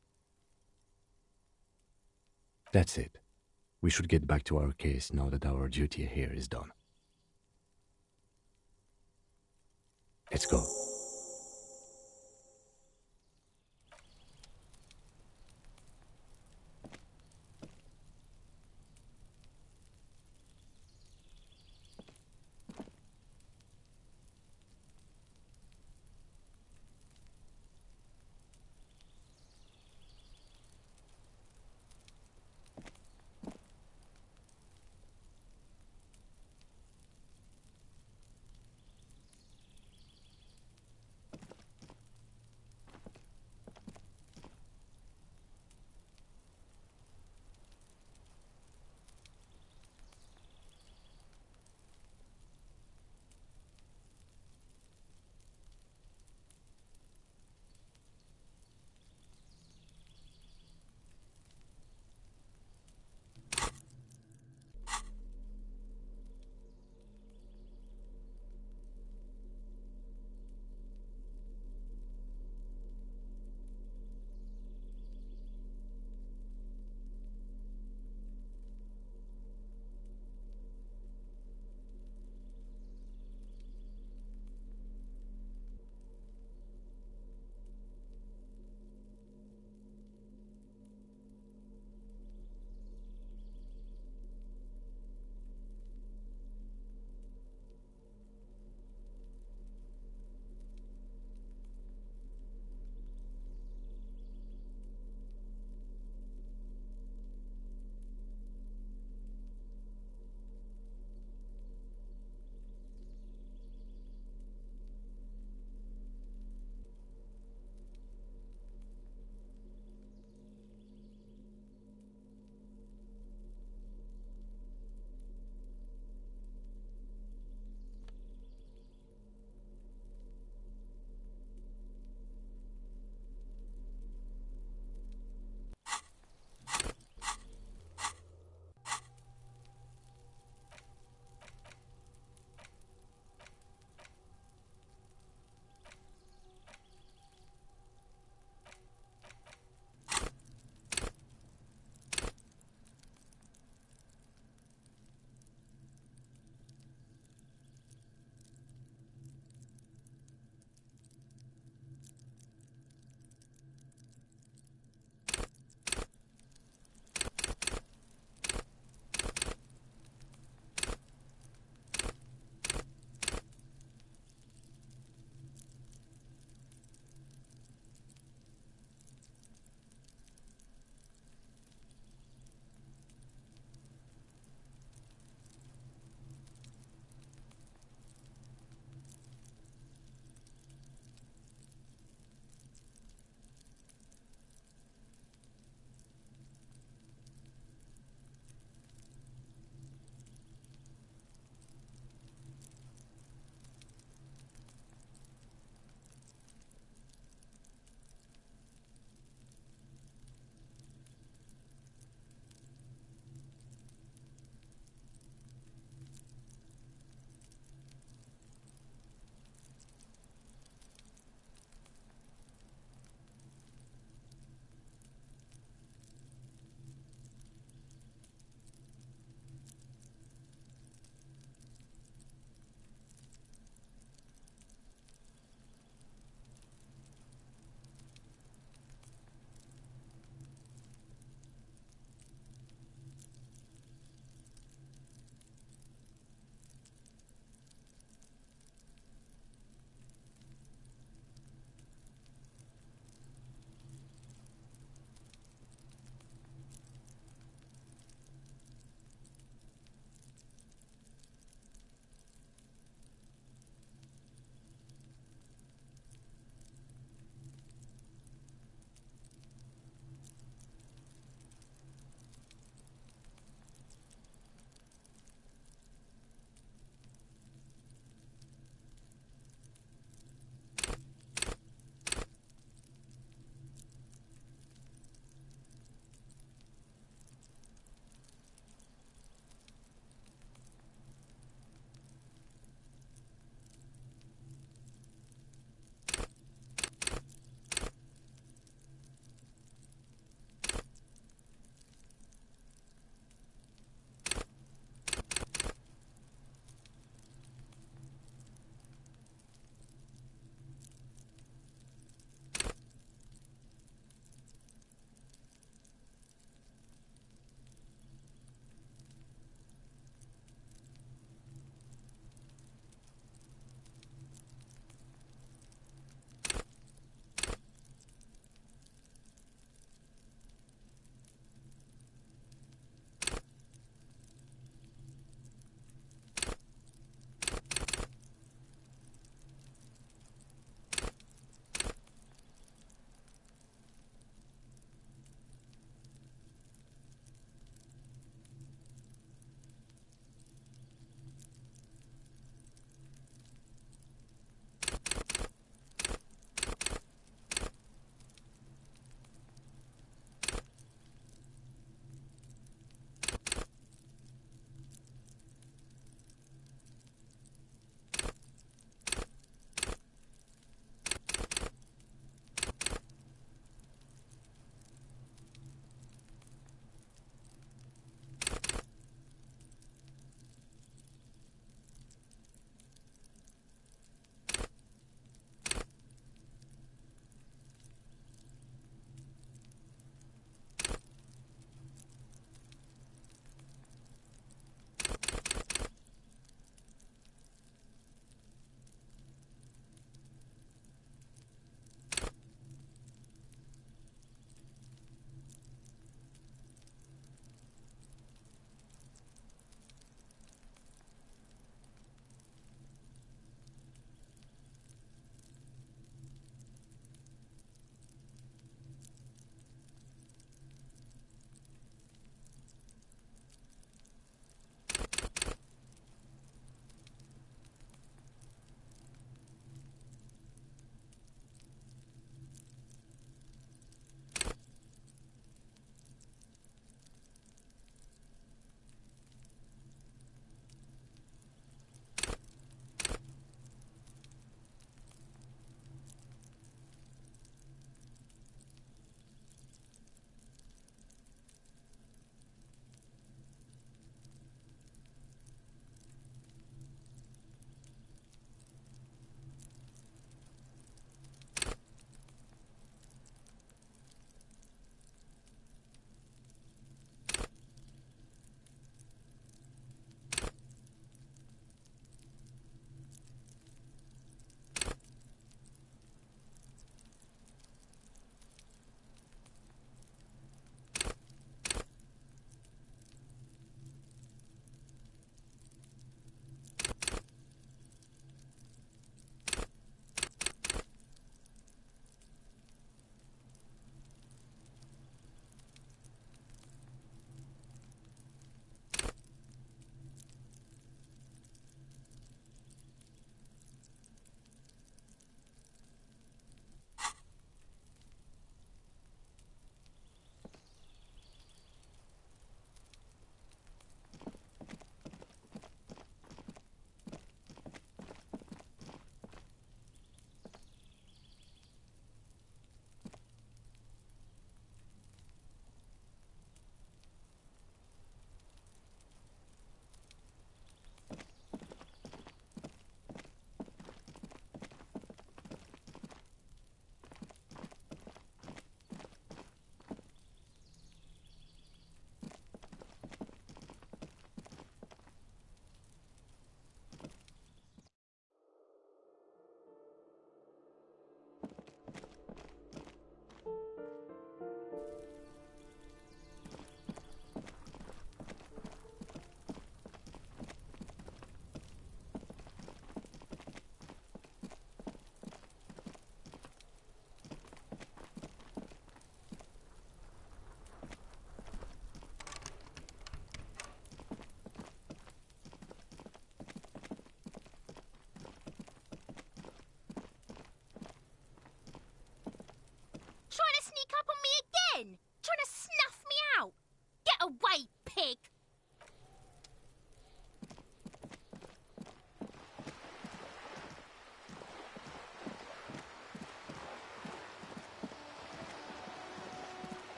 That's it. We should get back to our case now that our duty here is done. Let's go.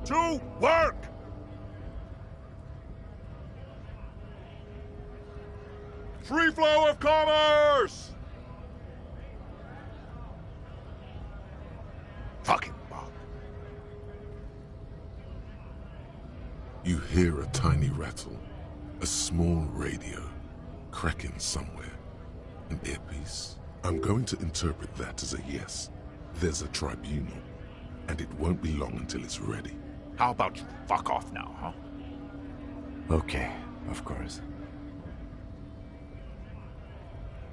to work! Free flow of commerce! Fucking bug. You hear a tiny rattle, a small radio, cracking somewhere. An earpiece. I'm going to interpret that as a yes. There's a tribunal, and it won't be long until it's ready. How about you fuck off now, huh? Okay, of course.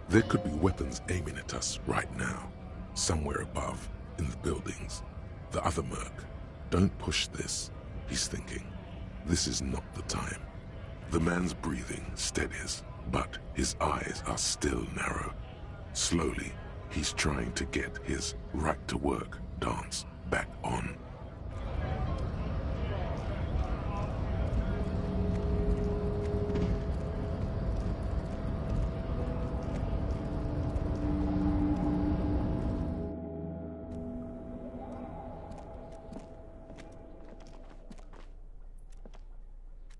There could be weapons aiming at us right now, somewhere above, in the buildings. The other merc. Don't push this, he's thinking. This is not the time. The man's breathing steadies, but his eyes are still narrow. Slowly, he's trying to get his right-to-work dance back on.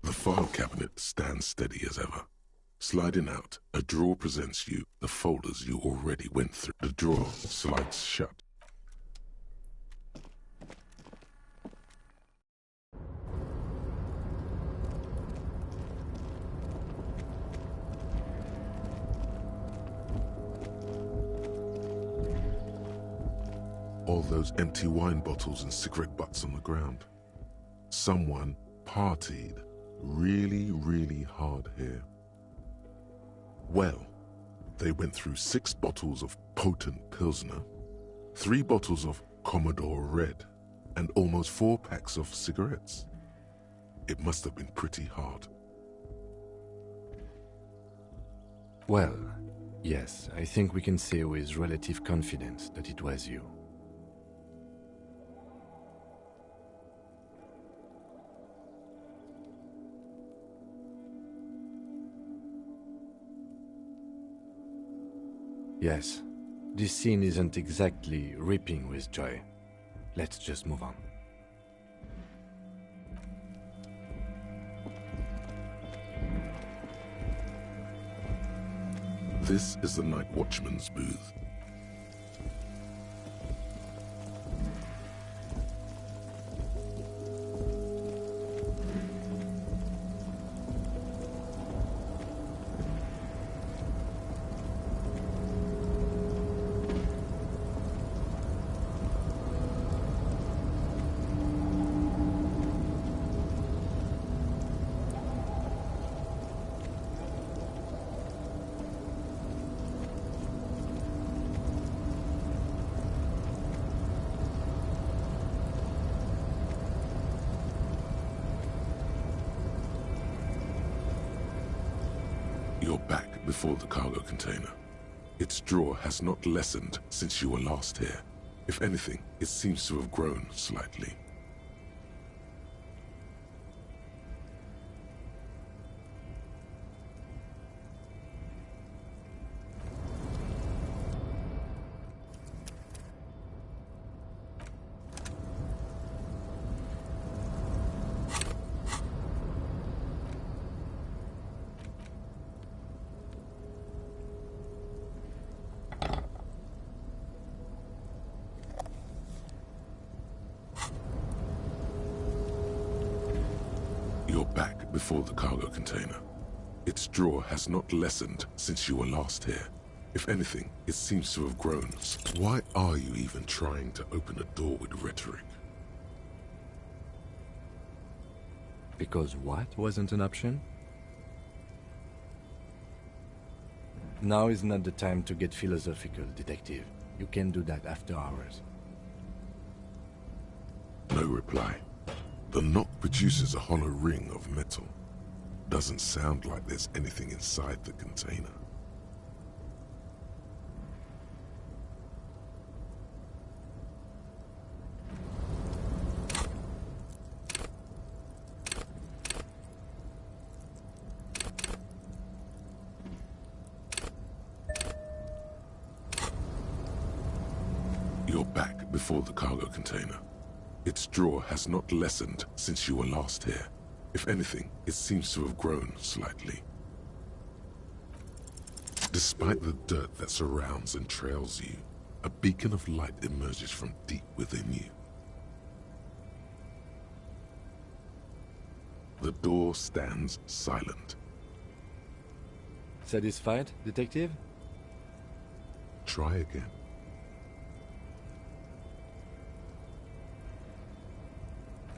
The file cabinet stands steady as ever. Sliding out, a drawer presents you the folders you already went through. The drawer slides shut. All those empty wine bottles and cigarette butts on the ground. Someone partied really, really hard here. Well, they went through 6 bottles of potent Pilsner, 3 bottles of Commodore Red, and almost 4 packs of cigarettes. It must have been pretty hard. Well, yes, I think we can say with relative confidence that it was you. Yes, this scene isn't exactly ripping with joy. Let's just move on. This is the night watchman's booth. You're back before the cargo container. Its drawer has not lessened since you were last here. If anything, it seems to have grown slightly. You're back before the cargo container. Its drawer has not lessened since you were last here. If anything, it seems to have grown. Why are you even trying to open a door with rhetoric? Because what wasn't an option? Now is not the time to get philosophical, detective. You can do that after hours. No reply. The knock produces a hollow ring of metal. Doesn't sound like there's anything inside the container. You're back before the cargo container. Its draw has not lessened since you were last here. If anything, it seems to have grown slightly. Despite the dirt that surrounds and trails you, a beacon of light emerges from deep within you. The door stands silent. Satisfied, detective? Try again.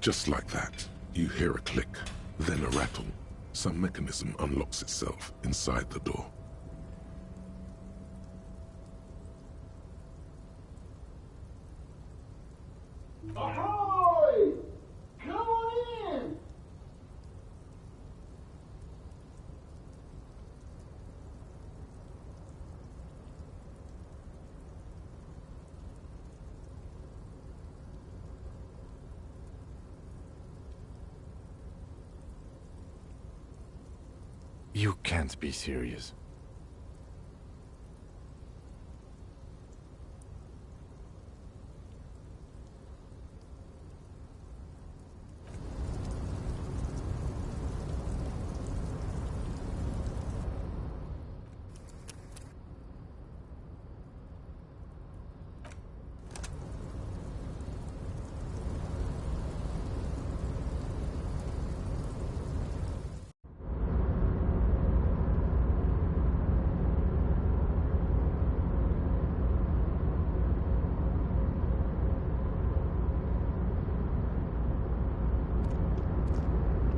Just like that, you hear a click, then a rattle. Some mechanism unlocks itself inside the door. Ahoy! Come on in! You can't be serious.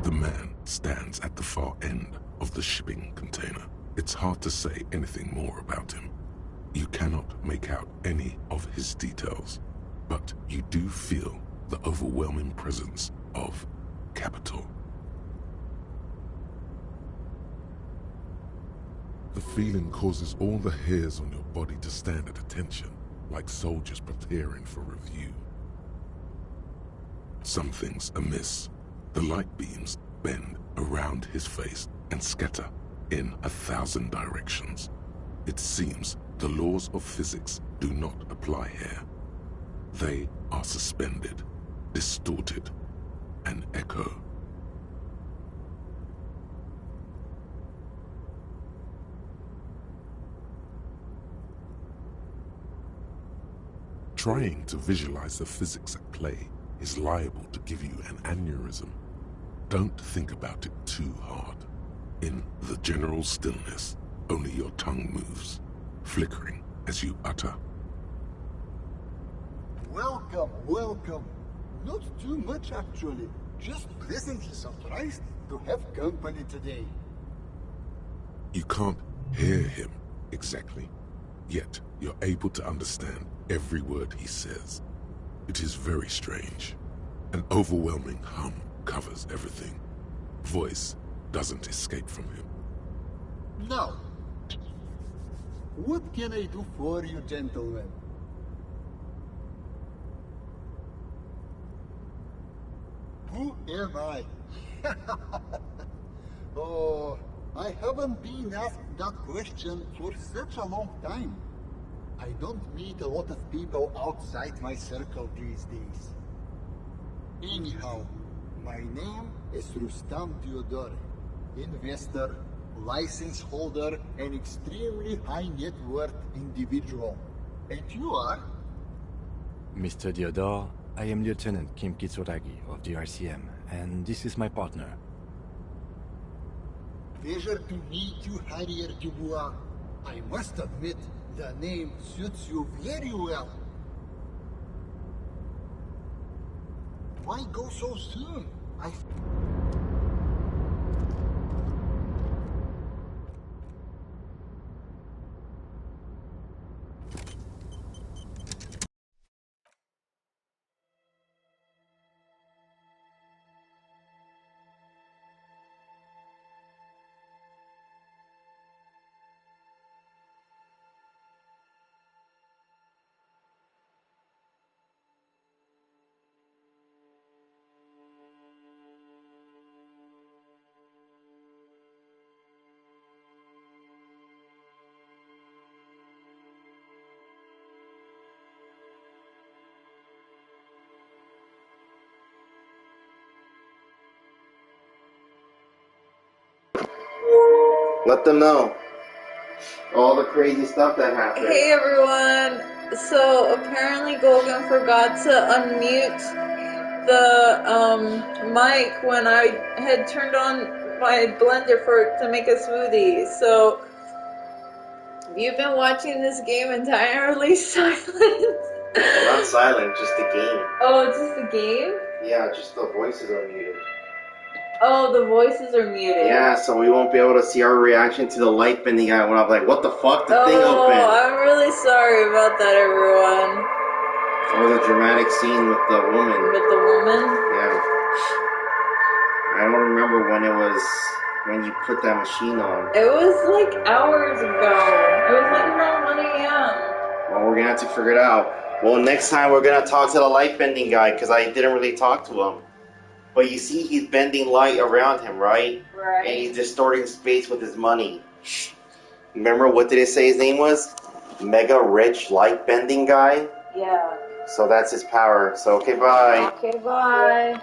The man stands at the far end of the shipping container. It's hard to say anything more about him. You cannot make out any of his details, but you do feel the overwhelming presence of capital. The feeling causes all the hairs on your body to stand at attention, like soldiers preparing for review. Something's amiss. The light beams bend around his face and scatter in 1,000 directions. It seems the laws of physics do not apply here. They are suspended, distorted, and echo. Trying to visualize the physics at play is liable to give you an aneurysm. Don't think about it too hard. In the general stillness, only your tongue moves, flickering as you utter. Welcome, welcome. Not too much actually. Just pleasantly surprised to have company today. You can't hear him exactly, yet you're able to understand every word he says. It is very strange. An overwhelming hum covers everything. Voice doesn't escape from him. Now, what can I do for you, gentlemen? Who am I? Oh, I haven't been asked that question for such a long time. I don't meet a lot of people outside my circle these days. Anyhow, my name is Rustam Theodore, investor, license holder, and extremely high net worth individual. And you are? Mr. Theodore, I am Lieutenant Kim Kitsuragi of the RCM, and this is my partner. Pleasure to meet you, Harrier Dubois. I must admit, the name suits you very well. Why go so soon? Let them know all the crazy stuff that happened. Hey everyone. So apparently Gogan forgot to unmute the mic when I had turned on my blender to make a smoothie. So you've been watching this game entirely silent. Not silent, just the game. Oh, it's just the game? Yeah, just the voices are muted. Oh, the voices are muted. Yeah, so we won't be able to see our reaction to the light bending guy when I'm like, what the fuck? The thing opened. Oh, I'm really sorry about that, everyone. It was a dramatic scene with the woman. With the woman? Yeah. I don't remember when you put that machine on. It was like hours ago. It was like around 1 a.m. Well, we're gonna have to figure it out. Well, next time we're gonna talk to the light bending guy because I didn't really talk to him. But you see, he's bending light around him, right? Right. And he's distorting space with his money. Remember, what did it say his name was? Mega rich light bending guy? Yeah. So that's his power. So, okay, bye. Okay, bye.